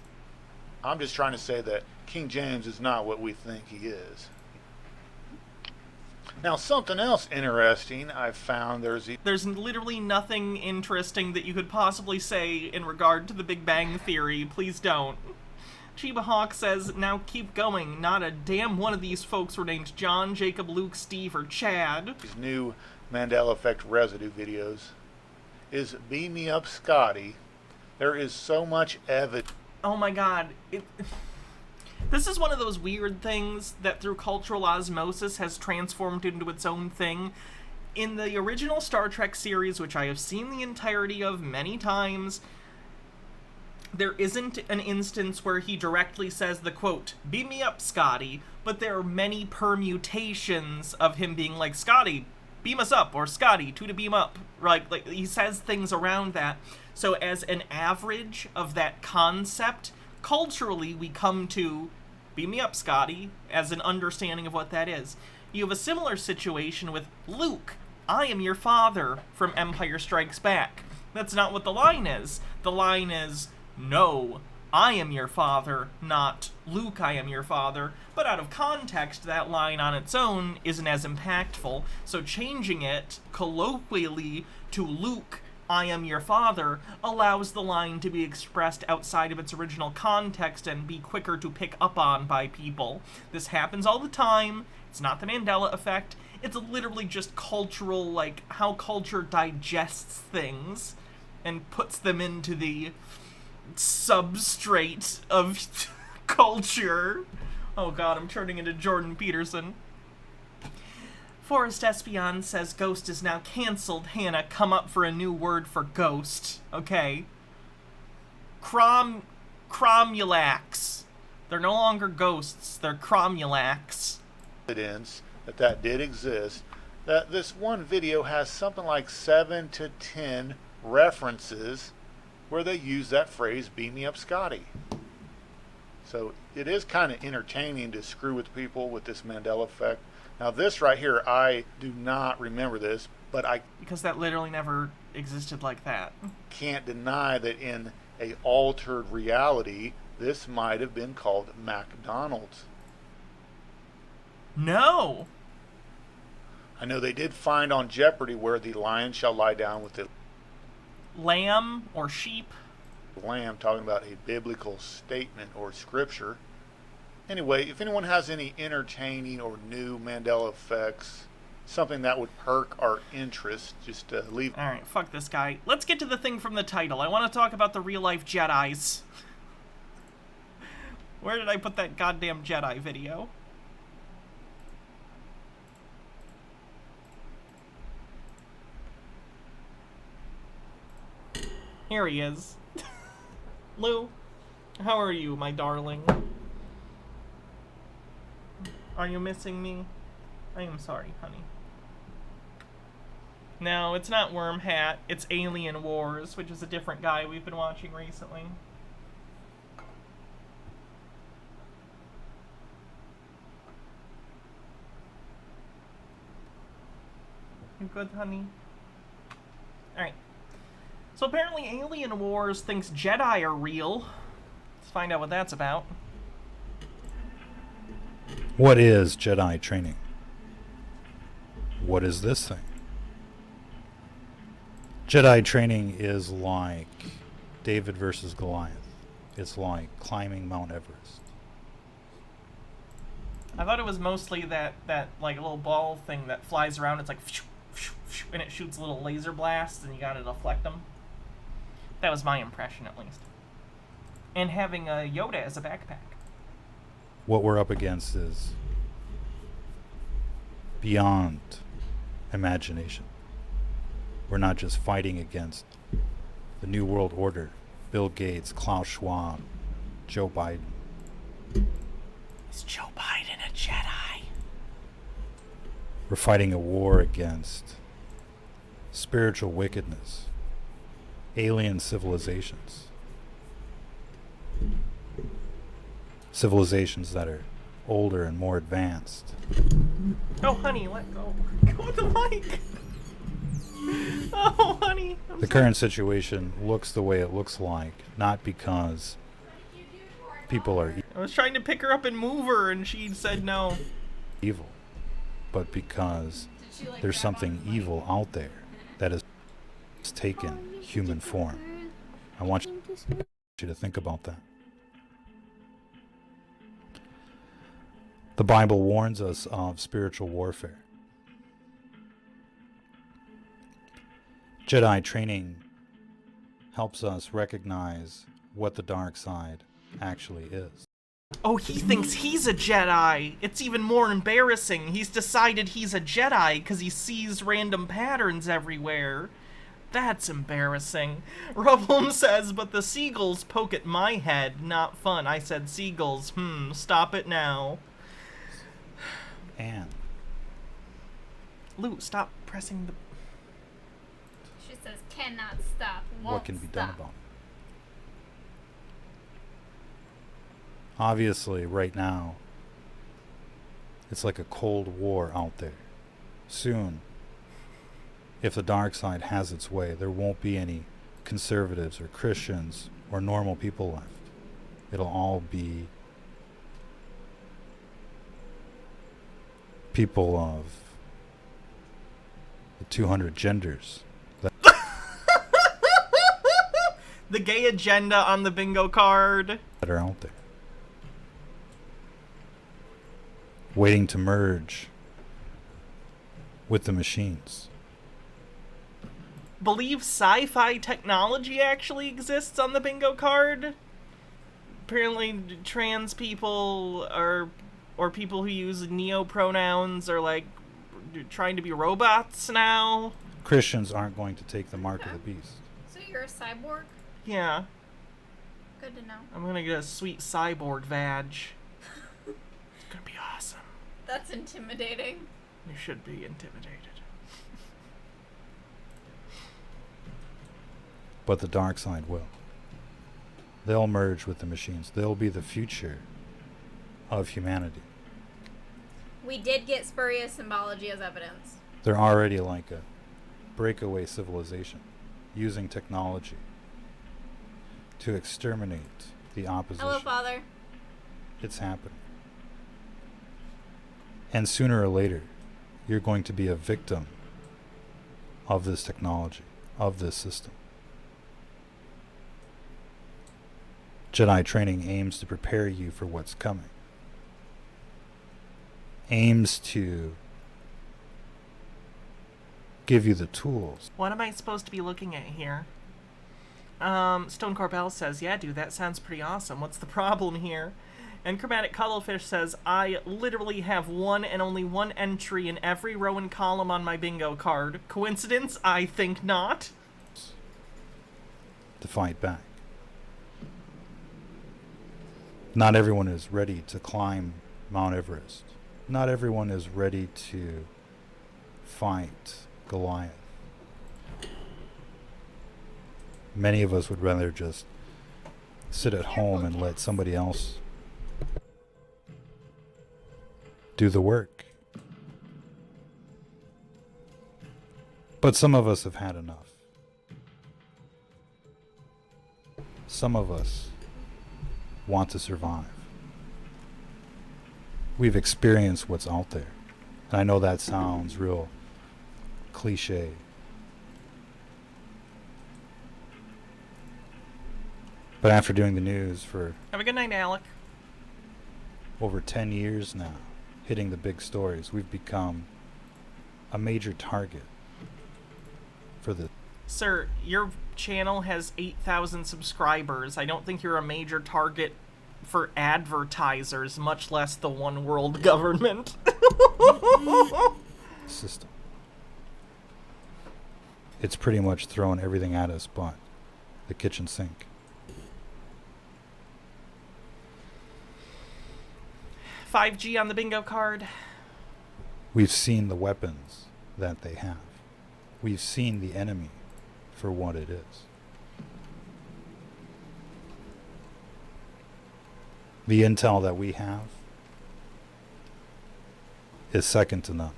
I'm just trying to say that King James is not what we think he is. Now, something else interesting I found, there's literally nothing interesting that you could possibly say in regard to the Big Bang Theory. Please don't. Chiba Hawk says, now keep going. Not a damn one of these folks were named John, Jacob, Luke, Steve, or Chad. These new Mandela Effect residue videos is Beam Me Up Scotty. There is so much evidence. Oh my god. This is one of those weird things that through cultural osmosis has transformed into its own thing. In the original Star Trek series, which I have seen the entirety of many times, there isn't an instance where he directly says the quote, beam me up, Scotty, but there are many permutations of him being like, Scotty, beam us up, or Scotty, to beam up. Like he says things around that. So as an average of that concept, culturally we come to beam me up, Scotty, as an understanding of what that is. You have a similar situation with Luke, I am your father, from Empire Strikes Back. That's not what the line is. The line is, no, I am your father, not Luke, I am your father. But out of context, that line on its own isn't as impactful, so changing it colloquially to Luke, I am your father, allows the line to be expressed outside of its original context and be quicker to pick up on by people. This happens all the time. It's not the Mandela effect. It's literally just cultural, like, how culture digests things and puts them into the substrate of culture. Oh god, I'm turning into Jordan Peterson. Forrest Espion says ghost is now cancelled. Hannah, come up for a new word for ghost. Okay. Cromulax. They're no longer ghosts, they're cromulax. Evidence that did exist. That this one video has something like 7 to 10 references where they use that phrase, beam me up, Scotty. So it is kind of entertaining to screw with people with this Mandela effect. Now this right here, I do not remember this, but because that literally never existed like that. Can't deny that in a altered reality, this might have been called McDonald's. No! I know they did find on Jeopardy where the lion shall lie down with the lamb or sheep. Lamb, talking about a biblical statement or scripture. Anyway, if anyone has any entertaining or new Mandela effects, something that would perk our interest, just leave. Alright, fuck this guy. Let's get to the thing from the title. I want to talk about the real-life Jedis. Where did I put that goddamn Jedi video? Here he is. Lou, how are you, my darling? Are you missing me? I am sorry, honey. No, it's not WormHat. It's Alien Wars, which is a different guy we've been watching recently. You good, honey? Alright. So apparently Alien Wars thinks Jedi are real. Let's find out what that's about. What is Jedi training? What is this thing? Jedi training is like David versus Goliath. It's like climbing Mount Everest. I thought it was mostly that like little ball thing that flies around. It's like and it shoots little laser blasts and you gotta deflect them. That was my impression, at least. And having a Yoda as a backpack. What we're up against is beyond imagination. We're not just fighting against the New World Order, Bill Gates, Klaus Schwab, Joe Biden. Is Joe Biden a Jedi? We're fighting a war against spiritual wickedness, alien civilizations, civilizations that are older and more advanced. Oh, honey, let go. Go with the mic. Oh, honey. The current situation looks the way it looks like, not because people are I was trying to pick her up and move her, and she said no. evil, but because there's something evil out there that has taken human form. I want you to think about that. The Bible warns us of spiritual warfare. Jedi training helps us recognize what the dark side actually is. Oh, he thinks he's a Jedi. It's even more embarrassing. He's decided he's a Jedi because he sees random patterns everywhere. That's embarrassing. Rublum says, but the seagulls poke at my head. Not fun. I said seagulls. Stop it now. And Lou, stop pressing the... She says, cannot stop, won't what can be done stop. about it? Obviously, right now, it's like a cold war out there. Soon, if the dark side has its way, there won't be any conservatives or Christians or normal people left. It'll all be people of the 200 genders. The gay agenda on the bingo card. That are out there. Waiting to merge with the machines. Believe sci-fi technology actually exists on the bingo card. Apparently trans people or people who use neo-pronouns are like trying to be robots now. Christians aren't going to take the mark of the beast. So you're a cyborg? Yeah. Good to know. I'm gonna get a sweet cyborg vag. It's gonna be awesome. That's intimidating. You should be intimidated. But the dark side will. They'll merge with the machines. They'll be the future of humanity. We did get spurious symbology as evidence. They're already like a breakaway civilization, using technology to exterminate the opposition. Hello, Father. It's happening. And sooner or later, you're going to be a victim of this technology, of this system. Jedi training aims to prepare you for what's coming. Aims to give you the tools. What am I supposed to be looking at here? Stone Corbell says, yeah, dude, that sounds pretty awesome. What's the problem here? And Chromatic Cuttlefish says, I literally have one and only one entry in every row and column on my bingo card. Coincidence? I think not. To fight back. Not everyone is ready to climb Mount Everest. Not everyone is ready to fight Goliath. Many of us would rather just sit at home and let somebody else do the work. But some of us have had enough. Some of us want to survive. We've experienced what's out there. And I know that sounds real cliche. But after doing the news for Have a good night, Alec. over 10 years now, hitting the big stories, we've become a major target for the... Sir, your channel has 8,000 subscribers. I don't think you're a major target for advertisers, much less the one world government. system. It's pretty much thrown everything at us but the kitchen sink. 5G on the bingo card. We've seen the weapons that they have. We've seen the enemy for what it is. The intel that we have is second to none.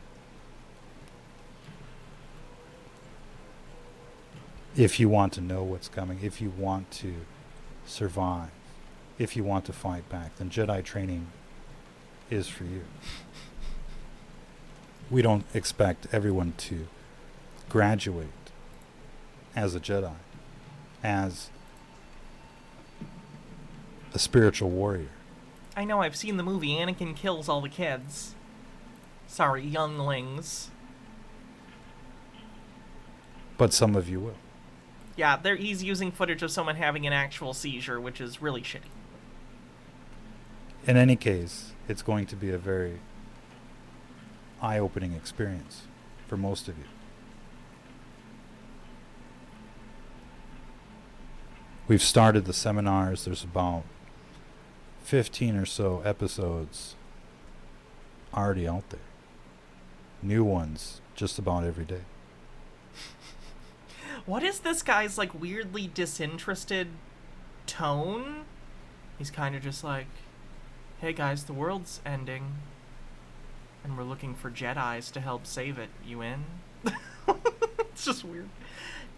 If you want to know what's coming, if you want to survive, if you want to fight back, then Jedi training is for you. We don't expect everyone to graduate as a Jedi, as a spiritual warrior. I know, I've seen the movie. Anakin kills all the kids. Sorry, younglings. But some of you will. Yeah, he's using footage of someone having an actual seizure, which is really shitty. In any case, it's going to be a very eye-opening experience for most of you. We've started the seminars. There's about 15 or so episodes already out there. New ones just about every day. What is this guy's, like, weirdly disinterested tone? He's kind of just like, hey guys, the world's ending, and we're looking for Jedis to help save it. You in? It's just weird.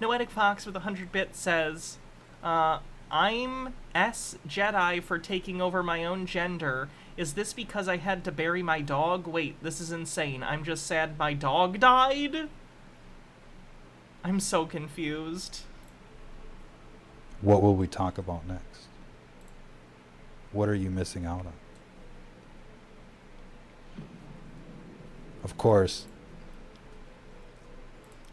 Noetic Fox with 100 bits says, I'm S Jedi for taking over my own gender. Is this because I had to bury my dog? Wait, this is insane. I'm just sad my dog died? I'm so confused. What will we talk about next? What are you missing out on? Of course.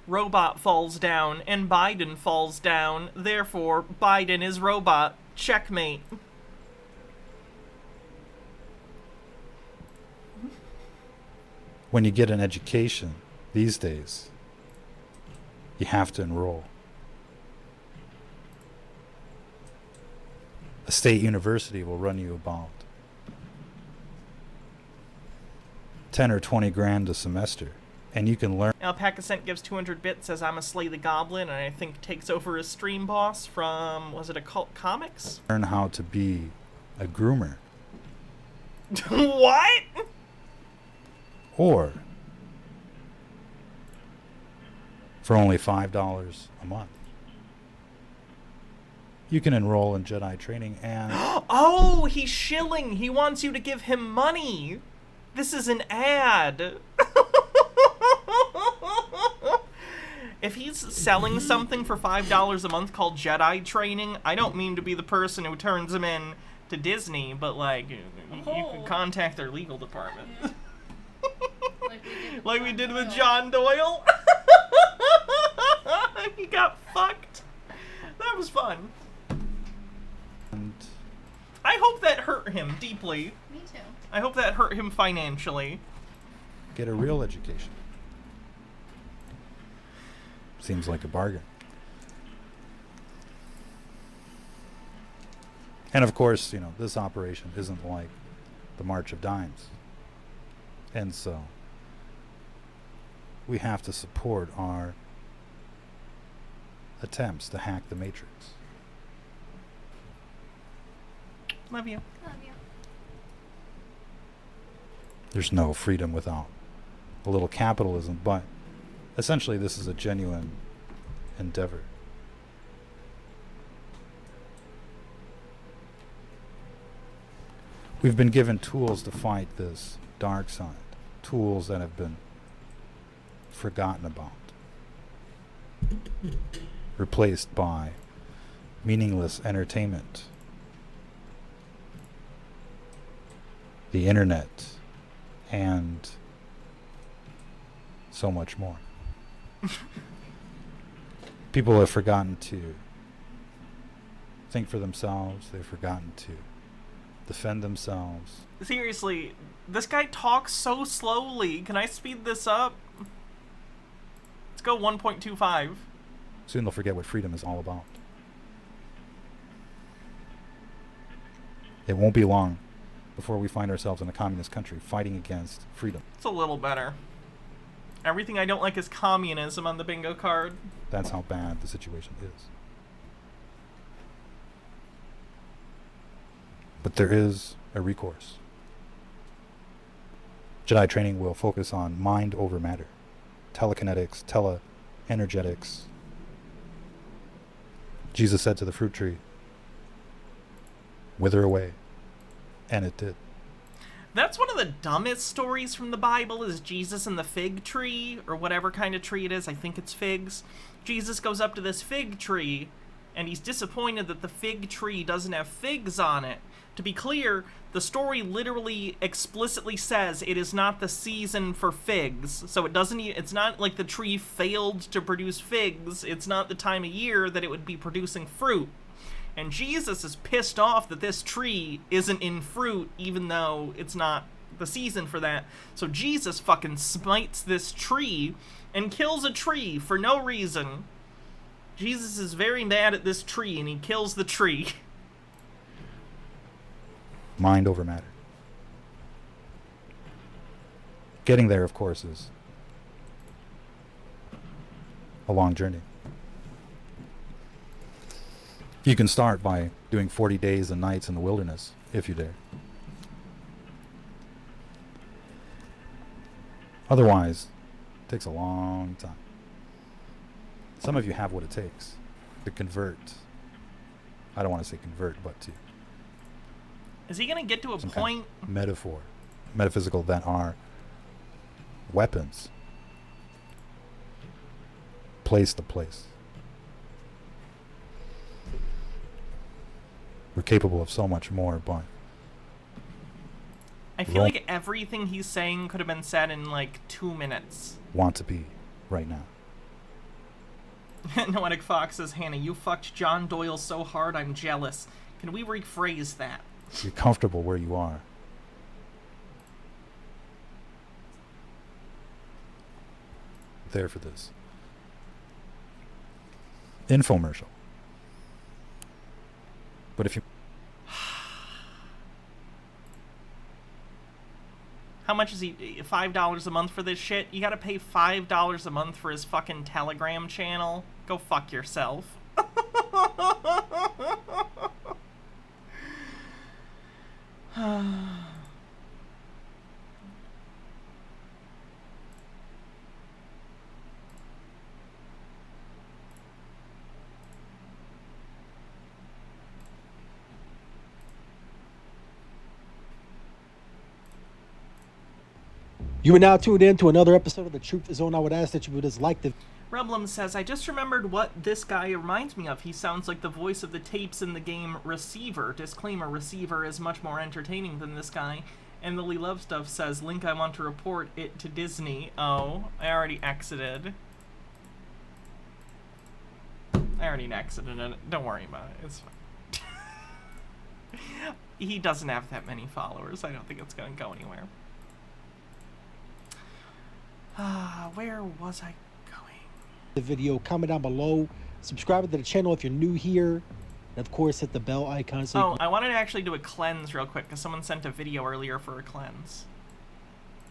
Robot falls down, and Biden falls down. Therefore, Biden is robot. Checkmate. When you get an education these days, you have to enroll. A state university will run you about 10 or 20 grand a semester, and you can learn. Alpaca Cent gives 200 bits, says I'm a Slay the Goblin, and I think takes over as stream boss from, was it Occult Comics? Learn how to be a groomer. What? Or for only $5 a month, you can enroll in Jedi training and... Oh, he's shilling. He wants you to give him money. This is an ad. If he's selling something for $5 a month called Jedi training, I don't mean to be the person who turns him in to Disney, but, like, you can contact their legal department. Like we did with John Doyle. He got fucked. That was fun. And I hope that hurt him deeply. Me too. I hope that hurt him financially. get a real education. Seems like a bargain. And of course, you know, this operation isn't like the March of Dimes. And so we have to support our attempts to hack the Matrix. Love you. Love you. There's no freedom without a little capitalism, but essentially this is a genuine endeavor. We've been given tools to fight this dark side, tools that have been forgotten about, replaced by meaningless entertainment, the internet, and so much more. People have forgotten to think for themselves. They've forgotten to defend themselves. Seriously, this guy talks so slowly. Can I speed this up? Let's go 1.25. Soon they'll forget what freedom is all about. It won't be long before we find ourselves in a communist country fighting against freedom. It's a little better. Everything I don't like is communism on the bingo card. That's how bad the situation is. But there is a recourse. Jedi training will focus on mind over matter, telekinetics, teleenergetics. Jesus said to the fruit tree, "Wither away," and it did. That's one of the dumbest stories from the Bible, is Jesus and the fig tree, or whatever kind of tree it is. I think it's figs. Jesus goes up to this fig tree, and he's disappointed that the fig tree doesn't have figs on it. To be clear, the story literally explicitly says it is not the season for figs. So it's not like the tree failed to produce figs. It's not the time of year that it would be producing fruit. And Jesus is pissed off that this tree isn't in fruit, even though it's not the season for that. So Jesus fucking smites this tree and kills a tree for no reason. Jesus is very mad at this tree, and he kills the tree. Mind over matter. Getting there, of course, is a long journey. You can start by doing 40 days and nights in the wilderness, if you dare. Otherwise, it takes a long time. Some of you have what it takes to convert. I don't want to say convert, but to Is he gonna get to a some point? kind of metaphor, metaphysical, that are weapons place to place. We're capable of so much more, but I feel like everything he's saying could have been said in like 2 minutes. want to be right now. Noetic Fox says, Hannah, you fucked John Doyle so hard I'm jealous. Can we rephrase that? You're comfortable where you are. There for this. Infomercial. But if you... How much is he? $5 a month for this shit? You gotta pay $5 a month for his fucking Telegram channel? Go fuck yourself. You are now tuned in to another episode of The Truth Is On. I would ask that you would just like the... Rublum says, I just remembered what this guy reminds me of. He sounds like the voice of the tapes in the game Receiver. Disclaimer, Receiver is much more entertaining than this guy. And Lily Love Stuff says, Link, I want to report it to Disney. Oh, I already exited. I already exited it. Don't worry about it. It's fine. He doesn't have that many followers. I don't think it's going to go anywhere. Where was I going? The video, comment down below, subscribe to the channel if you're new here, and of course hit the bell icon. So I wanted to actually do a cleanse real quick because someone sent a video earlier for a cleanse.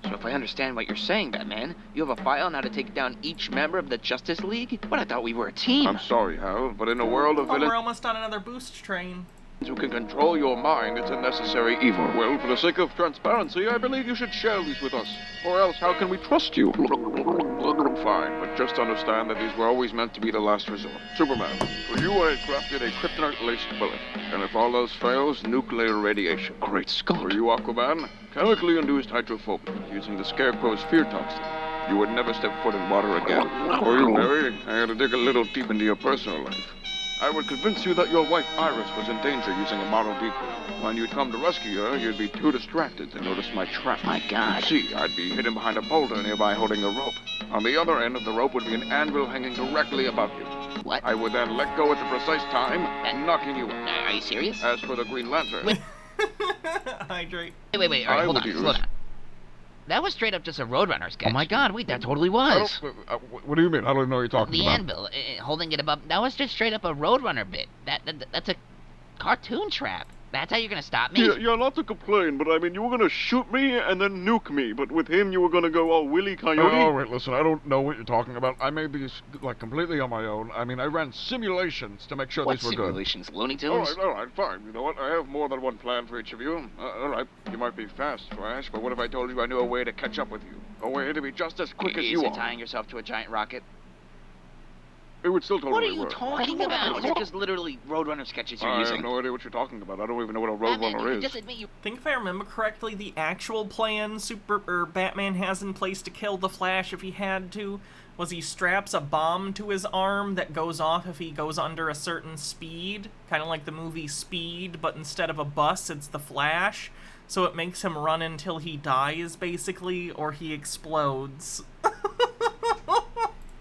So if I understand what you're saying, Batman, you have a file on how to take down each member of the Justice League? But I thought we were a team. I'm sorry, Hal, but in a world of villains We're almost on another boost train. who can control your mind, it's a necessary evil. Well, for the sake of transparency, I believe you should share these with us. Or else, how can we trust you? Fine, but just understand that these were always meant to be the last resort. Superman, for you I crafted a kryptonite-laced bullet. And if all else fails, nuclear radiation. Great Scott. For you, Aquaman, chemically induced hydrophobia, using the Scarecrow's fear toxin. You would never step foot in water again. For you, Barry, I had to dig a little deep into your personal life. I would convince you that your wife Iris was in danger using a model decoy. When you'd come to rescue her, you'd be too distracted to notice my trap. My God. See, I'd be hidden behind a boulder nearby holding a rope. On the other end of the rope would be an anvil hanging directly above you. What? I would then let go at the precise time, knocking you out. Are you serious? As for the Green Lantern... Hydrate. Wait. All right, hold on. Slow down. That was straight up just a Roadrunner sketch. Oh my god, wait, that totally was. What do you mean? I don't know what you're talking the about. anvil, holding it above. That was just straight up a Roadrunner bit. That's a cartoon trap. That's how you're gonna stop me? You're not to complain, but I mean, you were gonna shoot me and then nuke me, but with him you were gonna go all Willy Coyote. All right, listen, I don't know what you're talking about. I made these, like, completely on my own. I mean, I ran simulations to make sure these were good. What simulations? Looney Tunes? All right, fine. You know what? I have more than one plan for each of you. All right, you might be fast, Flash, but what if I told you I knew a way to catch up with you? A way to be just as quick as you are. Tying yourself to a giant rocket? It would still totally work. What are you talking about? These are just literally Roadrunner sketches you're using. I have no idea what you're talking about. I don't even know what a Roadrunner is. I think if I remember correctly, the actual plan Batman has in place to kill the Flash if he had to was he straps a bomb to his arm that goes off if he goes under a certain speed, kind of like the movie Speed, but instead of a bus, it's the Flash. So it makes him run until he dies, basically, or he explodes.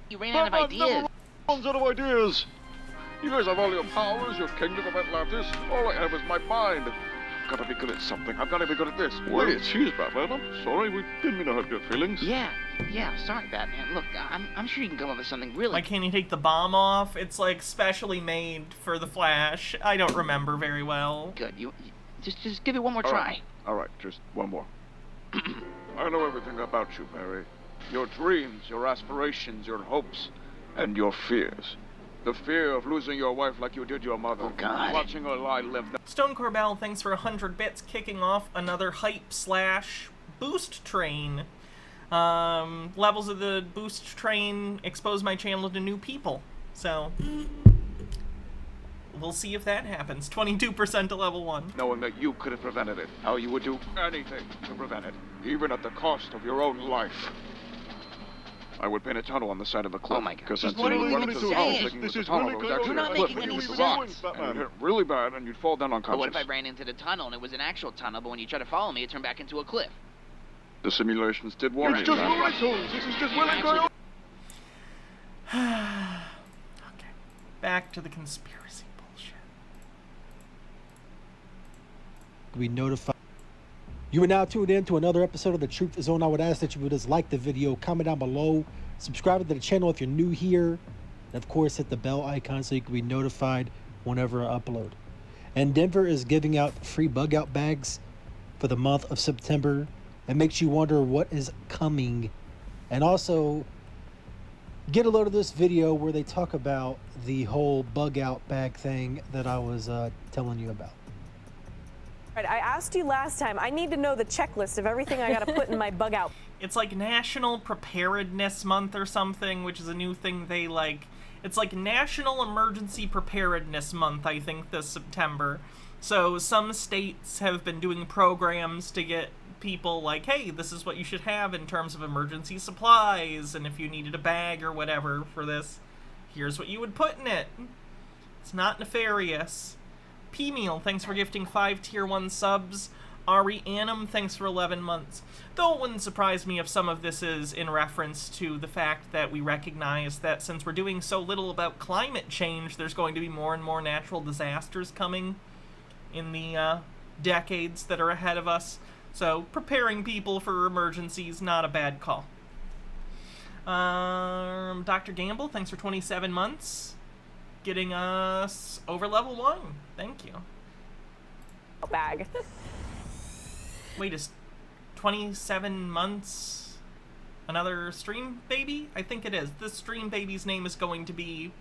You ran out of ideas. Runs out of ideas. You guys have all your powers, your kingdom of Atlantis. All I have is my mind. I've gotta be good at something. I've gotta be good at this. Wait, excuse Batman. I'm sorry. We didn't mean to hurt your feelings. Yeah. Sorry, Batman. Look, I'm sure you can come up with something really. Like, can you take the bomb off? It's like specially made for the Flash. I don't remember very well. Good. You just give it one more try. All right, just one more. I know everything about you, Barry. Your dreams, your aspirations, your hopes. And your fears. The fear of losing your wife like you did your mother. Oh, God. Watching her lie live. Stone Corbell, thanks for 100 bits, kicking off another hype/boost train. Levels of the boost train expose my channel to new people. So, we'll see if that happens. 22% to level 1. Knowing that you could have prevented it. How you would do anything to prevent it. Even at the cost of your own life. I would paint a tunnel on the side of a cliff. Oh my God. Because What are you even saying? This is really good. You're not making any sense. And it hit really bad, and you'd fall down unconscious. But what if I ran into the tunnel and it was an actual tunnel, but when you tried to follow me, it turned back into a cliff? The simulations did warn you. It's just Looney Tunes. This is just Willy Coyote. Okay. Back to the conspiracy bullshit. We notify. You are now tuned in to another episode of The Truth Is On. I would ask that you would just like the video, comment down below, subscribe to the channel if you're new here, and of course hit the bell icon so you can be notified whenever I upload. And Denver is giving out free bug out bags for the month of September. It makes you wonder what is coming. And also, get a load of this video where they talk about the whole bug out bag thing that I was telling you about. I asked you last time, I need to know the checklist of everything I gotta put in my bug out. It's like National Preparedness Month or something, which is a new thing they like. It's like National Emergency Preparedness Month, I think, this September. So some states have been doing programs to get people like, hey, this is what you should have in terms of emergency supplies, and if you needed a bag or whatever for this, here's what you would put in it. It's not nefarious. P-Meal, thanks for gifting 5 Tier 1 subs. Ari Annam, thanks for 11 months. Though it wouldn't surprise me if some of this is in reference to the fact that we recognize that since we're doing so little about climate change, there's going to be more and more natural disasters coming in the decades that are ahead of us. So preparing people for emergencies, not a bad call. Dr. Gamble, thanks for 27 months. Getting us over level 1. Thank you. Bag. Wait, is 27 months another stream baby? I think it is. This stream baby's name is going to be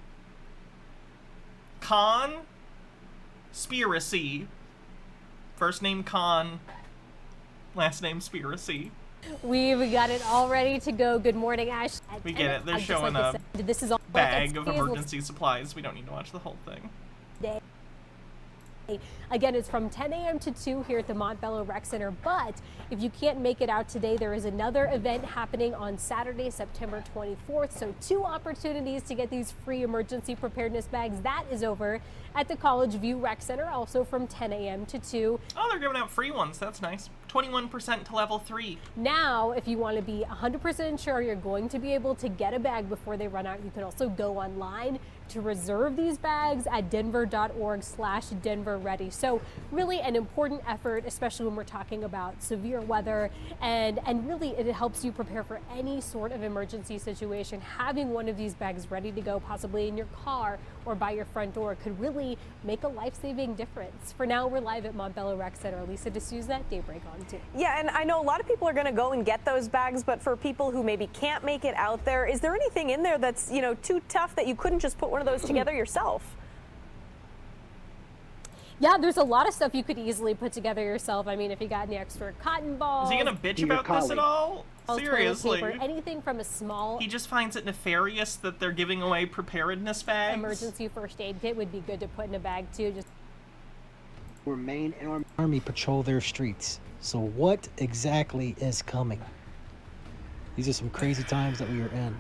Conspiracy. First name Con, last name Spiracy. We've got it all ready to go. Good morning, Ash. We get it. They're showing a bag of emergency supplies. We don't need to watch the whole thing. Again, it's from 10 a.m. to 2 here at the Montbello Rec Center. But if you can't make it out today, there is another event happening on Saturday, September 24th. So 2 opportunities to get these free emergency preparedness bags. That is over at the College View Rec Center, also from 10 a.m. to 2. Oh, they're giving out free ones. That's nice. 21% to level 3. Now, if you want to be 100% sure you're going to be able to get a bag before they run out, you can also go online to reserve these bags at denver.org/denverready. So really an important effort, especially when we're talking about severe weather, and really it helps you prepare for any sort of emergency situation. Having one of these bags ready to go, possibly in your car or by your front door, could really make a life-saving difference. For now, we're live at Montbello Rec Center. Lisa D'Souza, Daybreak on 2. Yeah, and I know a lot of people are going to go and get those bags, but for people who maybe can't make it out there, is there anything in there that's, you know, too tough that you couldn't just put one of those together yourself? Yeah, there's a lot of stuff you could easily put together yourself. I mean, if you got any extra cotton balls. Is he gonna bitch about this at all? Seriously. Paper, anything from a small. He just finds it nefarious that they're giving away preparedness bags. Emergency first aid kit would be good to put in a bag too. Just Maine and Army patrol their streets. So what exactly is coming? These are some crazy times that we are in.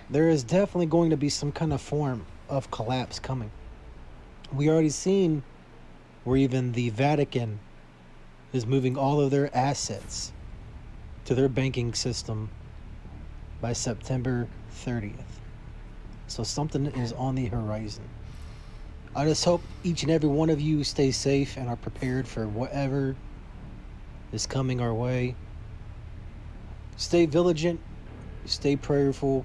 There is definitely going to be some kind of form of collapse coming. We already seen where even the Vatican is moving all of their assets to their banking system by September 30th. So something is on the horizon. I just hope each and every one of you stay safe and are prepared for whatever is coming our way. Stay vigilant, stay prayerful,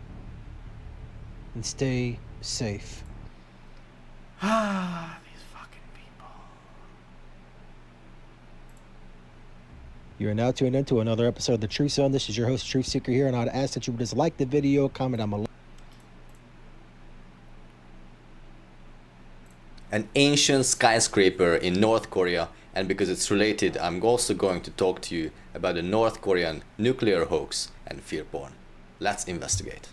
and stay safe. Ah, these fucking people. You are now tuned into another episode of The Truth Zone. This is your host, Truth Seeker here, and I'd ask that you would just like the video, comment down below. An ancient skyscraper in North Korea, and because it's related, I'm also going to talk to you about the North Korean nuclear hoax and fear porn. Let's investigate.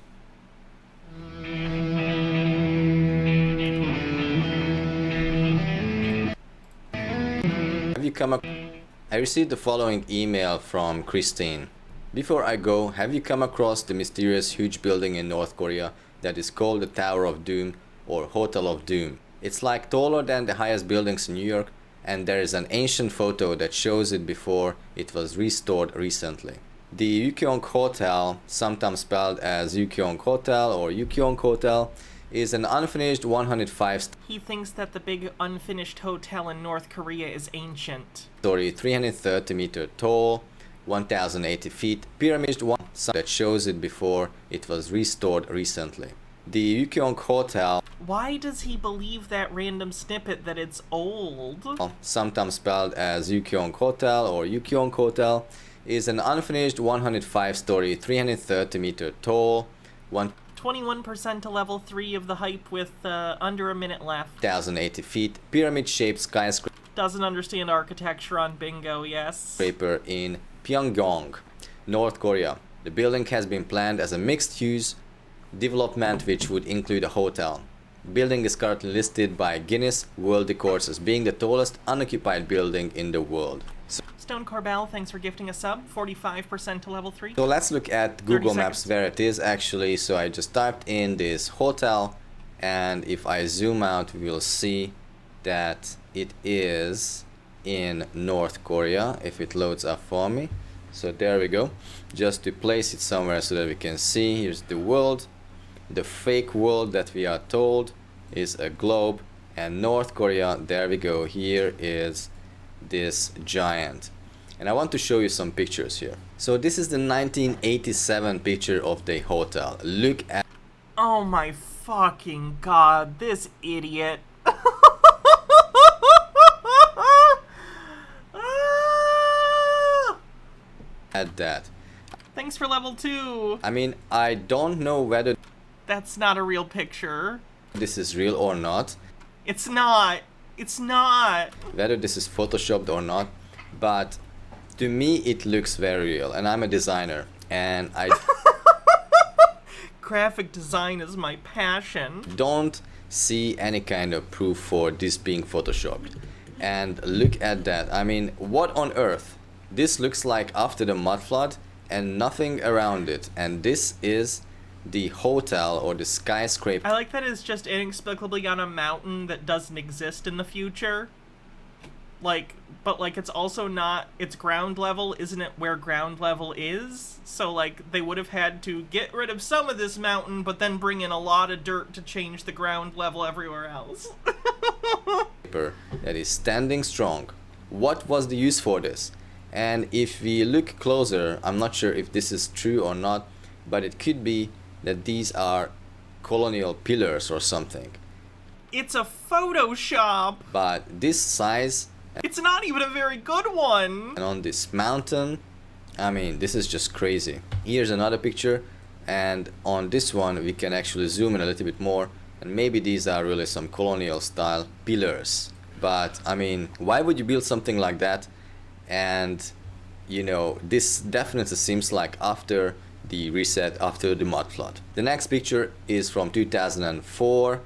I received the following email from Christine. Before I go, have you come across the mysterious huge building in North Korea that is called the Tower of Doom or Hotel of Doom? It's like taller than the highest buildings in New York, and there is an ancient photo that shows it before it was restored recently. The Ukyong Hotel, sometimes spelled as Ukyong Hotel or Ukyong Hotel, is an unfinished 105 He thinks that the big unfinished hotel in North Korea is ancient. story, 330 meter tall, 1080 feet, pyramid one that shows it before it was restored recently. The Ukyong Hotel, Why does he believe that random snippet that it's old? sometimes spelled as Ukyong Hotel or Ukyong Hotel, is an unfinished 105-story, 330 meter tall, 21% to level 3 of the hype with under a minute left. 1080 feet, pyramid-shaped skyscraper Doesn't understand architecture on bingo, yes. in Pyongyang, North Korea. The building has been planned as a mixed-use development which would include a hotel. Building is currently listed by Guinness World Records as being the tallest unoccupied building in the world. Stone Corbell, thanks for gifting a sub. 45% to level 3. So let's look at Google Maps where it is actually. So I just typed in this hotel, and if I zoom out, we will see that it is in North Korea if it loads up for me. So there we go. Just to place it somewhere so that we can see. Here's the world. The fake world that we are told is a globe, and North Korea, there we go. Here is this giant, and I want to show you some pictures here. So this is the 1987 picture of the hotel. Look at Oh my fucking god, this idiot. at that. Thanks for level 2. I mean, I don't know whether That's not a real picture. this is real or not, It's not. It's not. whether this is photoshopped or not, but to me it looks very real, and I'm a designer, and I Graphic design is my passion. don't see any kind of proof for this being photoshopped. And look at that. I mean, what on earth? This looks like after the mud flood and nothing around it, and this is the hotel or the skyscraper. I like that it's just inexplicably on a mountain that doesn't exist in the future. like, but like it's also not, it's ground level isn't it where ground level is? So like they would have had to get rid of some of this mountain but then bring in a lot of dirt to change the ground level everywhere else. That is standing strong. What was the use for this? And if we look closer, I'm not sure if this is true or not, but it could be that these are colonial pillars or something. It's a Photoshop. But this size, it's not even a very good one. And on this mountain, I mean, this is just crazy. Here's another picture, and on this one we can actually zoom in a little bit more, and maybe these are really some colonial style pillars. But I mean, why would you build something like that? And you know, this definitely seems like after the reset, after the mud flood. The next picture is from 2004,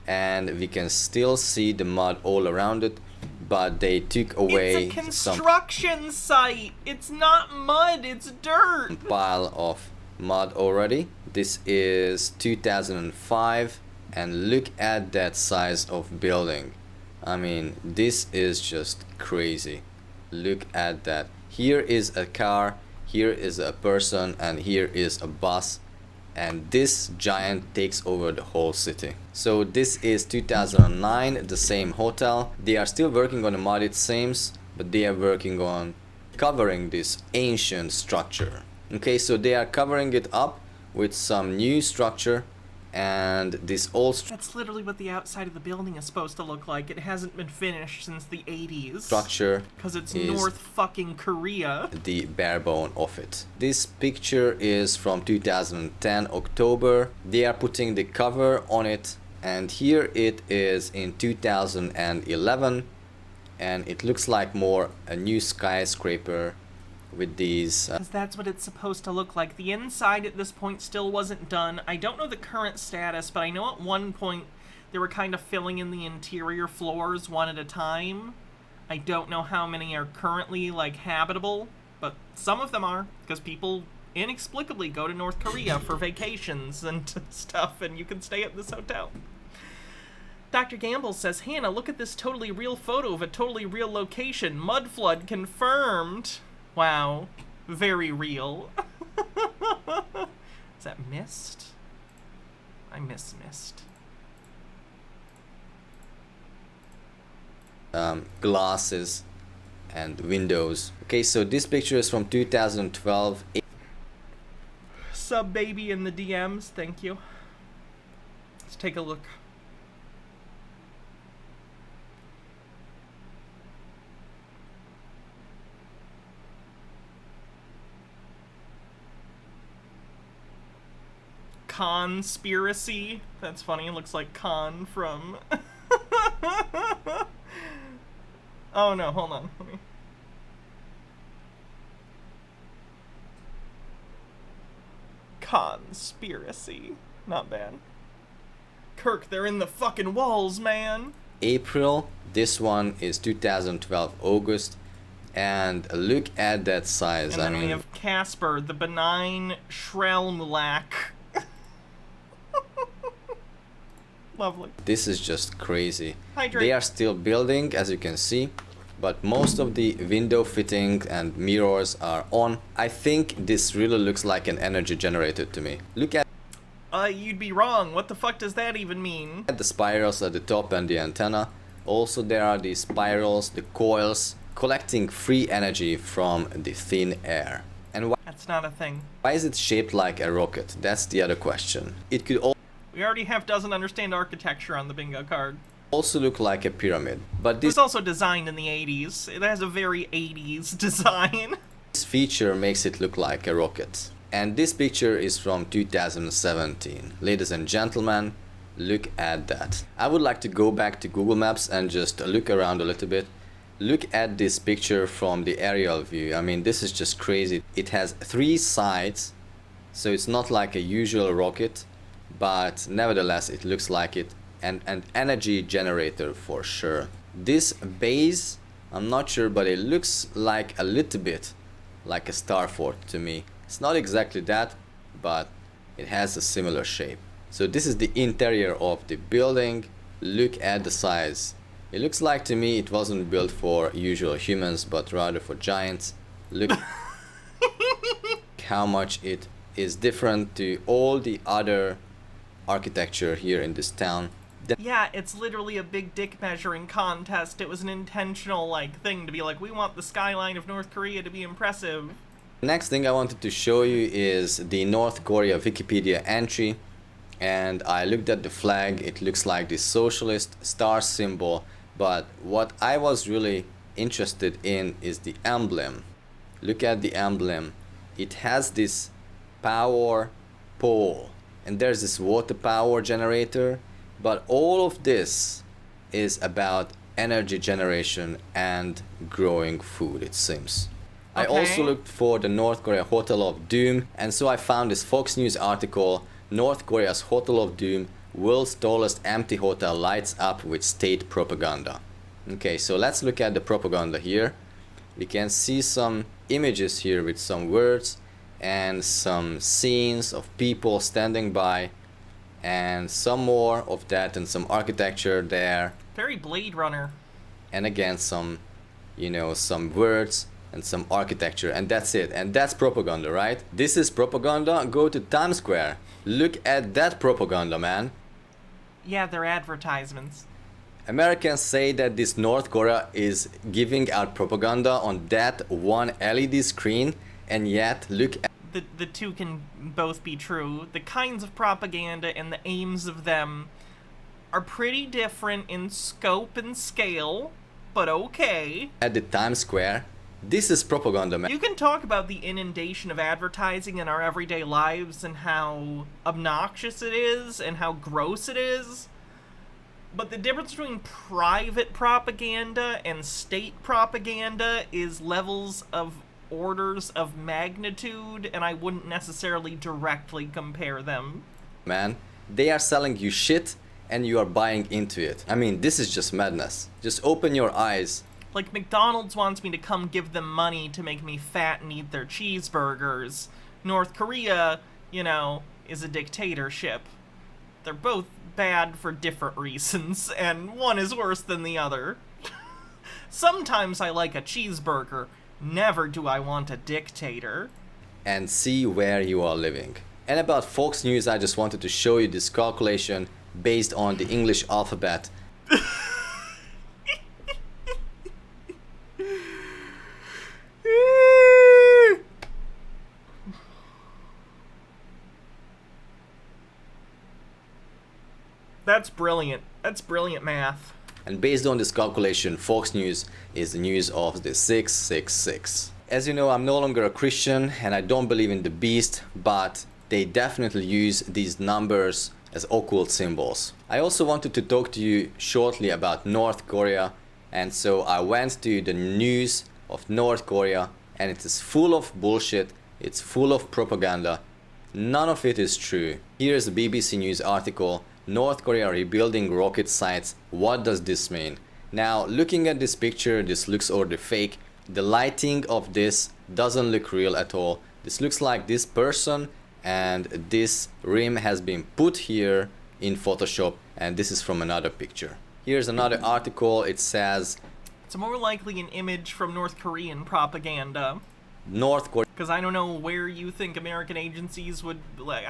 and we can still see the mud all around it, but they took away it's a construction site. It's not mud, it's dirt. Pile of mud already. This is 2005, and look at that size of building. I mean, this is just crazy. Look at that. Here is a car, here is a person, and here is a bus, and this giant takes over the whole city. So this is 2009, the same hotel. They are still working on the mud, it seems, but they are working on covering this ancient structure. Okay, so they are covering it up with some new structure, and this old that's literally what the outside of the building is supposed to look like. It hasn't been finished since the 80s. Structure because it's North fucking Korea. The bare bone of it. This picture is from 2010 October. They are putting the cover on it, and here it is in 2011, and it looks like more a new skyscraper with these that's what it's supposed to look like. The inside at this point still wasn't done. I don't know the current status, but I know at one point they were kind of filling in the interior floors one at a time. I don't know how many are currently like habitable, but some of them are, because people inexplicably go to North Korea for vacations and stuff, and you can stay at this hotel. Dr. Gamble says, Hannah, look at this totally real photo of a totally real location. Mud flood confirmed. Wow, very real. Is that mist? I miss mist. Glasses and windows. Okay, so this picture is from 2012. Sub baby in the DMs, thank you. Let's take a look. Conspiracy. That's funny. It looks like Con from... Oh no, hold on. Let me... Conspiracy. Not bad. Kirk, they're in the fucking walls, man. April. This one is 2012 August. And look at that size. And then we have Casper, the benign Shrelmulak. Lovely. This is just crazy. Hydrate. They are still building, as you can see, but most of the window fitting and mirrors are on. I think this really looks like an energy generator to me. Look at you'd be wrong. What the fuck does that even mean? the spirals at the top and the antenna. Also there are the spirals, the coils, collecting free energy from the thin air. And that's not a thing. Why is it shaped like a rocket? That's the other question. It could we already have doesn't understand architecture on the bingo card. Also look like a pyramid, but this was also designed in the 80s. It has a very 80s design. This feature makes it look like a rocket. And this picture is from 2017. Ladies and gentlemen, look at that. I would like to go back to Google Maps and just look around a little bit. Look at this picture from the aerial view. I mean, this is just crazy. It has 3 sides, so it's not like a usual rocket, but nevertheless it looks like it, and an energy generator for sure. This base, I'm not sure, but it looks like a little bit like a star fort to me. It's not exactly that, but it has a similar shape. So this is the interior of the building. Look at the size. It looks like to me it wasn't built for usual humans, but rather for giants. Look how much it is different to all the other architecture here in this town. Yeah, it's literally a big dick measuring contest. It was an intentional, like, thing to be like, we want the skyline of North Korea to be impressive. Next thing I wanted to show you is the North Korea Wikipedia entry. And I looked at the flag. It looks like the socialist star symbol. But what I was really interested in is the emblem. Look at the emblem. It has this power pole. And there's this water power generator. But all of this is about energy generation and growing food, it seems. I also looked for the North Korea Hotel of Doom, and so I found this Fox News article, North Korea's Hotel of Doom, world's tallest empty hotel lights up with state propaganda. Okay, so let's look at the propaganda here. We can see some images here with some words and some scenes of people standing by, and some more of that and some architecture there. Very Blade Runner. And again some, you know, some words and some architecture, and that's it. And that's propaganda, right? This is propaganda. Go to Times Square. Look at that propaganda, man. Yeah, they're advertisements. Americans say that this North Korea is giving out propaganda on that one LED screen, and yet look at the two can both be true. The kinds of propaganda and the aims of them are pretty different in scope and scale, but okay. At the Times Square, this is propaganda, man. You can talk about the inundation of advertising in our everyday lives and how obnoxious it is and how gross it is, but the difference between private propaganda and state propaganda is levels of orders of magnitude, and I wouldn't necessarily directly compare them. Man, they are selling you shit and you are buying into it. I mean, this is just madness. Just open your eyes. Like, McDonald's wants me to come give them money to make me fat and eat their cheeseburgers. North Korea, you know, is a dictatorship. They're both bad for different reasons, and one is worse than the other. Sometimes I like a cheeseburger. Never do I want a dictator. And see where you are living. And about Fox News, I just wanted to show you this calculation based on the English alphabet. That's brilliant. That's brilliant math. And based on this calculation, Fox News is the news of the 666. As you know, I'm no longer a Christian and I don't believe in the beast, but they definitely use these numbers as occult symbols. I also wanted to talk to you shortly about North Korea, and so I went to the news of North Korea, and it is full of bullshit, it's full of propaganda. None of it is true. Here's a BBC News article. North Korea rebuilding rocket sites. What does this mean? Now, looking at this picture, this looks already fake. The lighting of this doesn't look real at all. This looks like this person, and this rim has been put here in Photoshop, and this is from another picture. Here's another article. It says it's more likely an image from North Korean propaganda. North Korea. Because I don't know where you think American agencies would, like,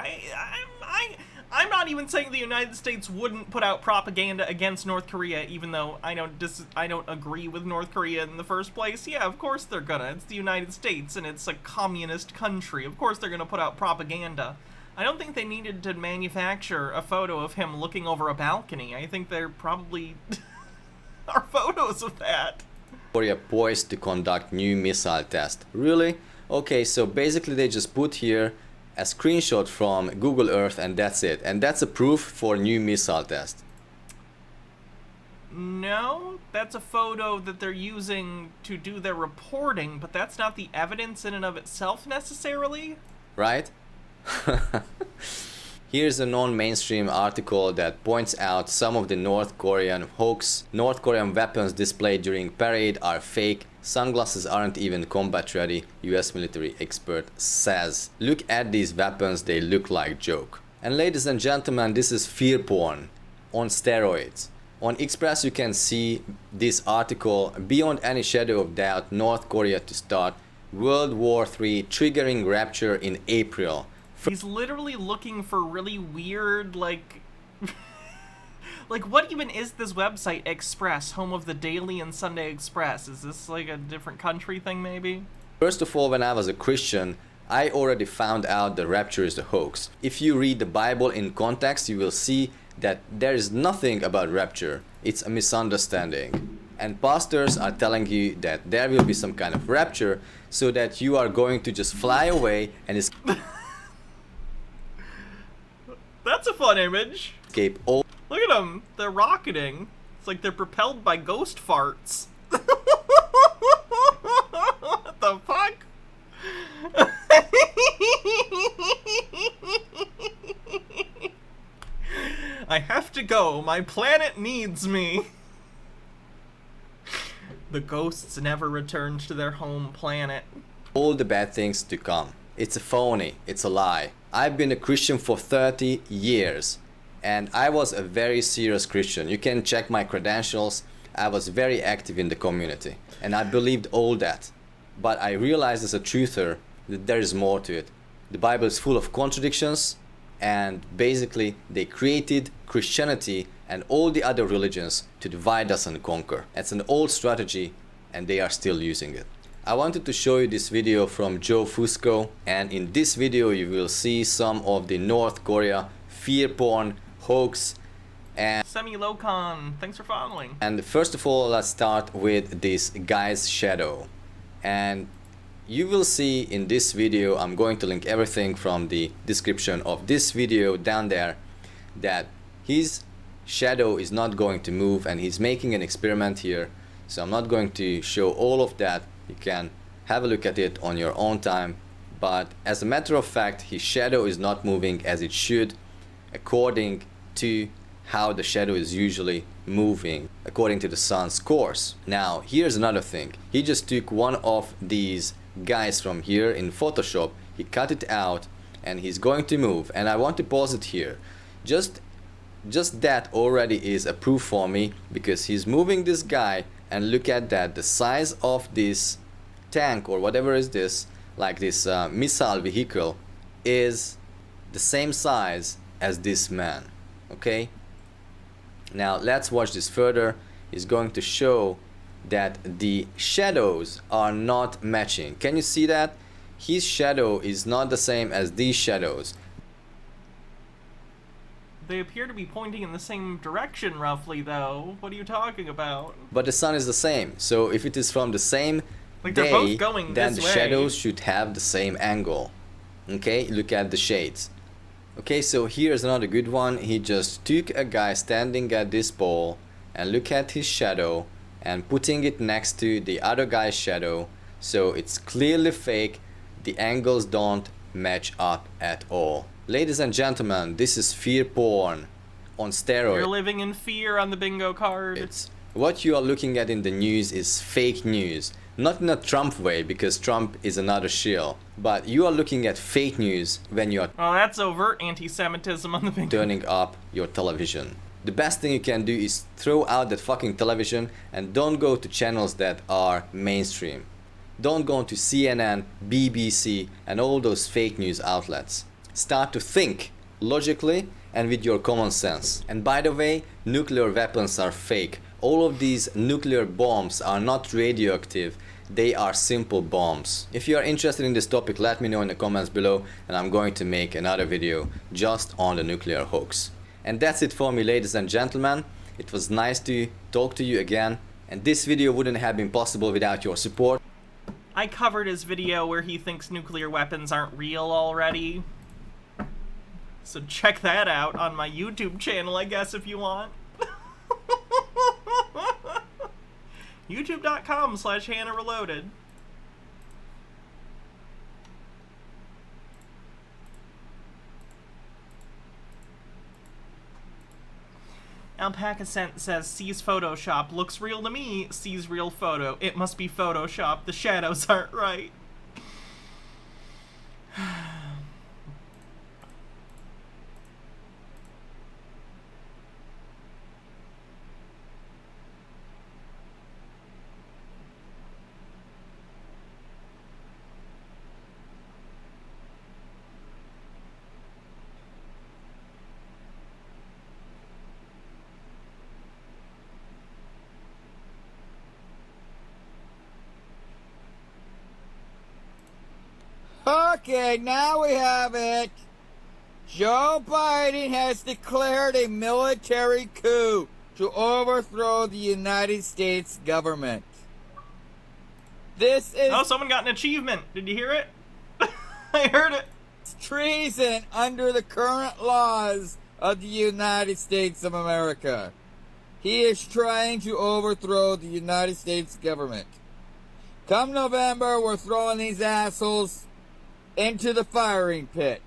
I'm not even saying the United States wouldn't put out propaganda against North Korea, even though I don't agree with North Korea in the first place. Yeah, of course they're gonna. It's the United States, and it's a communist country. Of course they're gonna put out propaganda. I don't think they needed to manufacture a photo of him looking over a balcony. I think there probably are photos of that. Korea poised to conduct new missile test. Really? Okay, so basically they just put here a screenshot from Google Earth and that's it. And that's a proof for new missile test. No, that's a photo that they're using to do their reporting, but that's not the evidence in and of itself necessarily. Right? Here's a non-mainstream article that points out some of the North Korean hoax. North Korean weapons displayed during parade are fake. Sunglasses aren't even combat ready, US military expert says. Look at these weapons, they look like joke. And ladies and gentlemen, this is fear porn on steroids. On Express you can see this article, beyond any shadow of doubt, North Korea to start World War III triggering rapture in April. He's literally looking for really weird, like... like, what even is this website, Express, home of the Daily and Sunday Express? Is this like a different country thing, maybe? First of all, when I was a Christian, I already found out the rapture is a hoax. If you read the Bible in context, you will see that there is nothing about rapture. It's a misunderstanding. And pastors are telling you that there will be some kind of rapture so that you are going to just fly away and That's a fun image. escape all. Look at them. They're rocketing. It's like they're propelled by ghost farts. What the fuck? I have to go. My planet needs me. The ghosts never returned to their home planet. All the bad things to come. It's a phony. It's a lie. I've been a Christian for 30 years. And I was a very serious Christian. You can check my credentials. I was very active in the community. And I believed all that. But I realized as a truther that there is more to it. The Bible is full of contradictions. And basically they created Christianity and all the other religions to divide us and conquer. It's an old strategy and they are still using it. I wanted to show you this video from Joe Fusco, and in this video you will see some of the North Korea fear porn hoax. And Semi-Locon, thanks for following. And first of all, let's start with this guy's shadow. And you will see in this video, I'm going to link everything from the description of this video down there, that his shadow is not going to move and he's making an experiment here. So I'm not going to show all of that. You can have a look at it on your own time. But as a matter of fact, his shadow is not moving as it should, according to how the shadow is usually moving, according to the sun's course. Now, here's another thing. He just took one of these guys from here in Photoshop, he cut it out, and he's going to move. And I want to pause it here. Just that already is a proof for me, because he's moving this guy, and look at that, the size of this tank or whatever is this, like this missile vehicle, is the same size as this man. Okay, now let's watch this further. He's going to show that the shadows are not matching. Can you see that? His shadow is not the same as these shadows. They appear to be pointing in the same direction roughly though. What are you talking about? But the sun is the same. So if it is from the same like they're day, both going then this the way. shadows should have the same angle. Okay, look at the shades. Okay, so here's another good one. He just took a guy standing at this pole and look at his shadow and putting it next to the other guy's shadow. So it's clearly fake. The angles don't match up at all. Ladies and gentlemen, this is fear porn on steroids. You're living in fear on the bingo card. What you are looking at in the news is fake news. Not in a Trump way, because Trump is another shill. But you are looking at fake news when you are that's overt anti-Semitism on the bingo. Turning up your television. The best thing you can do is throw out that fucking television and don't go to channels that are mainstream. Don't go to CNN, BBC and all those fake news outlets. Start to think logically and with your common sense. And by the way, nuclear weapons are fake. All of these nuclear bombs are not radioactive. They are simple bombs. If you are interested in this topic, let me know in the comments below and I'm going to make another video just on the nuclear hoax. And that's it for me, ladies and gentlemen. It was nice to talk to you again. And this video wouldn't have been possible without your support. I covered his video where he thinks nuclear weapons aren't real already. So check that out on my YouTube channel, I guess, if you want. YouTube.com/Hannah Reloaded. Alpaca Scent says, sees Photoshop. Looks real to me. Sees real photo. It must be Photoshop. The shadows aren't right. Okay, now we have it. Joe Biden has declared a military coup to overthrow the United States government. This is... Oh, someone got an achievement. Did you hear it? I heard it. Treason under the current laws of the United States of America. He is trying to overthrow the United States government. Come November, we're throwing these assholes into the firing pit.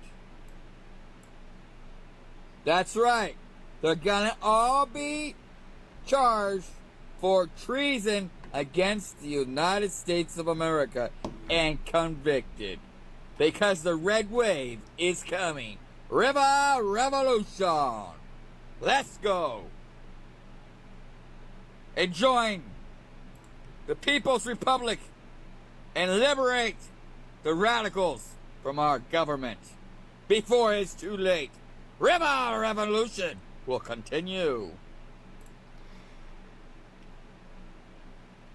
That's right. They're gonna all be charged for treason against the United States of America and convicted. Because the red wave is coming. River Revolution. Let's go. And join the People's Republic and liberate the radicals from our government before it's too late. River Revolution will continue.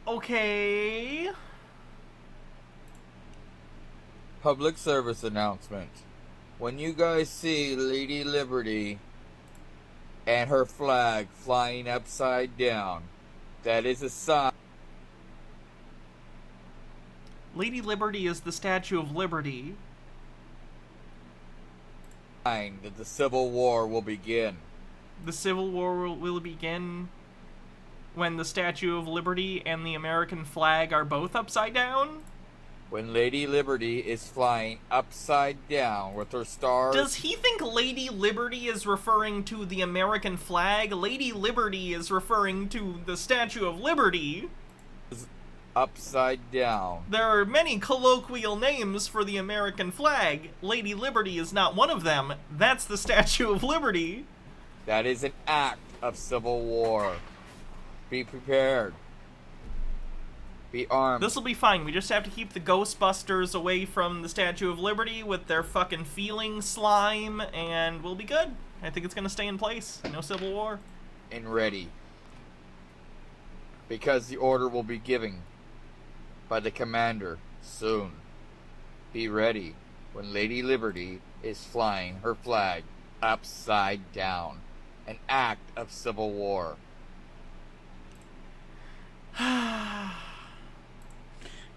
Okay. Public service announcement. When you guys see Lady Liberty and her flag flying upside down, that is a sign. Lady Liberty is the Statue of Liberty. That the Civil War will begin. The Civil War will begin when the Statue of Liberty and the American flag are both upside down? When Lady Liberty is flying upside down with her stars... Does he think Lady Liberty is referring to the American flag? Lady Liberty is referring to the Statue of Liberty. Upside down. There are many colloquial names for the American flag. Lady Liberty is not one of them. That's the Statue of Liberty. That is an act of civil war. Be prepared. Be armed. This'll be fine. We just have to keep the Ghostbusters away from the Statue of Liberty with their fucking feeling slime, and we'll be good. I think it's gonna stay in place. No civil war. And ready. Because the order will be given by the commander soon. Be ready when Lady Liberty is flying her flag upside down. An act of civil war.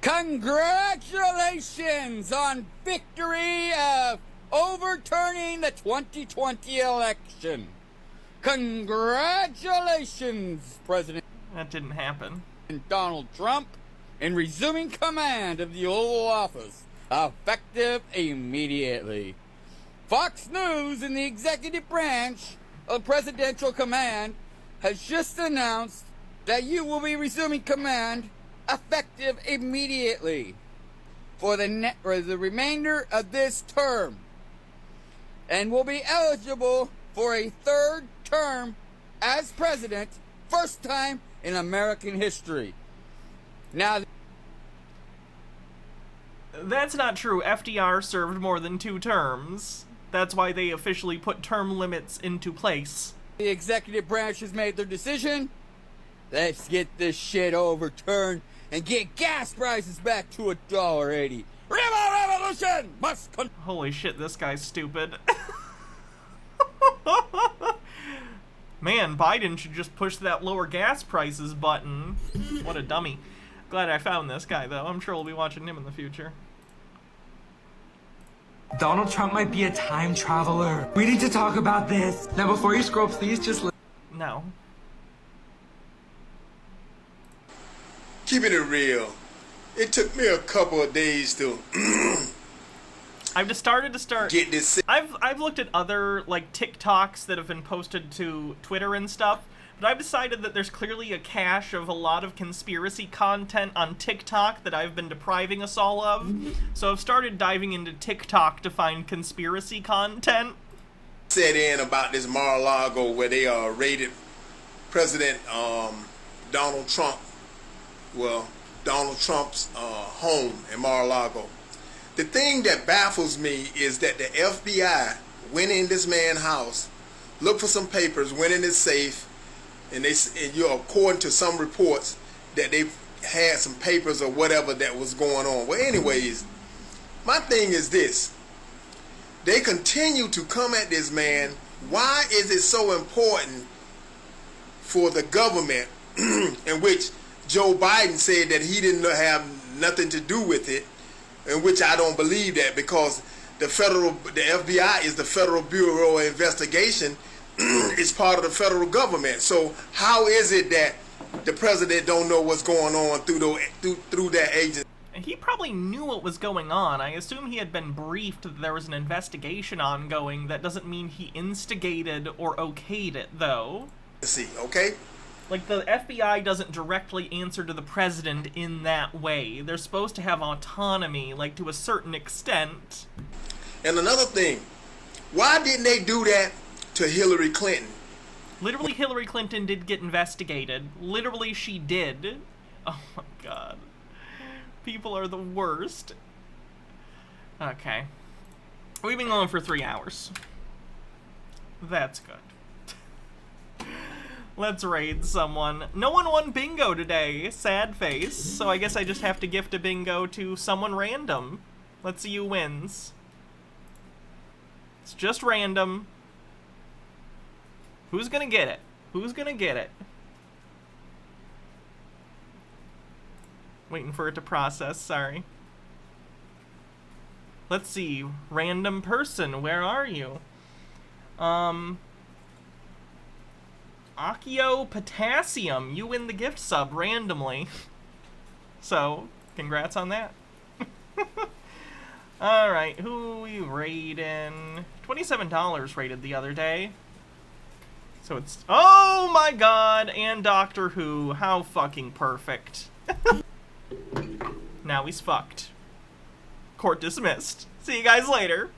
Congratulations on victory of overturning the 2020 election. Congratulations, President. That didn't happen. Donald Trump in resuming command of the Oval Office, effective immediately. Fox News in the executive branch of presidential command has just announced that you will be resuming command effective immediately for the remainder of this term and will be eligible for a third term as president, first time in American history. Now, that's not true. FDR served more than 2 terms. That's why they officially put term limits into place. The executive branch has made their decision. Let's get this shit overturned and get gas prices back to $1.80. Revolution must Holy shit, this guy's stupid. Man, Biden should just push that lower gas prices button. What a dummy. Glad I found this guy, though. I'm sure we'll be watching him in the future. Donald Trump might be a time traveler. We need to talk about this. Now, before you scroll, please just... No. Keeping it real, it took me a couple of days to... I've just started to get this. I've looked at other like TikToks that have been posted to Twitter and stuff, but I've decided that there's clearly a cache of a lot of conspiracy content on TikTok that I've been depriving us all of. So I've started diving into TikTok to find conspiracy content. Said in about this Mar-a-Lago where they raided President Donald Trump. Well, Donald Trump's home in Mar-a-Lago. The thing that baffles me is that the FBI went in this man's house, looked for some papers, went in his safe, and according to some reports that they had some papers or whatever that was going on. Well, anyways, My thing is this. They continue to come at this man. Why is it so important for the government, in which Joe Biden said that he didn't have nothing to do with it, in which I don't believe that, because the FBI is the Federal Bureau of Investigation. It's part of the federal government. So how is it that the president don't know what's going on through that agency? He probably knew what was going on. I assume he had been briefed that there was an investigation ongoing. That doesn't mean he instigated or okayed it, though. See, okay? Like, the FBI doesn't directly answer to the president in that way. They're supposed to have autonomy, like, to a certain extent. And another thing, why didn't they do that to Hillary Clinton? Literally, Hillary Clinton did get investigated. Literally, she did. Oh my god. People are the worst. Okay. We've been going for 3 hours. That's good. Let's raid someone. No one won bingo today. Sad face. So I guess I just have to gift a bingo to someone random. Let's see who wins. It's just random. Who's gonna get it? Who's gonna get it? Waiting for it to process, sorry. Let's see. Random person, where are you? Akio Potassium, you win the gift sub randomly. So, congrats on that. Alright, who we raiding? $27 rated the other day. So it's... Oh my god! And Doctor Who. How fucking perfect. Now he's fucked. Court dismissed. See you guys later.